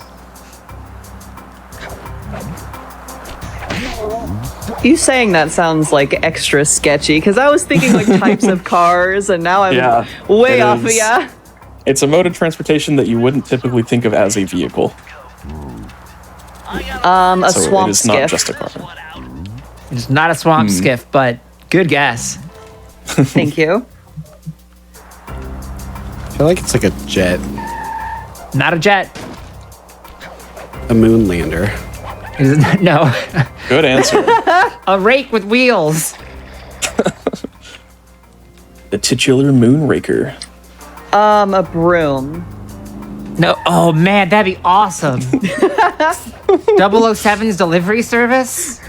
You saying that sounds like extra sketchy because I was thinking like types of cars and now I'm Yeah, way it off of is. ya. It's a mode of transportation that you wouldn't typically think of as a vehicle. A So swamp it is not skiff. just a car. It's not a swamp skiff, but good guess. Thank you. I feel like it's like a jet, Not a jet. a moon lander. It is not, no. Good answer. A rake with wheels. The titular Moonraker. A broom. No. Oh man, that'd be awesome. 007's delivery service.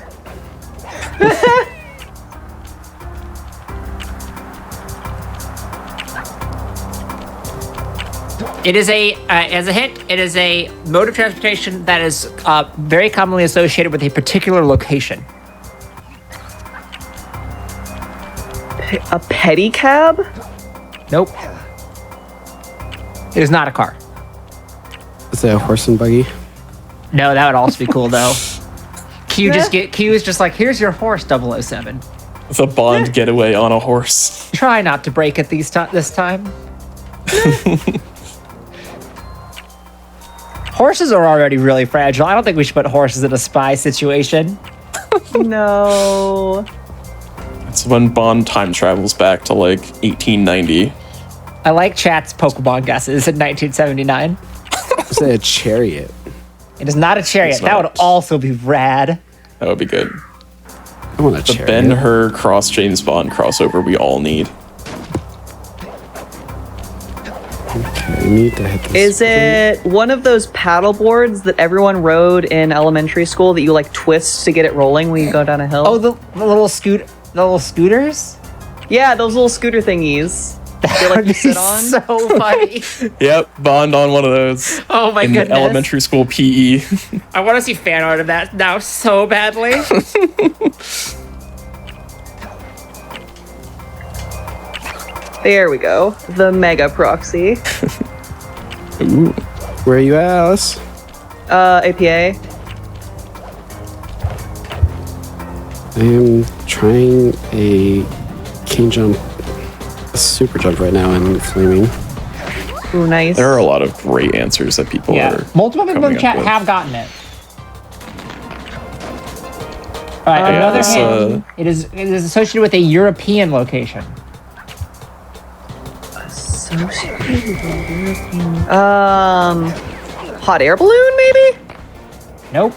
It is as a hint, it is a mode of transportation that is very commonly associated with a particular location. A pedicab? Nope. It is not a car. Is it a horse and buggy? No, that would also be cool though. Q is just like, here's your horse, 007. The Bond getaway on a horse. Try not to break it this time. Horses are already really fragile. I don't think we should put horses in a spy situation. No. It's when Bond time travels back to like 1890. I like chat's Pokemon guesses in 1979. Is it a chariot? It is not a chariot. It's That not. would also be rad. That would be good. I want a The chariot. Ben-Hur cross James Bond crossover we all need. Okay, I need to hit this. Is it one of those paddle boards that everyone rode in elementary school that you like twist to get it rolling when you go down a hill? Oh, the little scooters? yeah, those little scooter thingies. They like to sit on. So funny. Yep, Bond on one of those. Oh my in goodness. elementary school PE. I want to see fan art of that now so badly. There we go. The mega proxy. Ooh. Where are you at, Alice? APA. I am trying a cane jump, a super jump right now in flaming. Ooh, nice. There are a lot of great answers that people are. Multiple people in coming chat up with. have gotten it. All right, Yeah, another this, hint. It is associated with a European location. Hot air balloon, maybe? Nope.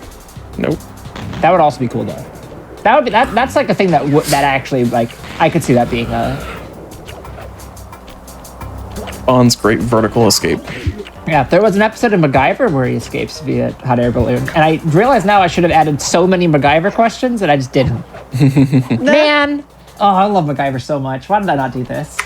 Nope. That would also be cool though. That would be that's like a thing that that actually like I could see that being a Bond's great vertical escape. yeah. There was an episode of MacGyver where he escapes via hot air balloon, and I realize now I should have added so many MacGyver questions and I just didn't. Man, oh I love MacGyver so much. Why did I not do this?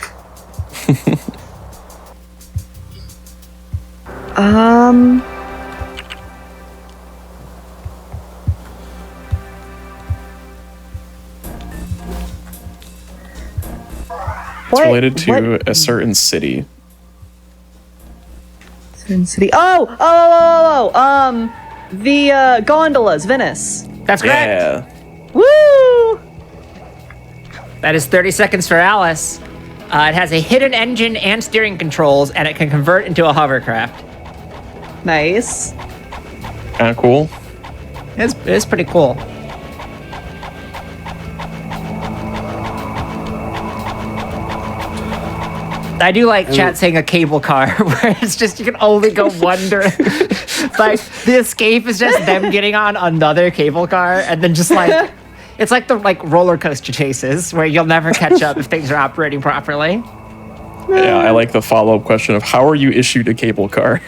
It's related to a certain city. Certain city. The gondolas, Venice. That's correct. Yeah. Woo! That is 30 seconds for Alice. It has a hidden engine and steering controls, and it can convert into a hovercraft. Nice. Kind of cool. It's pretty cool. I do like chat saying a cable car, where it's just you can only go one direction. Like the escape is just them getting on another cable car, and then just like it's like the roller coaster chases where you'll never catch up if things are operating properly. Yeah, I like the follow-up question of how are you issued a cable car?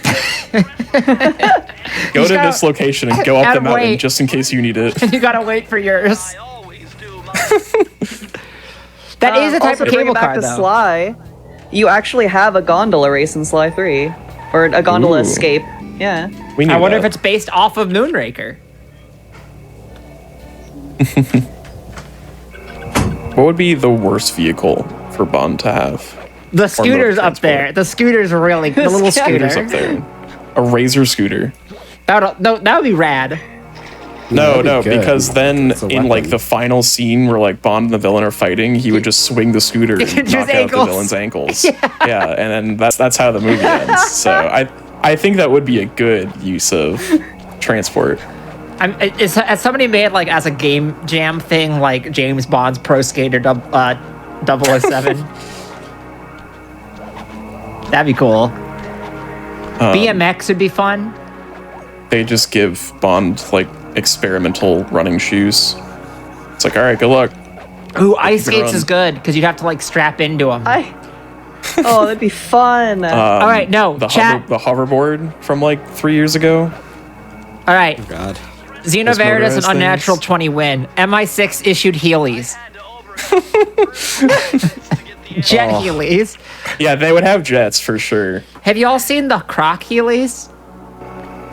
Go to this location and go up the mountain just in case you need it. You gotta wait for yours. I always do. That is a type also, of to bring cable it back car, to though. Sly, you actually have a gondola race in Sly 3. Or a gondola Ooh. escape. Yeah. We knew I wonder that. if it's based off of Moonraker. What would be the worst vehicle for Bond to have? The scooter's up transport. there. The scooter's really the little Scooter's scooter. up there. A Razor scooter. That would be rad. No, that'd be good. because then It's a in like weapon. the final scene where like Bond and the villain are fighting, he would just swing the scooter and His knock out ankles. the villain's ankles. Yeah, and then that's how the movie ends. So I think that would be a good use of transport. Has somebody made like as a game jam thing like James Bond's Pro Skater 007? That'd be cool. BMX would be fun. They just give Bond like experimental running shoes. It's like, all right, good luck. Ooh, ice you can skates run. is good because you'd have to like strap into them. Oh, that'd be fun. All right, no, The chat. the hoverboard from like 3 years ago. All right, God. Xeno Those Veritas and motorized Unnatural things. 20 win. MI6 issued Heelys. Jet Heelys. Yeah, they would have jets for sure. Have you all seen the Croc Heelys?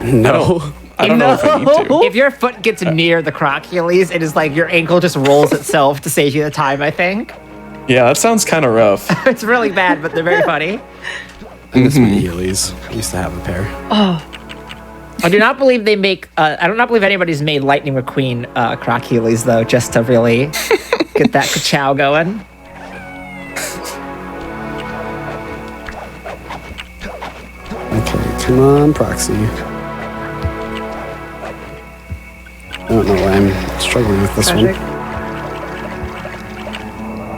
No. I don't know if I need to. If your foot gets near the Croc Heelys, it is like your ankle just rolls itself to save you the time, I think. Yeah, that sounds kind of rough. It's really bad, but they're very funny. I miss my Heelys. I used to have a pair. I do not believe they make. I do not believe anybody's made Lightning McQueen Croc Heelys though, just to really get that ka-chow going. Okay, come on, Proxy. I don't know why I'm struggling with this Tragic. one.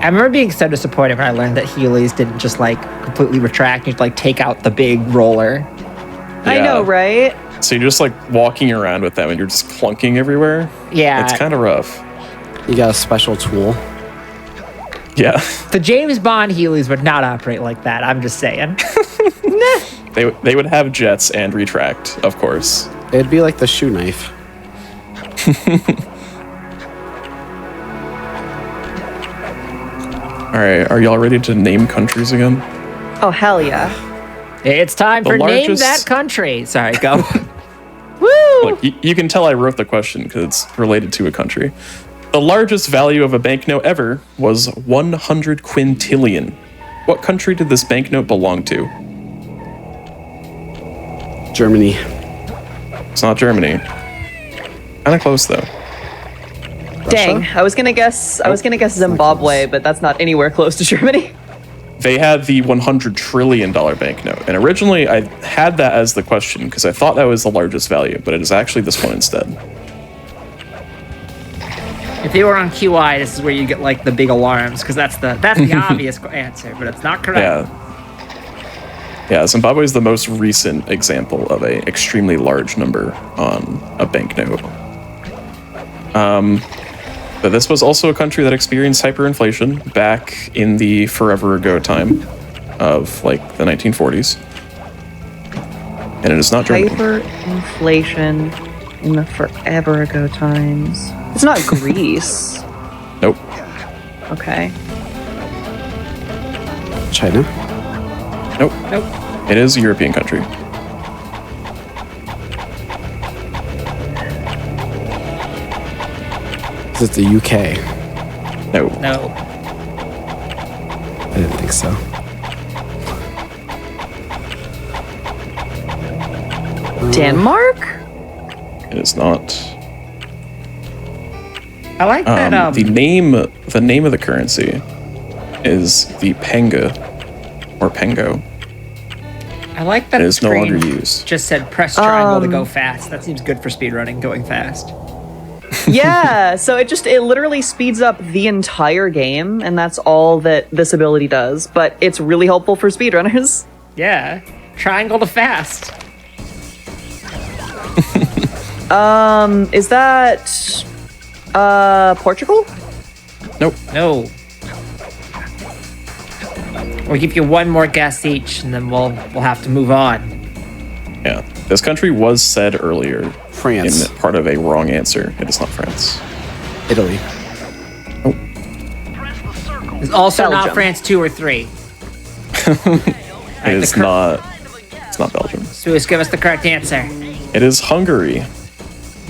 I remember being so disappointed when I learned that Heelys didn't just like completely retract. You'd like take out the big roller. I know, Yeah. right? So you're just like walking around with them and you're just clunking everywhere. Yeah, It's kind of rough. You got a special tool. Yeah. the James Bond Heelys would not operate like that. I'm just saying. They would have jets and retract, of course. It'd be like the shoe knife. All right, are y'all ready to name countries again? Oh, hell yeah. It's time The for name largest- that country. Sorry, go. Woo! Look, you can tell I wrote the question because it's related to a country. The largest value of a banknote ever was 100 quintillion. What country did this banknote belong to? Germany. It's not Germany. Kind of close though. Dang, I was gonna guess Zimbabwe, but that's not anywhere close to Germany. They had the $100 trillion banknote, and originally I had that as the question because I thought that was the largest value, but it is actually this one instead. If they were on QI, this is where you get like the big alarms because that's the obvious answer, but it's not correct. Yeah, Zimbabwe is the most recent example of a extremely large number on a banknote. But this was also a country that experienced hyperinflation back in the forever ago time of like the 1940s. And it is not Germany. Hyperinflation in the forever ago times. It's not Greece. Nope. Okay. China. Nope. It is a European country. Is it the UK? No. No. I didn't think think so. Denmark? It is not. I like that. The name of the currency is the panga or pango. I like that It the is no screen longer used. just said press triangle to go fast. That seems good for speedrunning, going fast. Yeah, so it literally speeds up the entire game, and that's all that this ability does. But it's really helpful for speedrunners. Yeah, triangle to fast. Is that Portugal? Nope. No. We'll give you one more guess each, and then we'll have to move on. Yeah. This country was said earlier France. in part of a wrong answer. It is not France. Italy. Press the circle. It's also not Belgium. France 2 or 3. It is not. It's not Belgium. So just give us the correct answer. It is Hungary.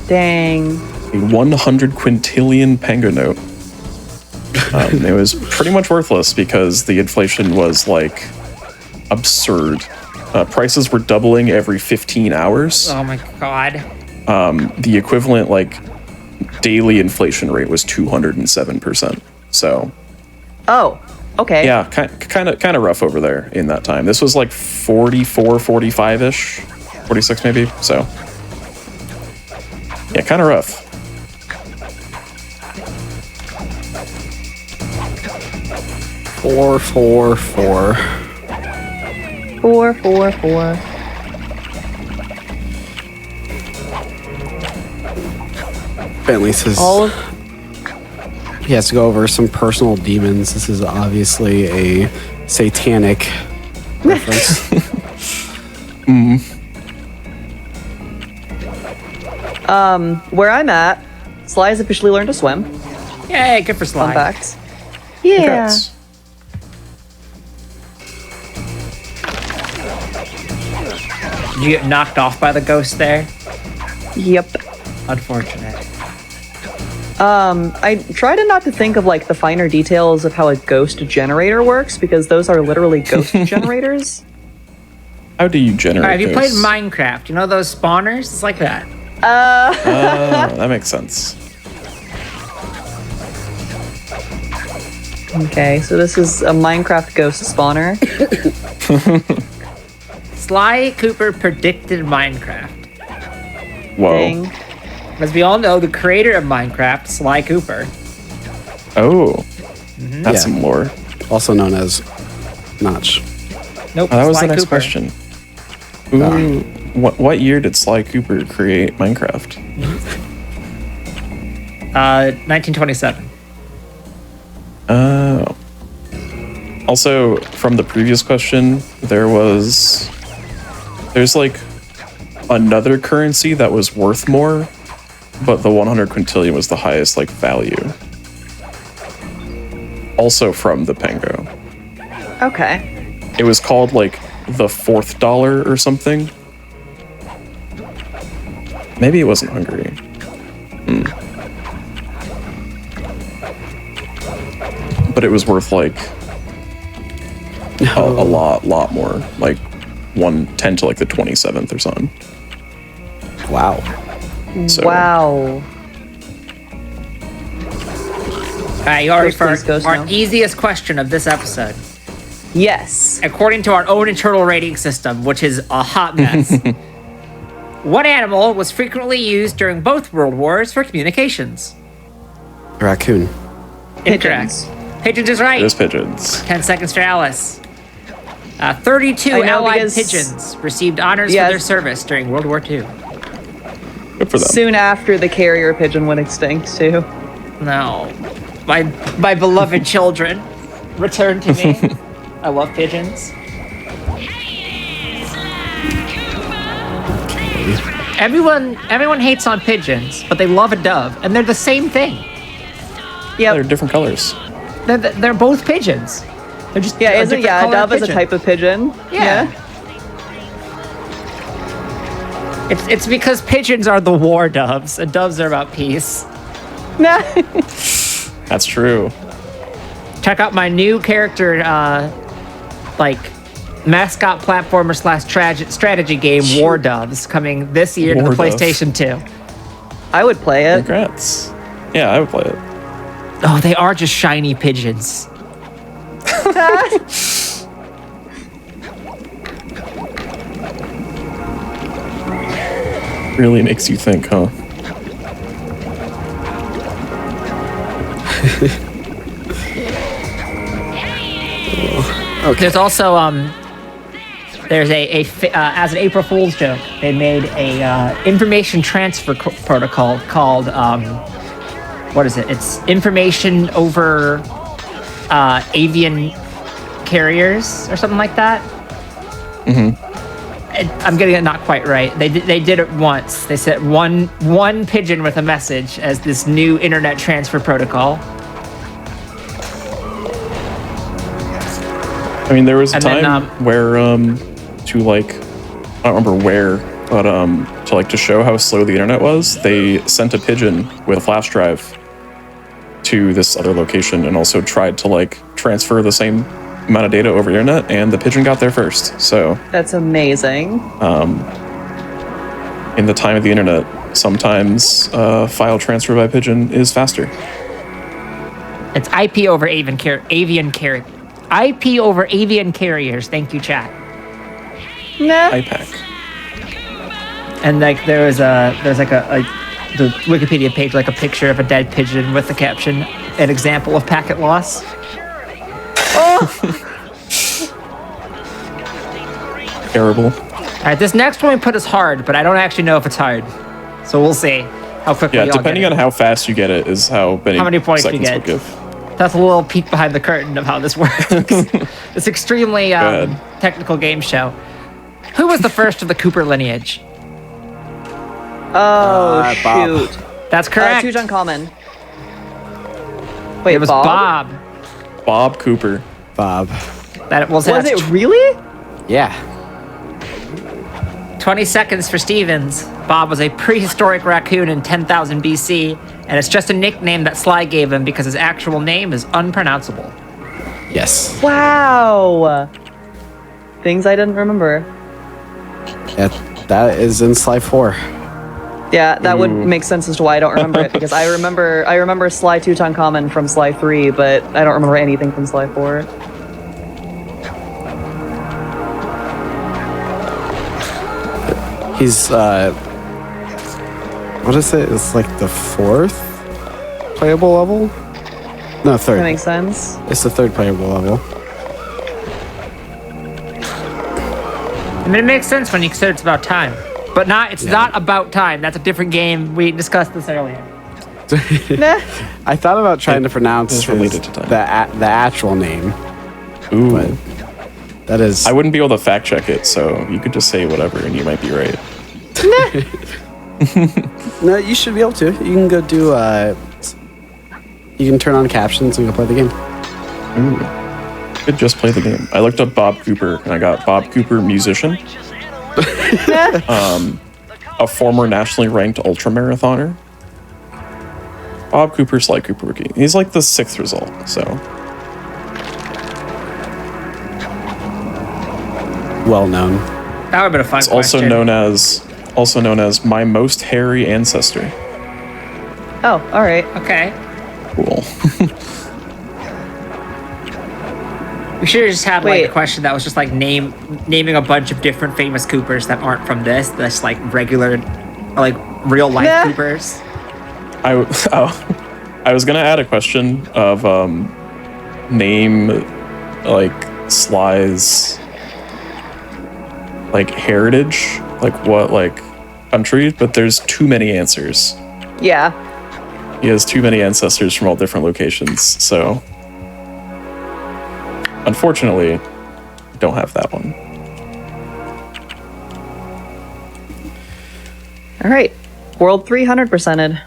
Dang. A 100 quintillion pango note. It was pretty much worthless because the inflation was like absurd. Prices were doubling every 15 hours. Oh my god. The equivalent like daily inflation rate was 207%. So Oh, okay. yeah, kind of rough over there in that time. This was like 44, 45-ish, 46 maybe. So yeah, kind of rough. Four. 444. Bentley says All of he has to go over some personal demons. This is obviously a satanic reference. where I'm at, Sly has officially learned to swim. Yay, good for Fun Sly. facts. Yeah. Congrats. Did you get knocked off by the ghost there? Yep. Unfortunate. I try to not to think of like the finer details of how a ghost generator works because those are literally ghost generators. How do you generate Alright, have you played ghosts? Minecraft? You know those spawners? It's like that. Oh, that makes sense. Okay, so this is a Minecraft ghost spawner. Sly Cooper predicted Minecraft. Whoa. Dang. As we all know, the creator of Minecraft, Sly Cooper. Oh, that's Yeah. some lore. Also known as Notch. Nope, Oh, that was Sly the next Cooper. question. Ooh, what year did Sly Cooper create Minecraft? 1927. Oh. Also, from the previous question, there's like another currency that was worth more, but the 100 quintillion was the highest like value. Also from the Pango. Okay. It was called like the fourth dollar or something. Maybe it wasn't Hungary. But it was worth like a lot more, like 110 to like the 27th or something. Wow. So, Wow. Alright, you already Please, for ghost our now. easiest question of this episode. Yes. According to our own internal rating system, which is a hot mess. What animal was frequently used during both world wars for communications? Raccoon. Incorrect. Pigeons is right. there's pigeons. 10 seconds for Alice. 32 I know, Allied because- pigeons received honors Yes. for their service during World War II. Good for them. Soon after the carrier pigeon went extinct, too. No. My beloved children, return to me. I love pigeons. Everyone hates on pigeons, but they love a dove, and they're the same thing. They're Yep. different colors. They're both pigeons. They're just Yeah, a isn't different a color dove is a pigeon. type of pigeon? Yeah. It's because pigeons are the war doves, and doves are about peace. Yeah. That's true. Check out my new character like mascot platformer / strategy game War Doves coming this year to the War Dove. PlayStation 2. I would play it. Congrats. Yeah, I would play it. Oh, they are just shiny pigeons. Really makes you think, huh? There's also there's as an April Fool's joke, they made a information transfer protocol called what is it? It's information over avian carriers or something like that. I'm getting it not quite right. They did it once. They said one pigeon with a message as this new internet transfer protocol. I mean, there was a And time then, where to like, I don't remember where, but to show how slow the internet was, they sent a pigeon with a flash drive to this other location and also tried to like transfer the same amount of data over the internet, and the pigeon got there first. So That's amazing. in the time of the internet, sometimes file transfer by pigeon is faster. It's IP over avian carrier. IP over avian carriers. Thank you, chat. Nah. IPAC. And like there's like the Wikipedia page, like a picture of a dead pigeon with the caption, "An example of packet loss." Terrible. All right, this next one we put is hard, but I don't actually know if it's hard. So we'll see how quickly. Yeah, y'all depending get on it. how fast you get it is how many points you seconds get. will give. That's a little peek behind the curtain of how this works. It's extremely technical game show. Who was the first of the Cooper lineage? Oh, Bob. shoot. That's correct. Tutankhamun. Wait, It was Bob? Bob Cooper. Bob. That was Was it really? Yeah. 20 seconds for Stevens. Bob was a prehistoric raccoon in 10,000 BC, and it's just a nickname that Sly gave him because his actual name is unpronounceable. Yes. Wow. Things I didn't remember. That is in Sly 4. Yeah, that would make sense as to why I don't remember it, because I remember Sly Tutankhamun from Sly 3, but I don't remember anything from Sly 4. He's what is it? It's like the 4th playable level? No, 3rd. That makes sense. It's the 3rd playable level. I mean, it makes sense when you consider it's about time. But it's not about time. That's a different game. We discussed this earlier. Nah. I thought about trying to pronounce is related to time. the actual name, Ooh. but that is. I wouldn't be able to fact check it, so you could just say whatever and you might be right. No, you should be able to. You can go do. You can turn on captions and go play the game. Ooh. Could just play the game. I looked up Bob Cooper and I got Bob Cooper musician. A former nationally ranked ultramarathoner. Bob Cooper, Sly Cooper rookie. He's like the 6th result, so. Well known. That would have been a fun It's also known as my most hairy ancestor. Oh, all right. Okay. Cool. We should have just had like Wait. a question that was just like naming a bunch of different famous Coopers that aren't from this. That's like regular, like real life Nah. Coopers. I was gonna add a question of name like Sly's like heritage, like what like country, but there's too many answers. Yeah. He has too many ancestors from all different locations, so unfortunately, don't have that one. All right. World 300%ed.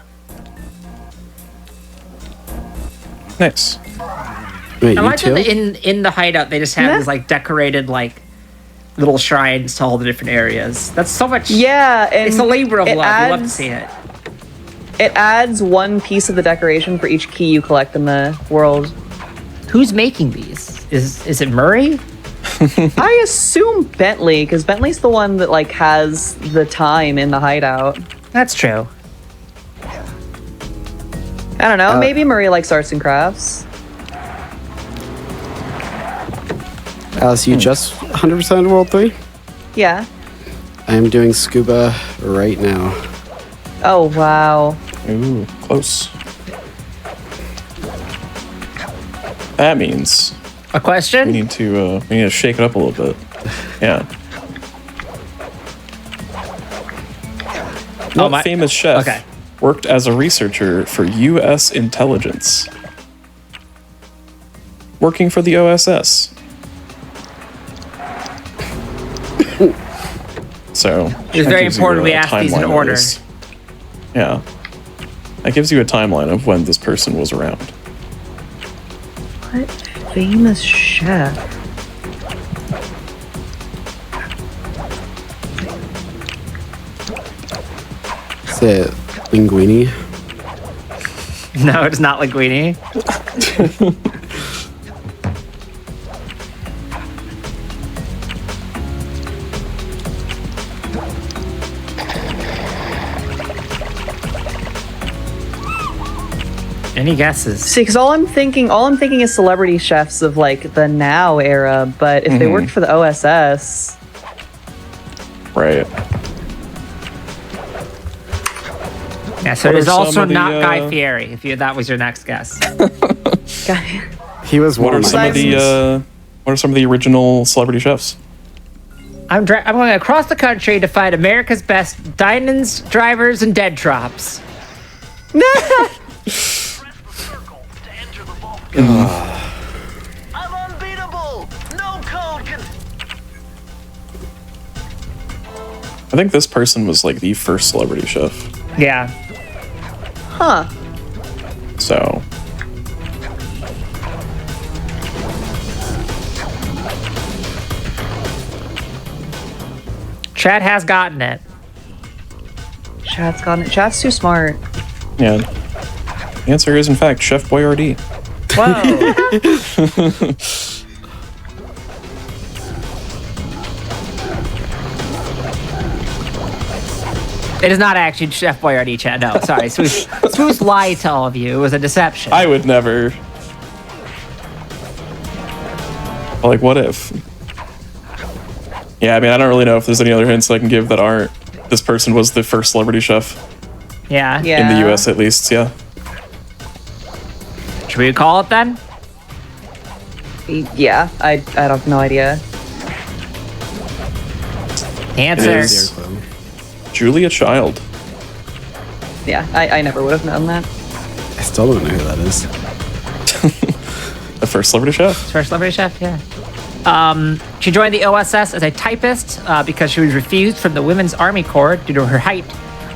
Nice. Wait, I you like too? that in the hideout they just have Nah. these like decorated like little shrines to all the different areas. That's so much. Yeah, and It's a labor of it love. You love to adds- see it. It adds one piece of the decoration for each key you collect in the world. Who's making these? Is it Murray? I assume Bentley, because Bentley's the one that like has the time in the hideout. That's true. I don't know. Maybe Marie likes arts and crafts. Alice, you just 100% World 3? Yeah. I am doing scuba right now. Oh wow. Ooh, close. That means A question? we need to shake it up a little bit. Yeah. What my- famous chef okay. worked as a researcher for U.S. intelligence? Working for the OSS. So It's that very gives you important a we ask these in timeline of order. this. Yeah. That gives you a timeline of when this person was around. What famous chef? Is it linguine? No, it's not linguine. Any guesses? See, because all I'm thinking is celebrity chefs of like the now era. But if they worked for the OSS, Right. Yeah, so What it is are some also of the, not Guy Fieri, if that was your next guess. He was What one are of some my of the what are some of the original celebrity chefs? I'm going across the country to find America's best dinings, drivers, and dead drops. Press the circle to enter the vault. I'm unbeatable. No code can. I think this person was like the first celebrity chef. Yeah. huh? So Chad has gotten it. Chad's gotten it. Chad's too smart. yeah. The answer is in fact Chef Boyardee. Whoa. It is not actually Chef Boyardee, Chad. No, sorry. Smooth lie to all of you. It was a deception. I would never. Like, what if? Yeah, I mean, I don't really know if there's any other hints I can give that aren't. This person was the first celebrity chef Yeah. Yeah. in the U.S. at least. Yeah. Should we call it then? Yeah. I have no idea. Answer. It is Julia Child. Yeah. I never would have known that. I still don't know who that is. The first celebrity chef. First celebrity chef, yeah. She joined the OSS as a typist because she was refused from the Women's Army Corps due to her height,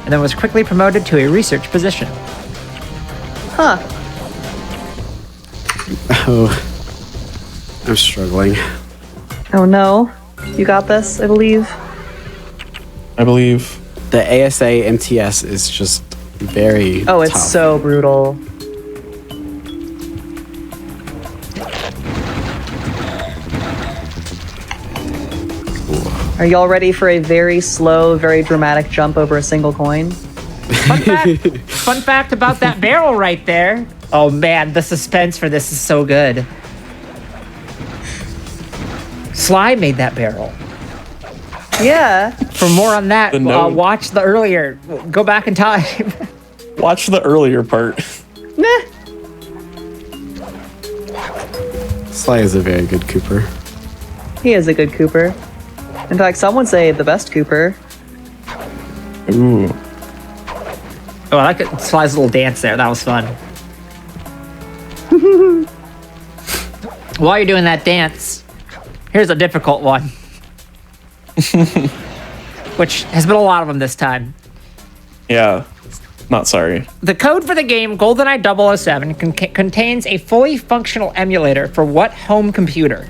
and then was quickly promoted to a research position. Huh. Oh, I'm struggling. Oh no. You got this, I believe. I believe. The ASA MTS is just very Oh, it's tough. so brutal. Are y'all ready for a very slow, very dramatic jump over a single coin? Fun fact about that barrel right there. Oh man, the suspense for this is so good. Sly made that barrel. Yeah. For more on that, The note. watch the earlier. Go back in time. Watch the earlier part. Nah. Sly is a very good Cooper. He is a good Cooper. In fact, some would say the best Cooper. Ooh. Oh, I like it. Sly's little dance there. That was fun. While you're doing that dance, here's a difficult one. Which has been a lot of them this time. Yeah. Not sorry. The code for the game GoldenEye 007 contains a fully functional emulator for what home computer?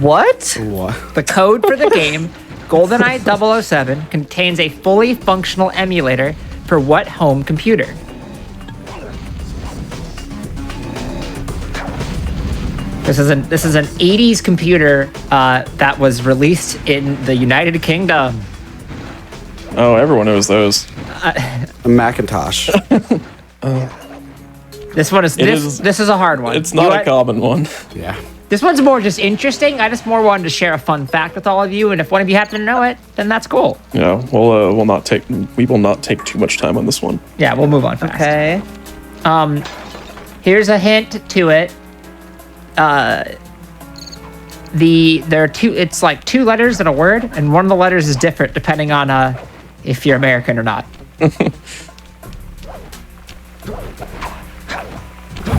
What? What? The code for the game GoldenEye 007 contains a fully functional emulator for what home computer? This is an 80s computer that was released in the United Kingdom. Oh, everyone knows those. A Macintosh. This one is this is a hard one. It's not a common one. Yeah. This one's more just interesting. I just more wanted to share a fun fact with all of you, and if one of you happen to know it, then that's cool. Yeah, we will not take too much time on this one. Yeah, we'll move on fast. Okay. Here's a hint to it. There are two. It's like two letters and a word, and one of the letters is different depending on if you're American or not.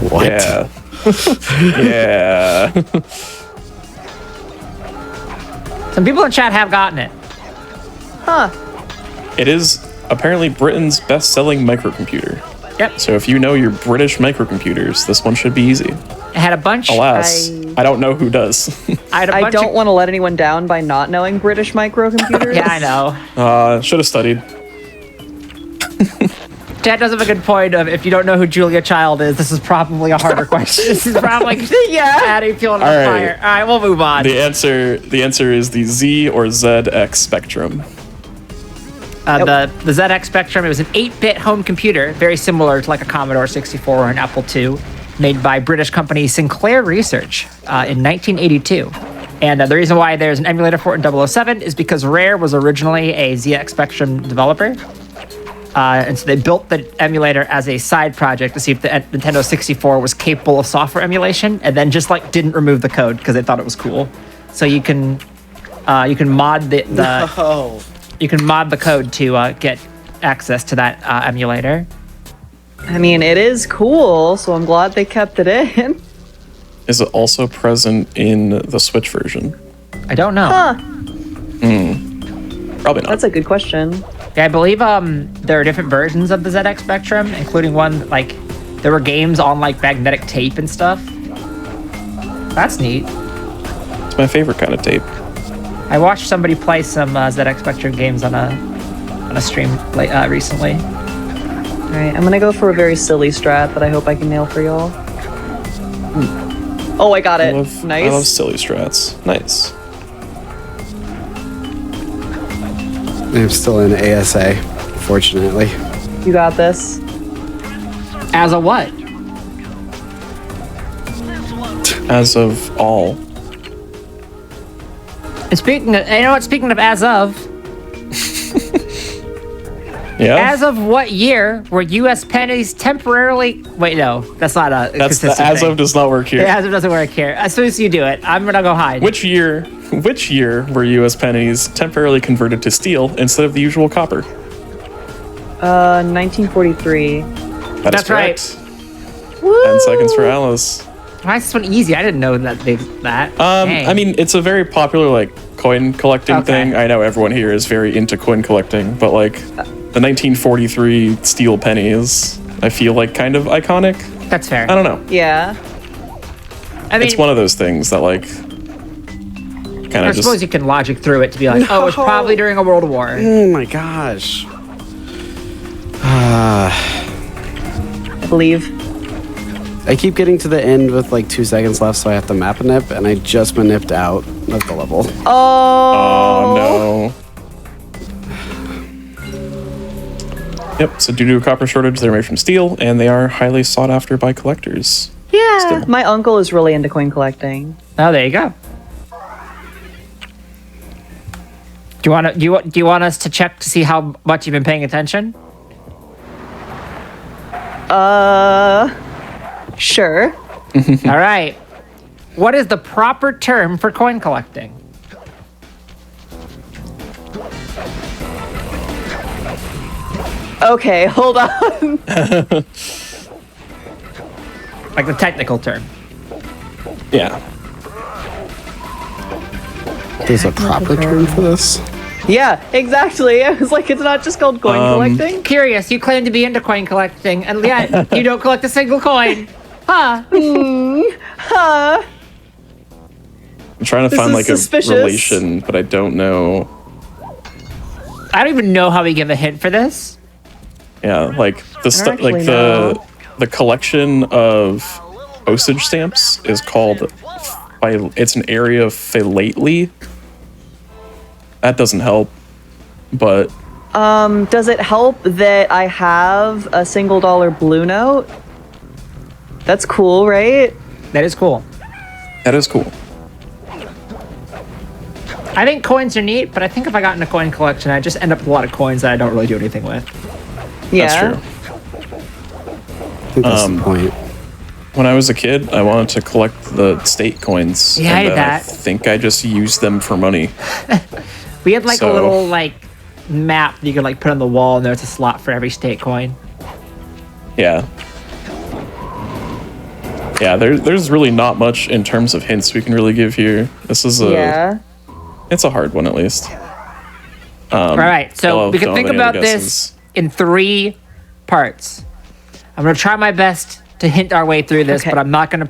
What? Yeah. Yeah. Some people in chat have gotten it. Huh. It is apparently Britain's best-selling microcomputer. Yep. So if you know your British microcomputers, this one should be easy. It had a bunch. Alas, I don't know who does. I don't want to let anyone down by not knowing British microcomputers. Yeah, I know. Should have studied. Chat does have a good point of if you don't know who Julia Child is, this is probably a harder question. This is probably adding fuel on the fire. All right, we'll move on. The answer is the Z or ZX Spectrum. The ZX Spectrum, it was an 8-bit home computer, very similar to like a Commodore 64 or an Apple II, made by British company Sinclair Research in 1982. And the reason why there's an emulator for it in 007 is because Rare was originally a ZX Spectrum developer. And so they built the emulator as a side project to see if the Nintendo 64 was capable of software emulation, and then just like didn't remove the code because they thought it was cool. So you can mod you can mod the code to get access to that emulator. I mean, it is cool, so I'm glad they kept it in. Is it also present in the Switch version? I don't know. Huh. Probably not. That's a good question. Yeah, I believe there are different versions of the ZX Spectrum, including one like there were games on like magnetic tape and stuff. That's neat. It's my favorite kind of tape. I watched somebody play some ZX Spectrum games on a stream recently. All right, I'm gonna go for a very silly strat that I hope I can nail for y'all. Oh, I got it. Nice. I love silly strats. Nice. I'm still in ASA, fortunately. You got this. As a what? As of all. And speaking of as of, Yeah. as of what year were U.S. pennies temporarily? Wait, no, that's not a That's the consistent as thing. of does not work here. Yeah, as of doesn't work here. As soon as you do it, I'm gonna go hide. Which year were U.S. pennies temporarily converted to steel instead of the usual copper? 1943. That's That's correct. 10 seconds for Alice. Why is this one easy? I didn't know that that. Dang. I mean, it's a very popular like coin collecting Okay. thing. I know everyone here is very into coin collecting, but like the 1943 steel penny is, I feel like, kind of iconic. That's fair. I don't know. Yeah. I mean, It's one of those things that like kind I of suppose just. you can logic through it to be like, oh, it was probably during a world war. Oh my gosh. I believe. I keep getting to the end with like 2 seconds left, so I have to map a nip, and I just nipped out of the level. Oh. Oh no. Yep, so due to a copper shortage, they're made from steel, and they are highly sought after by collectors. Yeah. Still. My uncle is really into coin collecting. Oh, there you go. Do you want us to check to see how much you've been paying attention? Sure. All right. What is the proper term for coin collecting? Okay, hold on. Like the technical term. Yeah. There's a proper term for this? Yeah, exactly. I was like, it's not just called coin collecting. Curious, you claim to be into coin collecting, and yet you don't collect a single coin. Huh? Huh. I'm trying to This find is like suspicious. a relation, but I don't know. I don't even know how we give a hint for this. Yeah, like the stuff, like actually know. the collection of postage stamps is called, it's an area philately. That doesn't help, but... Does it help that I have a $1 blue note? That's cool, right? That is cool. That is cool. I think coins are neat, but I think if I got in a coin collection, I just end up with a lot of coins that I don't really do anything with. Yeah. That's true. I think that's the point. When I was a kid, I wanted to collect the state coins. Yeah, I and did that. I think I just used them for money. We had like a So- little like map that you could like put on the wall, and there's a slot for every state coin. Yeah. Yeah, there's really not much in terms of hints we can really give here. This is it's a hard one at least. All right, so we can don't think have any about other this guesses. in 3 parts. I'm gonna try my best to hint our way through this, Okay. but I'm not gonna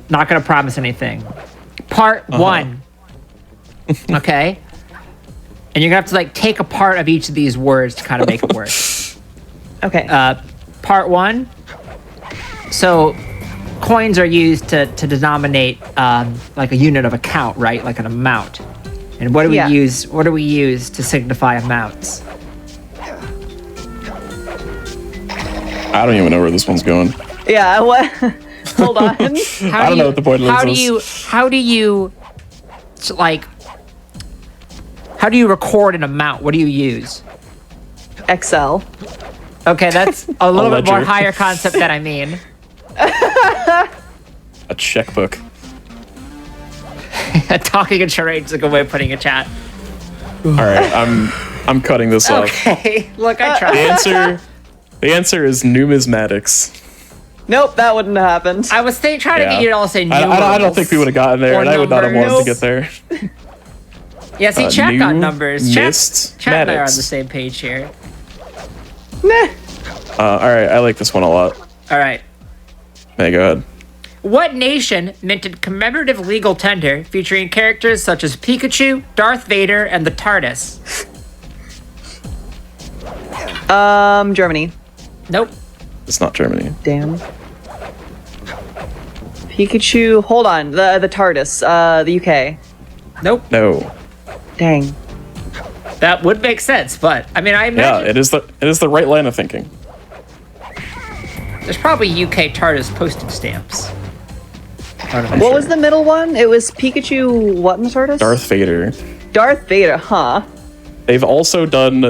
not gonna promise anything. Part 1. Okay. And you're gonna have to like take a part of each of these words to kind of make it work. Okay. Part 1. So, coins are used to denominate like a unit of account, right? Like an amount. And what do we Yeah. use? What do we use to signify amounts? I don't even know where this one's going. Yeah, what? Hold on. How I don't know what the point of how this do is. you how do you like how do you record an amount? What do you use? Excel. Okay, that's a little bit more ledger. higher concept than I mean. A checkbook. Talking in charades is a good way of putting a chat. All right, I'm cutting this off. Okay, look, I The tried. answer is numismatics. Nope, that wouldn't have happened. I was trying to get you to all say numerals. I don't think we would have gotten there, Or and I would not have wanted to numbers. get there. Yeah, see, chat got numbers. Chat and I are on the Numismatics. same page here. Nah. All right, I like this one a lot. All right. Hey, go ahead. What nation minted commemorative legal tender featuring characters such as Pikachu, Darth Vader, and the TARDIS? Germany. Nope. It's not Germany. Damn. Pikachu. Hold on. The TARDIS. The UK. Nope. No. Dang. That would make sense, but I mean, I Yeah, imagine it is the right line of thinking. there's probably UK TARDIS postage stamps. What was the middle one? It was Pikachu. What in the TARDIS? Darth Vader. Darth Vader. Huh. They've also done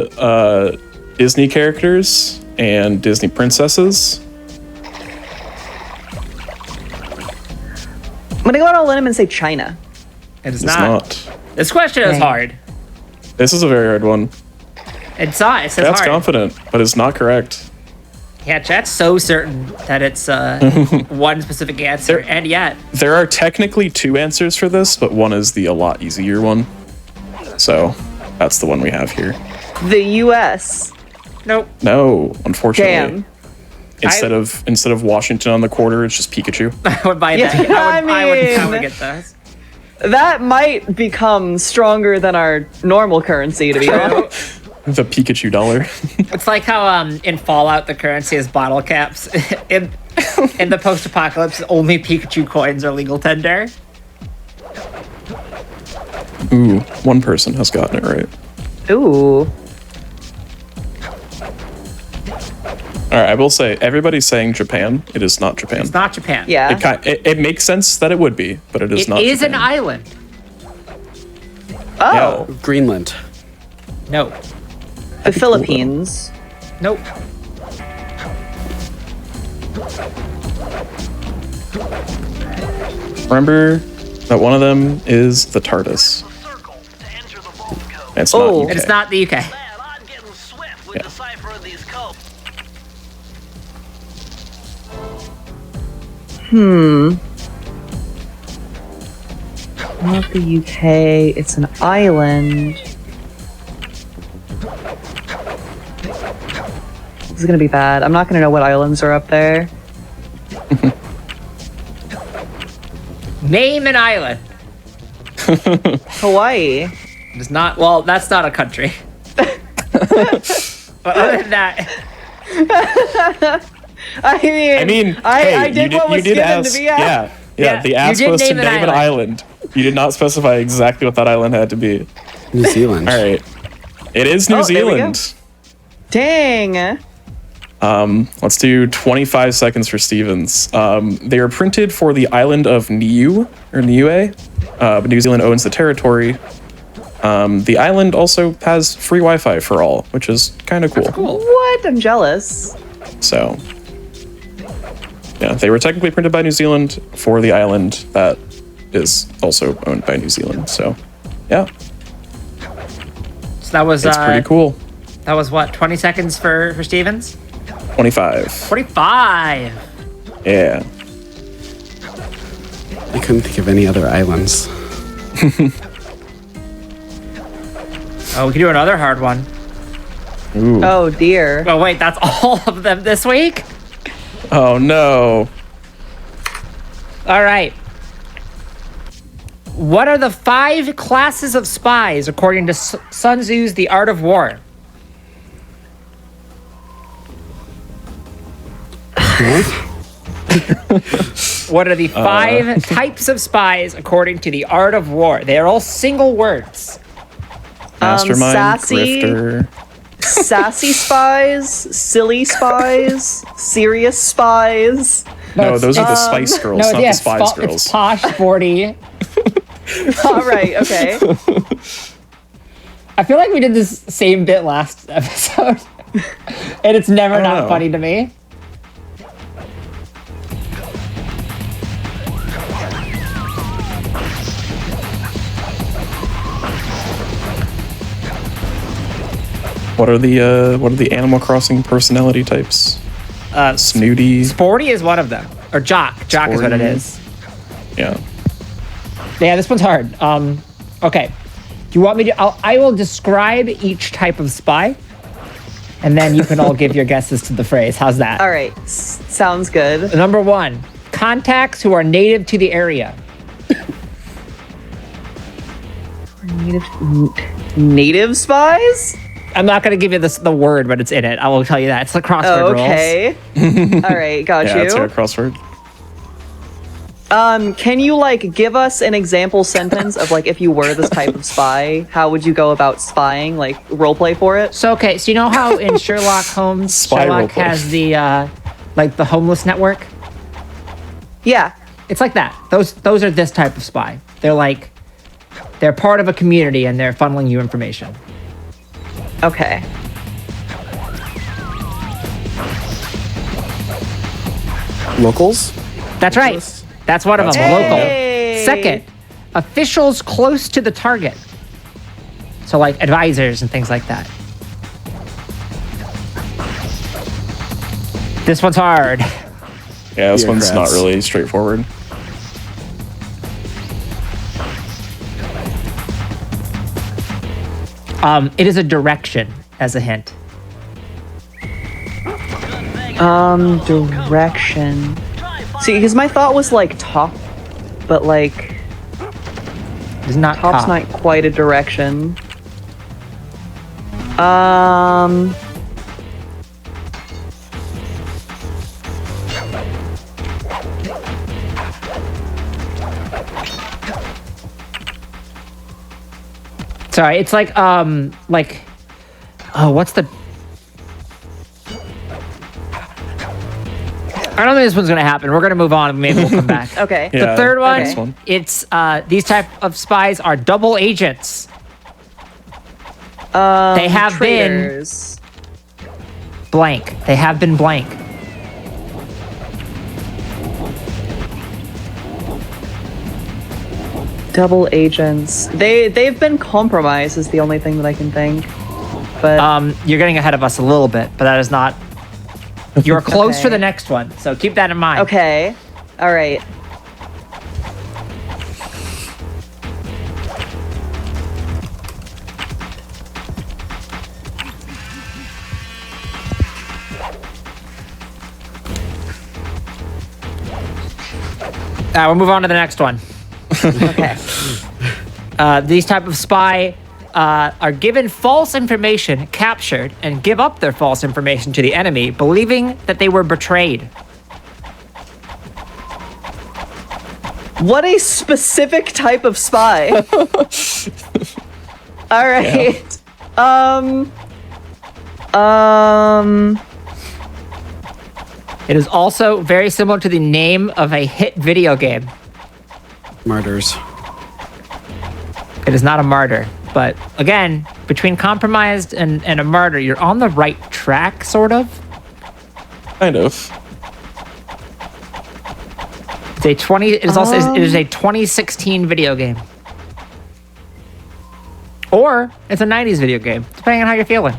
Disney characters and Disney princesses. I'm gonna go out on a limb and say China. It's It's not. not. This question is Dang. hard. This is a very hard one. It's not. It says That's hard. confident, but it's not correct. Yeah, chat's so certain that it's one specific answer, and yet There are technically 2 answers for this, but one is the a lot easier one. So that's the one we have here. The U.S. nope. No, unfortunately. Damn. Instead of Washington on the quarter, it's just Pikachu. I would buy Yeah, that. I would mean- get those. That might become stronger than our normal currency, to be honest. The Pikachu dollar. It's like how in Fallout the currency is bottle caps. in the post-apocalypse, only Pikachu coins are legal tender. Ooh, one person has gotten it right. Ooh. All right, I will say everybody's saying Japan. It is not Japan. It's not Japan. Yeah. It makes sense that it would be, but it is It not. is an Japan. island. Oh. Yeah. Greenland. Nope. The Philippines. Nope. Remember that one of them is the TARDIS. Circle to enter the vault code. It's Oh. not UK. And it's not the UK. Man, I'm getting swift with deciphering these codes. Not the UK. It's an island. This is gonna be bad. I'm not gonna know what islands are up there. Name an island. Hawaii. It's not. Well, that's not a country. But other than that, I mean, I did what was given to me. Yeah, the ask you did was to name an name an island. You did not specify exactly what that island had to be. New Zealand. All right. It is New There we go. Zealand. Dang. Let's do 25 seconds for Stevens. They are printed for the island of Niue, or Niue, but New Zealand owns the territory. The island also has free Wi-Fi for all, which is kind of cool. What? I'm jealous. So, yeah, they were technically printed by New Zealand for the island that is also owned by New Zealand. So, yeah, So that was it's pretty cool. That was what, 20 seconds for Stevens? 25. 45. I Yeah. couldn't think of any other islands. Oh, we can do another hard one. Ooh. Oh dear. Oh wait, that's all of them this week? Oh no. All right. What are the 5 classes of spies according to Sun Tzu's The Art of War? What are the 5 types of spies according to The Art of War? They are all single words. Mastermind, sassy. grifter. Sassy spies, silly spies, serious spies. No, those are the Spice Girls, not the Spice Girls. It's posh, sporty. All right, okay. I feel like we did this same bit last episode, and it's never not know. funny to me. What are the Animal Crossing personality types? Snooty. Sporty is one of them, or jock. Jock is what it Sporty. is. Yeah. Yeah, this one's hard. Okay. Do you want me to? I will describe each type of spy, and then you can all give your guesses to the phrase. How's that? All right, sounds good. Number 1, contacts who are native to the area. Native spies? I'm not going to give you the word, but it's in it. I will tell you that. It's the crossword Oh, rules. okay. All right, got Yeah, it's you. a crossword. Can you give us an example sentence of if you were this type of spy, how would you go about spying? Roleplay for it? So you know how in Sherlock Holmes, Spy Sherlock roleplay. has the homeless network? Yeah. It's like that. Those are this type of spy. They're part of a community and they're funneling you information. Okay. Locals? That's right. That's one of them. Hey! Local. Second, officials close to the target. So advisors and things like that. This one's hard. Yeah, this one's not Bureaucrats. really straightforward. It is a direction, as a hint. Direction. See, because my thought was top, but It's not top's top. not quite a direction. Sorry, it's what's the... I don't think this one's going to happen. We're going to move on and maybe we'll come back. Okay. Yeah, The third one, next one. it's these type of spies are double agents. They have Traitors. been blank. They have been blank. Double agents. They've been compromised is the only thing that I can think. But You're getting ahead of us a little bit, but that is not... You're close to Okay. the next one, so keep that in mind. okay. All right. We'll move on to the next one. Okay. These type of spy are given false information, captured, and give up their false information to the enemy, believing that they were betrayed. What a specific type of spy. All right. It is also very similar to the name of a hit video game. Murders. It is not a martyr, but again, between compromised and a martyr, you're on the right track, sort of. Kind of. It's a 20. It is also it is a 2016 video game, or it's a 90s video game, depending on how you're feeling.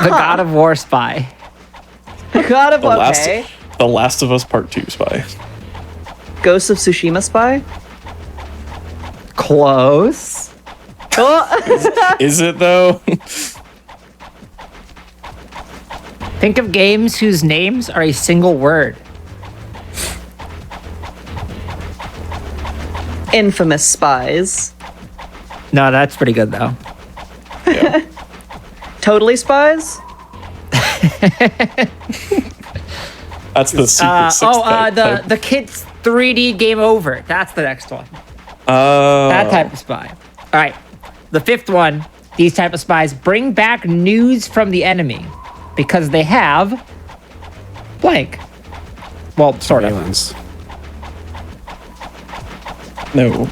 The God of War spy. God of The Last of Us Part 2 spy. Ghost of Tsushima spy. Close. Oh. Is it though? Think of games whose names are a single word. Infamous spies. No, that's pretty good though. Yeah. Totally spies. That's the secret sixth type. the kids 3D game over. That's the next one. Oh. That type of spy. All right. The fifth one, these type of spies bring back news from the enemy because they have blank. Well, sort of. Surveillance. No.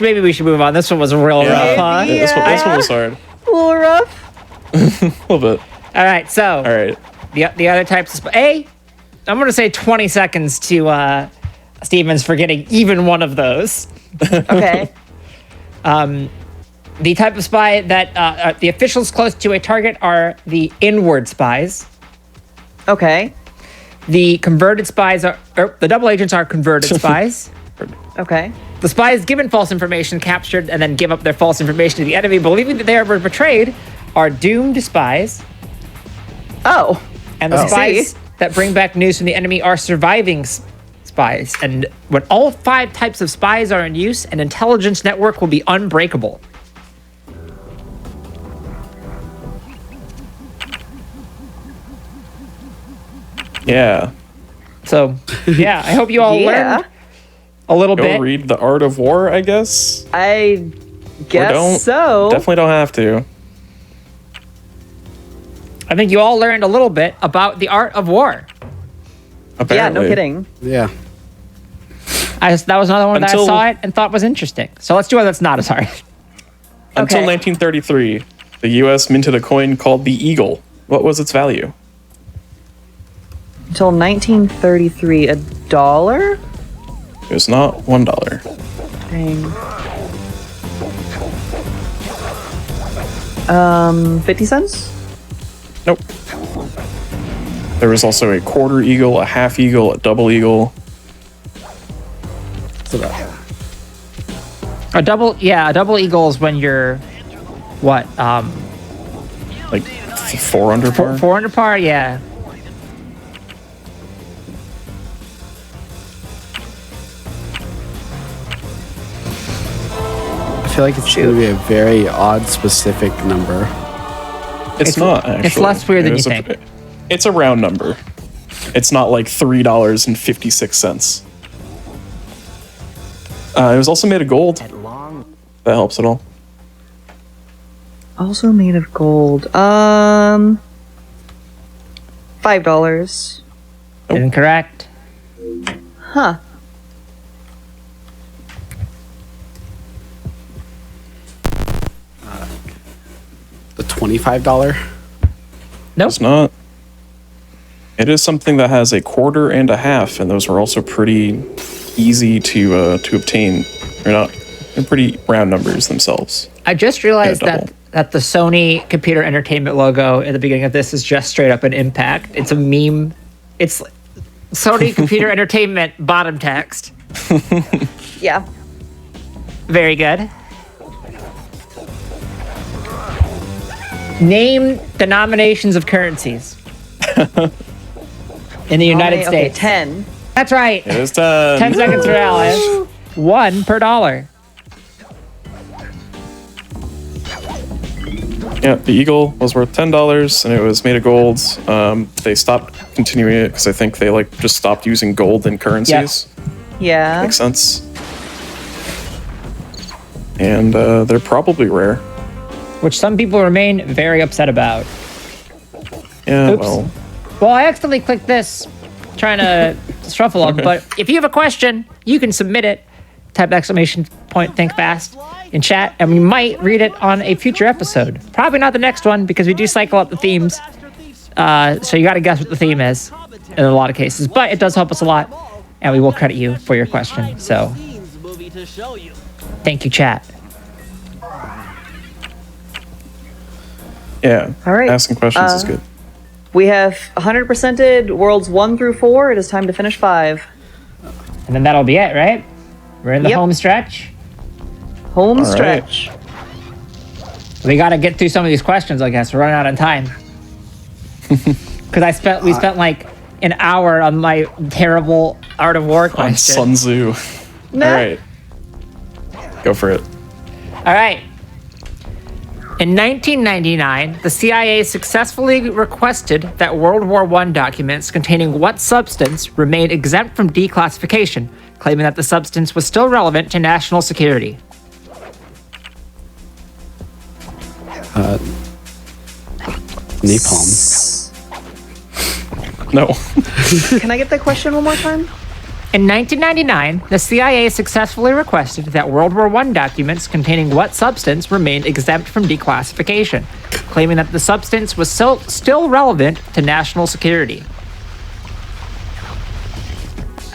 Maybe we should move on. This one was real rough, huh? This one was hard. A little rough. A little bit. All right, so All right. the other types of I'm going to say 20 seconds to Stevens for getting even one of those. Okay. The type of spy that the officials close to a target are the inward spies. Okay. The converted spies the double agents are converted spies. Okay. The spies given false information, captured, and then give up their false information to the enemy, believing that they were betrayed, are doomed spies. Oh. And the spies See? that bring back news from the enemy are surviving spies. And when all 5 types of spies are in use, an intelligence network will be unbreakable. Yeah. So, yeah, I hope you all learned a little Go bit. read The Art of War, I guess. I Or guess don't. so. Definitely don't have to. I think you all learned a little bit about the art of war. Apparently. Yeah, no kidding. Yeah. That was another one that I Until- saw it and thought was interesting. So let's do one that's not as hard. Until Okay. 1933, the U.S. minted a coin called the Eagle. What was its value? Until 1933, $1? It was not $1. Dang. 50 cents? Nope. There was also a quarter eagle, a half eagle, a double eagle. So that, A double eagle is when you're what? Like 4 under par? 4 under par, yeah. I feel like it's going to be a very odd, specific number. It's not, actually. It's less weird than you It's think. It's a round number. It's not like $3.56. It was also made of gold. That helps at all. Also made of gold. $5. Incorrect. Huh. The $25? Nope. It's not. It is something that has a quarter and a half, and those are also pretty easy to obtain. They're pretty round numbers themselves. I just realized Yeah, double. that the Sony Computer Entertainment logo at the beginning of this is just straight up an impact. It's a meme. It's Sony Computer Entertainment bottom text. Yeah. Very good. Name denominations of currencies in the United Okay, States. 10. That's right. It is 10. 10 seconds for Alice. 1 per dollar. Yeah, the eagle was worth $10 and it was made of gold. They stopped continuing it because I think they like just stopped using gold in currencies. Yeah. Makes sense. And they're probably rare. Which some people remain very upset about. Yeah, Oops. Well, I accidentally clicked this, trying to shuffle them. But if you have a question, you can submit it. Type exclamation point think fast in chat, and we might read it on a future episode. Probably not the next one because we do cycle up the themes. So you got to guess what the theme is in a lot of cases. But it does help us a lot, and we will credit you for your question. So thank you, chat. Yeah. All right. Asking questions is good. We have 100%ed worlds 1 through 4. It is time to finish 5. And then that'll be it, right? We're in the Yep. home stretch. Home right. stretch. We got to get through some of these questions, I guess. We're running out of time. Because we spent like an hour on my terrible Art of War On question. Sun Tzu. Nah. All right. Go for it. All right. In 1999, the CIA successfully requested that World War I documents containing what substance remained exempt from declassification, claiming that the substance was still relevant to national security. Napalm. No. Can I get that question one more time? In 1999, the CIA successfully requested that World War I documents containing what substance remained exempt from declassification, claiming that the substance was still relevant to national security.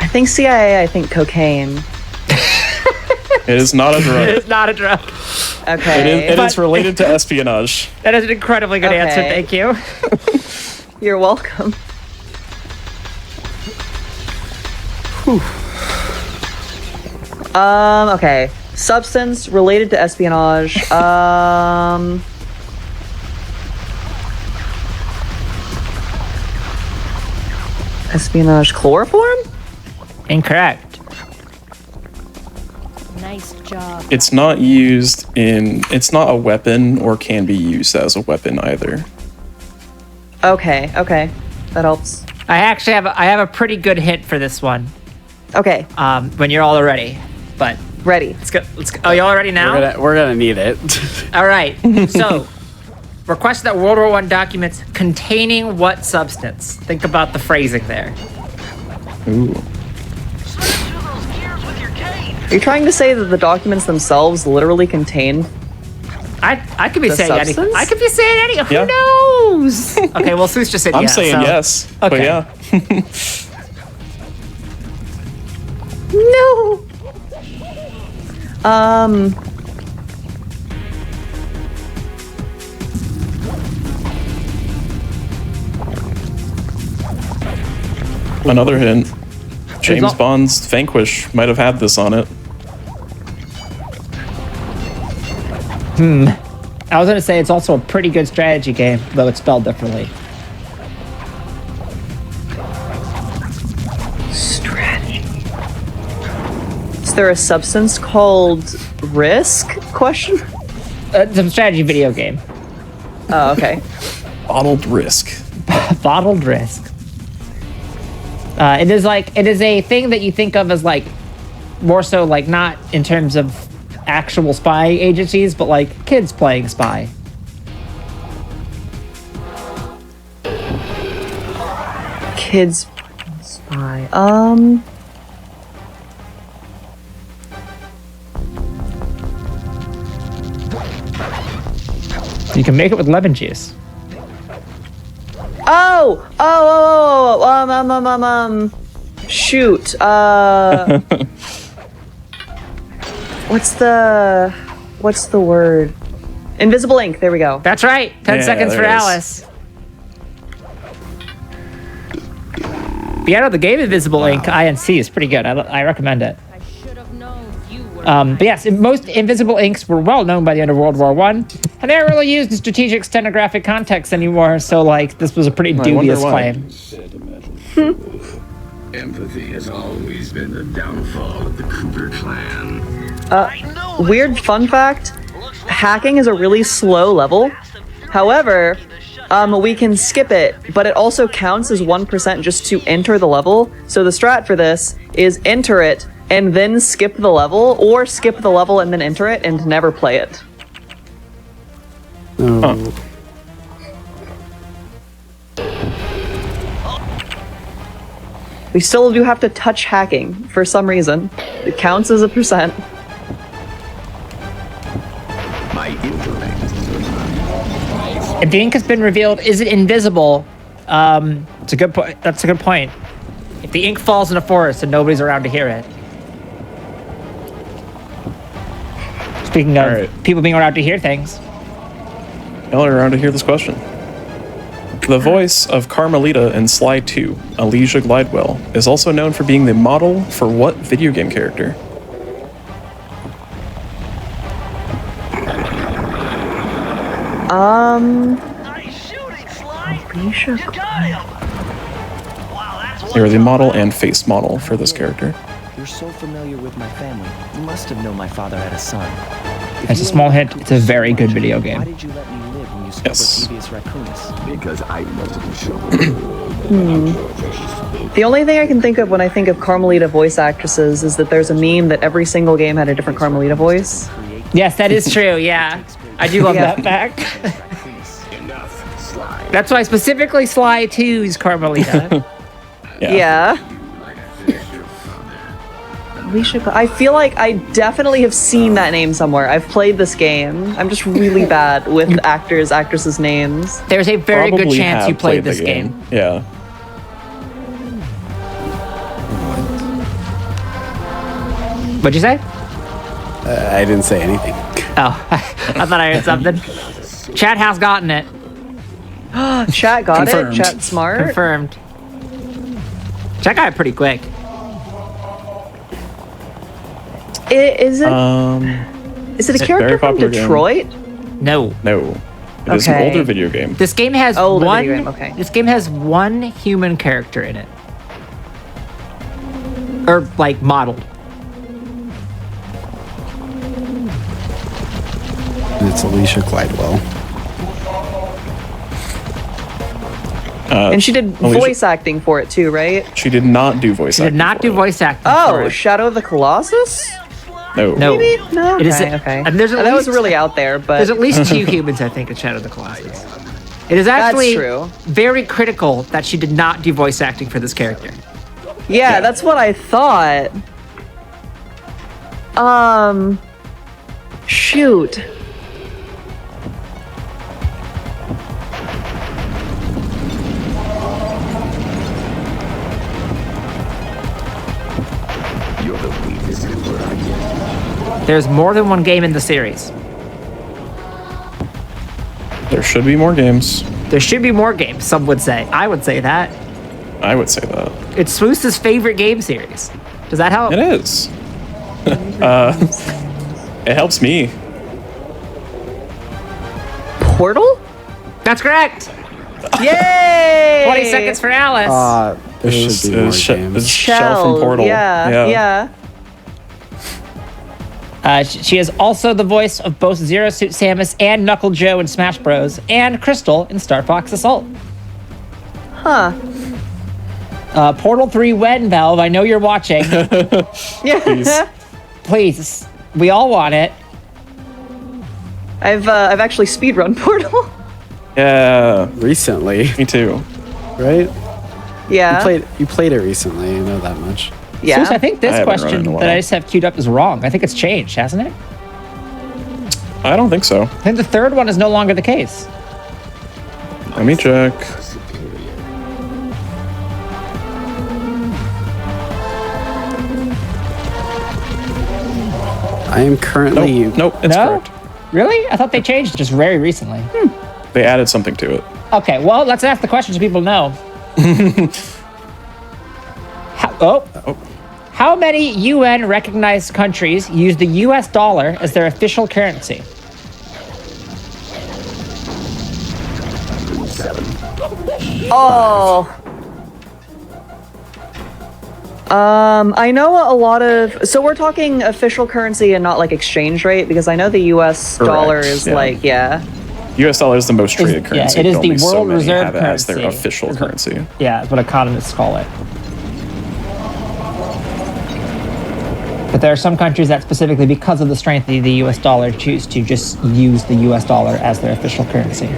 I think CIA, I think cocaine. It is not a drug. It's not a drug. Okay. It is related to espionage. That is an incredibly good answer. Okay. Thank you. You're welcome. Okay. Substance related to espionage. Espionage chloroform? Incorrect. Nice job. It's not used in. It's not a weapon or can be used as a weapon either. Okay, okay. That helps. I actually have a pretty good hint for this one. Okay, When you're all ready, but ready. let's go. Oh, you all ready now? We're gonna need it. All right. So, request that World War I documents containing what substance? Think about the phrasing there. Ooh. Smash through those gears with your cane. Are you trying to say that the documents themselves literally contain? I could be The saying anything. substance? I could be saying anything. Yeah. Who knows? Okay. Well, Seuss just said I'm yes. saying so- yes. But Okay. yeah. No. Another hint. James all- Bond's Vanquish might have had this on it. I was gonna say it's also a pretty good strategy game, though it's spelled differently. Strategy. Is there a substance called Risk? Question. It's a strategy video game. Oh, okay. Bottled Risk. Bottled Risk. It is a thing that you think of as like more so like not in terms of actual spy agencies, but like kids playing spy. Kids spy. You can make it with lemon juice. Shoot. What's the word? Invisible ink. There we go. That's right. 10 Yeah, seconds for there it is. Alice. Yeah, no, the game Invisible Ink INC is pretty good. I recommend it. I should have known you were. But yes, most invisible inks were well known by the end of World War I, And they're really used in strategic stenographic context anymore, so like this was a pretty dubious claim. Empathy has always been the downfall of the Cooper clan. Weird fun fact, hacking is a really slow level. However, we can skip it, but it also counts as 1% just to enter the level. So the strat for this is enter it and then skip the level, or skip the level and then enter it and never play it. Oh. We still do have to touch hacking for some reason. It counts as a percent. My intellect. If the ink has been revealed, is it invisible? It's a good point. That's a good point. If the ink falls in a forest and nobody's around to hear it. Speaking of people being around to hear things. Y'all are around to hear this question. The voice of Carmelita in Sly 2, Alicia Glidewell, is also known for being the model for what video game character? Nice shooting, Sly. Alicia You got him. Wow, that's You're the model and face model for this character. You're so familiar with my family. You must have known my father had a son. It's a small hint. It's a very good video Why game. did you let me live when you spoke Yes. with Thievius Raccoonus? Because I wasn't sure. The only thing I can think of when I think of Carmelita voice actresses is that there's a meme that every single game had a different Carmelita voice. Yes, that is true. Yeah, I do love Yeah. that fact. Enough, Sly. That's why specifically Sly 2's Carmelita. Yeah. Alicia, I feel like I definitely have seen that name somewhere. I've played this game. I'm just really bad with actresses' names. There's a very good Probably chance have you played the this game. Yeah. What'd you say? I didn't say anything. Oh, I thought I heard something. Chat has gotten it. Chat got Confirmed. it. Chat smart. Confirmed. Chat got it pretty quick. Is it a very character from popular game. Detroit? No. No. It is an Okay. older video game. This game has Oh, the one. video game, okay. This game has one human character in it, or like modeled. It's Alicia Glidewell. And she did Alicia- voice acting for it too, right? She did not do voice Did acting. not for do it. voice acting. Oh, for it. Shadow of the Colossus? No. No. Maybe? No. It is- Okay. and there's at that was least- really out there, but There's at least 2 humans, I think, in Shadow of the Colossus. It is actually true. very critical that she did not do voice acting for this character. yeah, that's what I thought. Shoot. You're the weakest Cooper I get. There's more than one game in the series. There should be more games. There should be more games, some would say. I would say that. I would say that. It's Swoose's favorite game series. Does that help? It is. It helps me. Portal? That's correct. Yay! 20 seconds for Alice. There should be more games. Shell from Portal. Yeah. She is also the voice of both Zero Suit Samus and Knuckle Joe in Smash Bros. And Crystal in Star Fox Assault. Huh. Portal 3 when, Valve? I know you're watching. Yeah. Please. We all want it. I've actually speedrun Portal. Yeah. Recently, Me too. right? Yeah. You played it recently. I know that much. Yeah. Swoosh, I think I this haven't run it question in a while. that I just have queued up is wrong. I think it's changed, hasn't it? I don't think so. I think the third one is no longer the case. Let me check. I am currently. Nope, it's No? correct. Really? I thought they changed just very recently. They added something to it. Okay, well, let's ask the question so people know. How many UN recognized countries use the US dollar as their official currency? Oh. I know a lot of. So we're talking official currency and not like exchange rate, because I know the U.S. dollar is yeah. U.S. dollar is the most traded currency. it is but the only so world many reserve have it as their currency. official currency. Yeah, that's what economists call it. But there are some countries that specifically, because of the strength of the U.S. dollar, choose to just use the U.S. dollar as their official currency.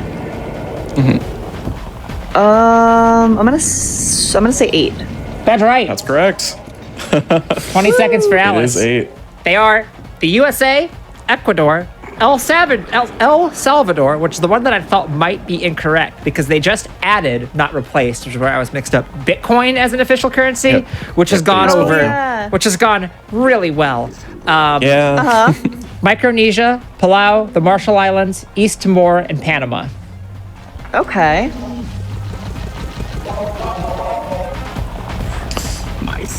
I'm gonna say 8. That's right. That's correct. 20 seconds for It Alice. is 8. They are the USA, Ecuador, El Salvador, which is the one that I thought might be incorrect because they just added, not replaced, which is where I was mixed up, Bitcoin as an official currency, Yep. which has gone Oh, over, yeah. which has gone really well. Yeah. Micronesia, Palau, the Marshall Islands, East Timor, and Panama. Okay.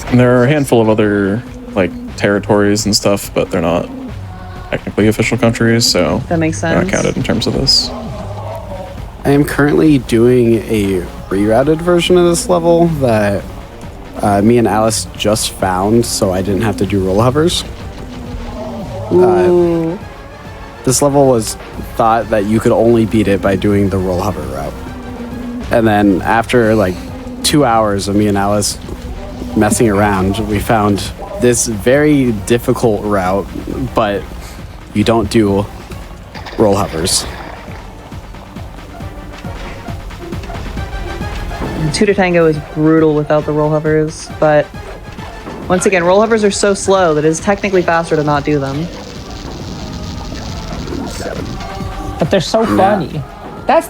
And there are a handful of other like territories and stuff, but they're not technically official countries, so That makes they're not sense. counted in terms of this. I am currently doing a rerouted version of this level that me and Alice just found, so I didn't have to do roll hovers. Ooh. This level was thought that you could only beat it by doing the roll hover route. And then after like 2 hours of me and Alice messing around, we found this very difficult route, but you don't do roll hovers. 2 to Tango is brutal without the roll hovers, but once again, roll hovers are so slow that it is technically faster to not do them. But they're so funny. That's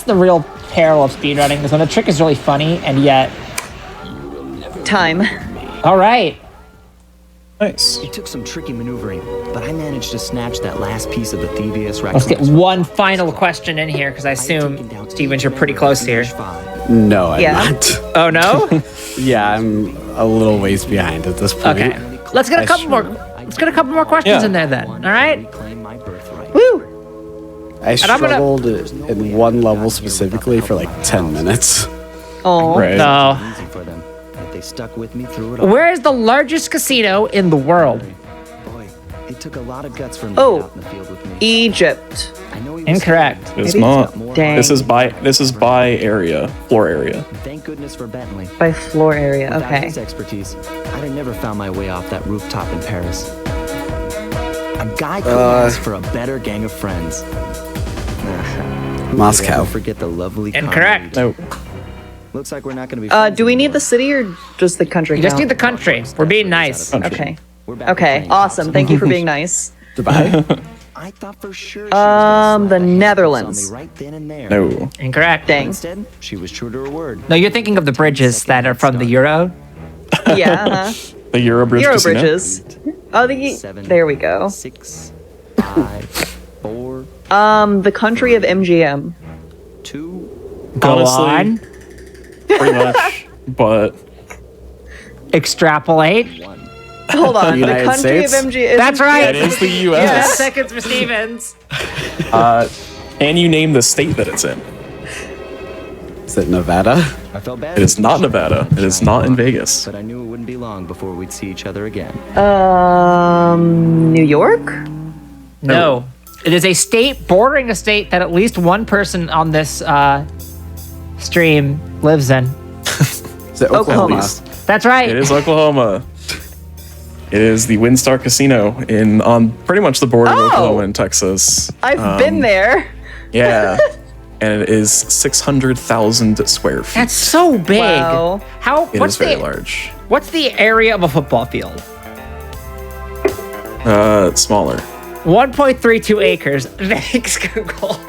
the real peril of speedrunning, is when a trick is really funny and yet... Time. All right. Nice. It took some tricky maneuvering, but I managed to snatch that last piece of the Thievius Raccoonus. Let's get one final question in here, because I assume, Stevens, you're pretty close here. No, I'm Yeah. not. Oh, no? Yeah, I'm a little ways behind at this point. Okay. Let's get a couple more questions Yeah. in there then. All right? Reclaim my birthright. Woo! I And I'm gonna- struggled in one level specifically for like 10 minutes. Oh. Right. No. Easy for them, but they stuck with me through it all. Where is the largest casino in the world? Boy, it took a lot of guts for him Oh. to get out in the field with me. Egypt. I know he was Incorrect. scared, It's but he's not. got more Dang. This is by area, floor area. Thank goodness for Bentley. By floor area. Without Okay. his expertise, I'd have never found my way off that rooftop in Paris. A guy could ask for a better gang of friends. Who could Moscow. ever forget the lovely Incorrect. Conrad? No. Looks like we're not going to be. Do we need the city or just the country? You just count? need the country. We're being nice. Country. Okay. We're back to Okay. playing Awesome. cops. Thank you for being nice. Goodbye. I thought for sure. She was gonna The slap a handcuffs Netherlands. on me right then and there. No. Incorrect. Dang. Instead, she was true to her word. No, you're thinking of the bridges that are from the Euro. Yeah. Uh-huh. The Eurobridge Euro Casino? bridges. Oh, Seven, there we go. 6, 5, 4, The country of MGM. 2. Go Honestly, on. Pretty much. But Extrapolate. Hold on. The United country States? of MGM. That's right. it is the 10 U.S. seconds for Stevens. Can you name the state that it's in? Is it Nevada? I felt bad. It is not Nevada. It is not in Vegas. But I knew it wouldn't be long before we'd see each other again. New York? No. It is a state bordering a state that at least one person on this stream lives in. Is it Oklahoma? That's right. It is Oklahoma. It is the Windstar Casino on pretty much the border of Oh! Oklahoma and Texas. I've been there. Yeah. And it is 600,000 square feet. That's so big. Wow. How? It is very large. What's the area of a football field? Smaller. 1.32 acres. Thanks, Google. All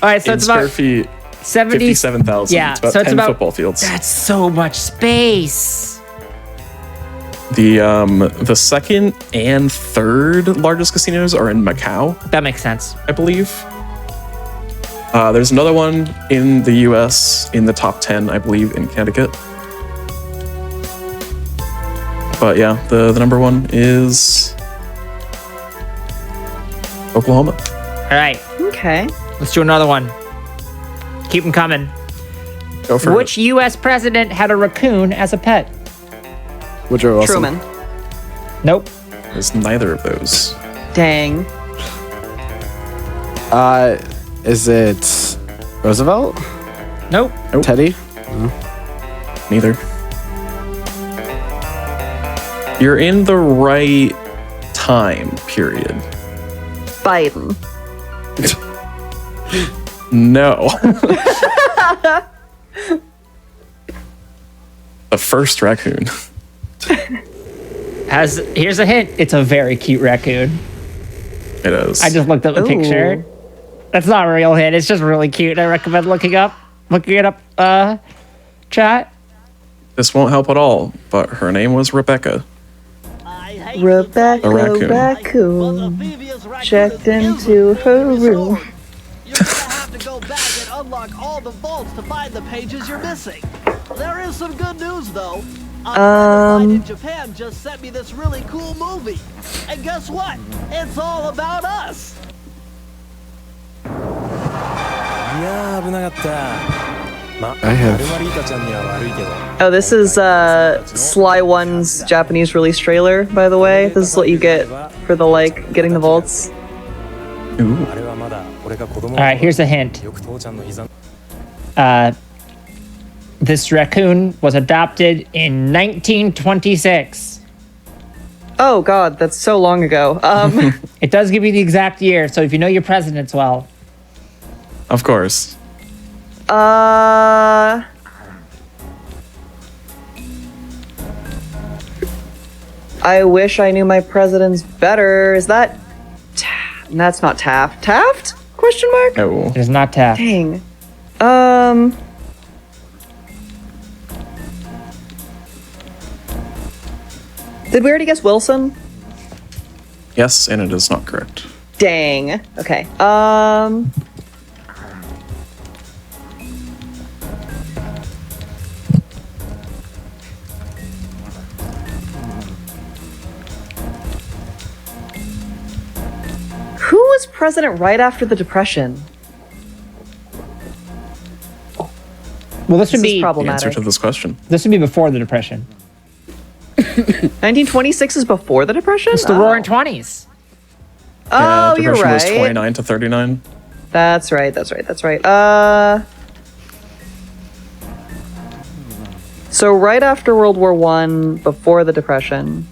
right, so In it's square about feet, 70. 57,000. Yeah, It's about so it's 10 about football fields. That's so much space. The second and third largest casinos are in Macau, That makes sense. I believe. There's another one in the U.S. in the top 10, I believe, in Connecticut. But yeah, the number one is Oklahoma. All right, Okay. let's do another one. Keep them coming. Go for Which U.S. president had a raccoon as a pet? Woodrow Wilson. Truman. Nope. it. It's neither of those. Dang. Is it Roosevelt? Nope. Teddy? Neither. You're in the right time period. Biden. No. The first raccoon. Here's a hint. It's a very cute raccoon. It is. I just looked up the picture. That's not a real hint. It's just really cute. I recommend looking it up. Chat. This won't help at all, but her name was Rebecca. Rebecca A raccoon. Raccoon checked into her room. You're gonna have to go back and unlock all the vaults to find the pages you're missing. There is some good news though. A friend in Japan just sent me this really cool movie. And guess what? It's all about us. I have. Oh, this is Sly 1's Japanese release trailer, by the way. This is what you get for the getting the vaults. Ooh. All right, here's a hint. This raccoon was adopted in 1926. Oh God, that's so long ago. It does give you the exact year, so if you know your presidents well. Of course. I wish I knew my presidents better. Is that? That's not Taft. Taft? Question mark? Oh. It is not Taft. Dang. Did we already guess Wilson? Yes, and it is not correct. Dang. Okay. Who was president right after the Depression? Well, this would This is be The answer problematic. to this question. this would be before the Depression. 1926 is before the Depression? It's the Roaring Twenties. Oh, you're Depression was right. 29 to 39. That's right. So right after World War One, before the Depression.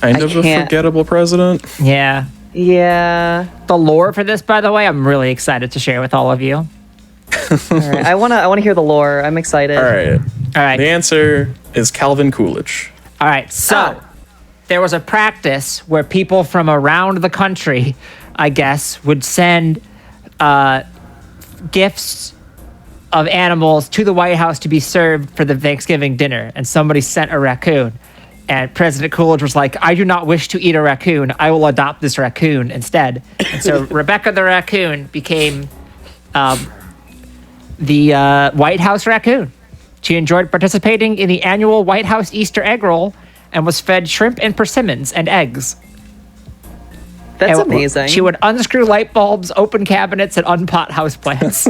Kind of a can't- forgettable president. Yeah. Yeah. The lore for this, by the way, I'm really excited to share with all of you. All right. I wanna hear the lore. I'm excited. All right. All right. The answer is Calvin Coolidge. All right, so there was a practice where people from around the country, I guess, would send gifts of animals to the White House to be served for the Thanksgiving dinner, and somebody sent a raccoon. And President Coolidge was like, I do not wish to eat a raccoon. I will adopt this raccoon instead. And so Rebecca the raccoon became the White House raccoon. She enjoyed participating in the annual White House Easter egg roll and was fed shrimp and persimmons and eggs. That's And amazing. She would unscrew light bulbs, open cabinets, and unpot houseplants.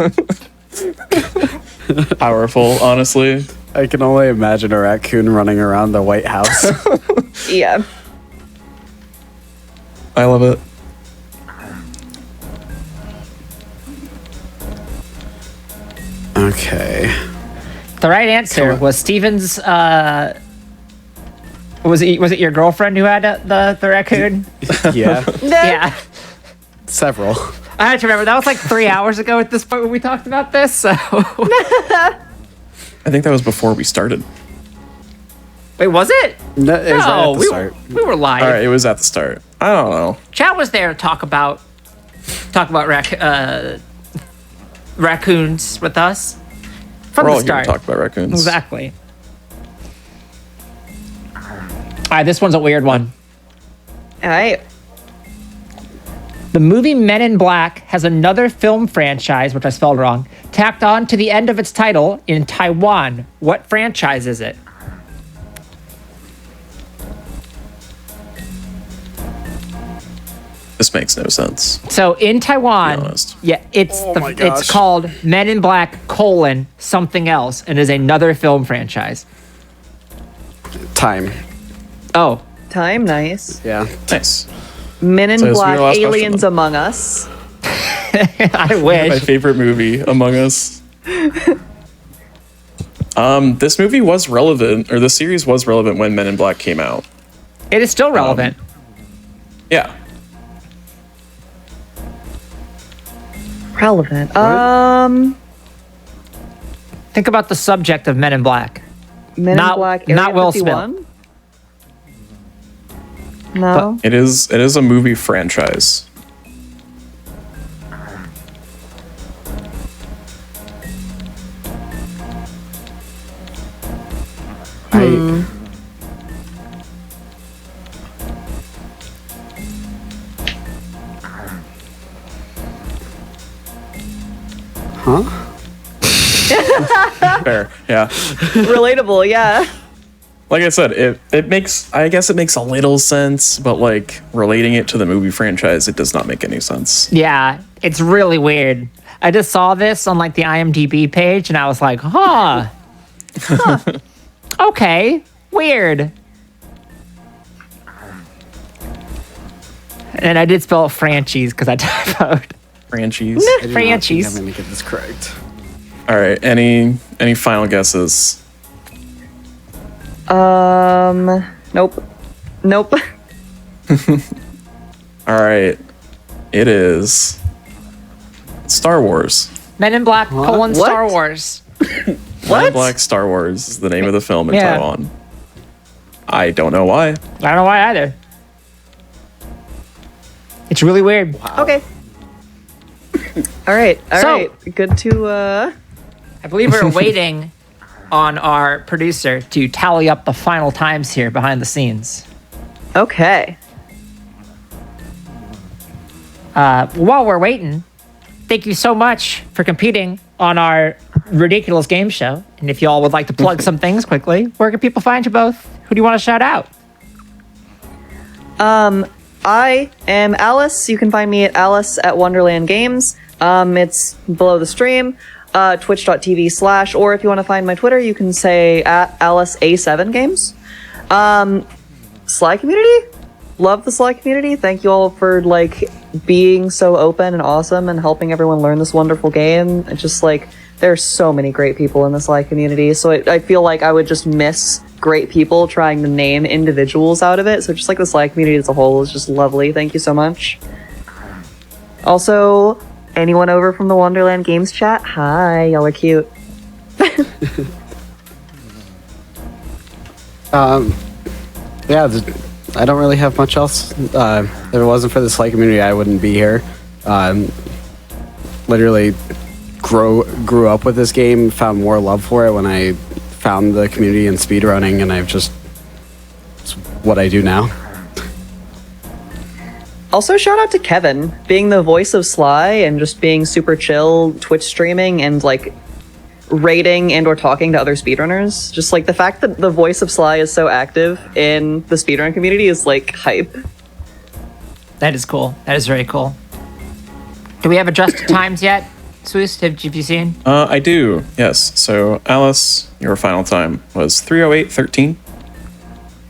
Powerful, honestly. I can only imagine a raccoon running around the White House. Yeah. I love it. Okay. The right answer was Steven's. Was it your girlfriend who had the raccoon? Yeah. Yeah. Several. I had to remember that was like 3 hours ago at this point when we talked about this. So I think that was before we started. wait, was it? No, it was right at the we start. we were live. All right, it was at the start. I don't know. Chad was there to talk about raccoons with us from We're the all here start. to talk about raccoons. Exactly. All right, this one's a weird one. All right. The movie Men in Black has another film franchise, which I spelled wrong, tacked on to the end of its title in Taiwan. What franchise is it? This makes no sense. So in Taiwan, honest. yeah, it's my gosh. it's called Men in Black: something else, and is another film franchise. Time. Oh, Time, nice. Yeah. Nice. Men in So this will be Black, your last question, Aliens then. Among Us. I My wish. favorite movie, Among Us. This movie was relevant, or the series was relevant when Men in Black came out. It is still relevant. Yeah. Relevant. Think about the subject of Men in Black. Men Not- in Black. not Area Will 51? No. It is a movie franchise. Fair, yeah. Relatable, yeah. Like I said, it makes, I guess it makes a little sense, but like relating it to the movie franchise, it does not make any sense. Yeah, it's really weird. I just saw this on like the IMDb page, and I was like, huh. Okay, weird. And I did spell franchise because I typoed. Franchise. I do not think Franchise. I'm going to get this correct. All right, any final guesses? Nope. Nope. All right, it is Star Wars. Men in Black: What? Star Wars. Men in Black Star Wars is the name of the film in Yeah. Taiwan. I don't know why. I don't know why either. It's really weird. Okay. All right. All So- right. Good to I believe we're waiting on our producer to tally up the final times here behind the scenes. Okay. While we're waiting, thank you so much for competing on our ridiculous game show. And if y'all would like to plug some things quickly, where can people find you both? Who do you want to shout out? I am Alice. You can find me at Alice at Wonderland Games. It's below the stream. Twitch.tv/ or if you want to find my Twitter, you can say at AliceA7 Games. Sly community? Love the Sly community. Thank you all for like being so open and awesome and helping everyone learn this wonderful game. It's just like there's so many great people in the Sly community, so I feel like I would just miss great people trying to name individuals out of it. So just like the Sly community as a whole is just lovely. Thank you so much. Also, anyone over from the Wonderland Games chat? Hi, y'all are cute. Yeah, I don't really have much else. If it wasn't for the Sly community, I wouldn't be here. Literally grew up with this game, found more love for it when I found the community in speedrunning, and it's what I do now. Also, shout out to Kevin, being the voice of Sly and just being super chill, Twitch streaming and like rating and or talking to other speedrunners. Just like the fact that the voice of Sly is so active in the speedrun community is like hype. That is cool. That is very cool. Do we have adjusted times yet? Swiss, have you seen? I do, yes. So Alice, your final time was 3:08:13,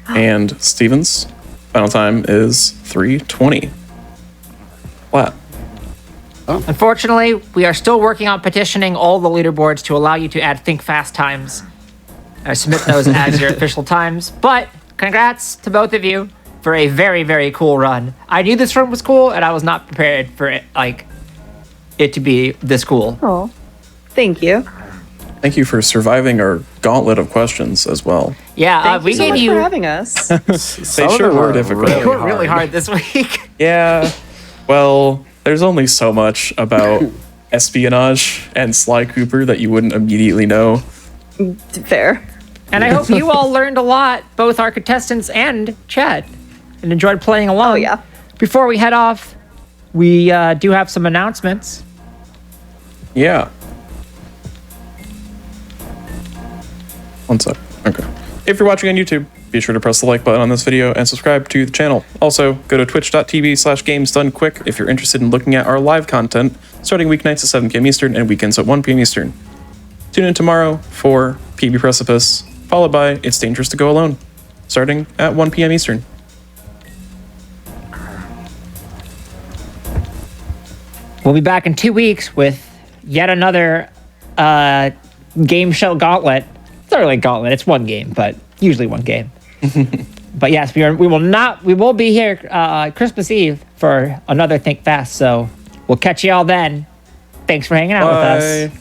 and Steven's final time is 3:20. Flat. Unfortunately, we are still working on petitioning all the leaderboards to allow you to add Think Fast times. Submit those as your official times. But congrats to both of you for a very, very cool run. I knew this run was cool, and I was not prepared for it to be this cool. Oh, thank you. Thank you for surviving our gauntlet of questions as well. Yeah, Thank we you so gave much you. for having us. They sure were difficult. They were really hard this week. Yeah, well, there's only so much about espionage and Sly Cooper that you wouldn't immediately know. Fair. And I hope you all learned a lot, both our contestants and Chad, and enjoyed playing along. Oh yeah. Before we head off, we do have some announcements. Yeah. One sec. Okay. If you're watching on YouTube, Be sure to press the like button on this video and subscribe to the channel. Also, go to twitch.tv/gamesdonequick if you're interested in looking at our live content, starting weeknights at 7 p.m. Eastern and weekends at 1 p.m. Eastern. Tune in tomorrow for PB Precipice, followed by It's Dangerous to Go Alone, starting at 1 p.m. Eastern. We'll be back in 2 weeks with yet another game show gauntlet. It's not really a gauntlet, it's one game, but usually one game. But yes, we will be here Christmas Eve for another Think Fast, so we'll catch you all then. Thanks for hanging out with us.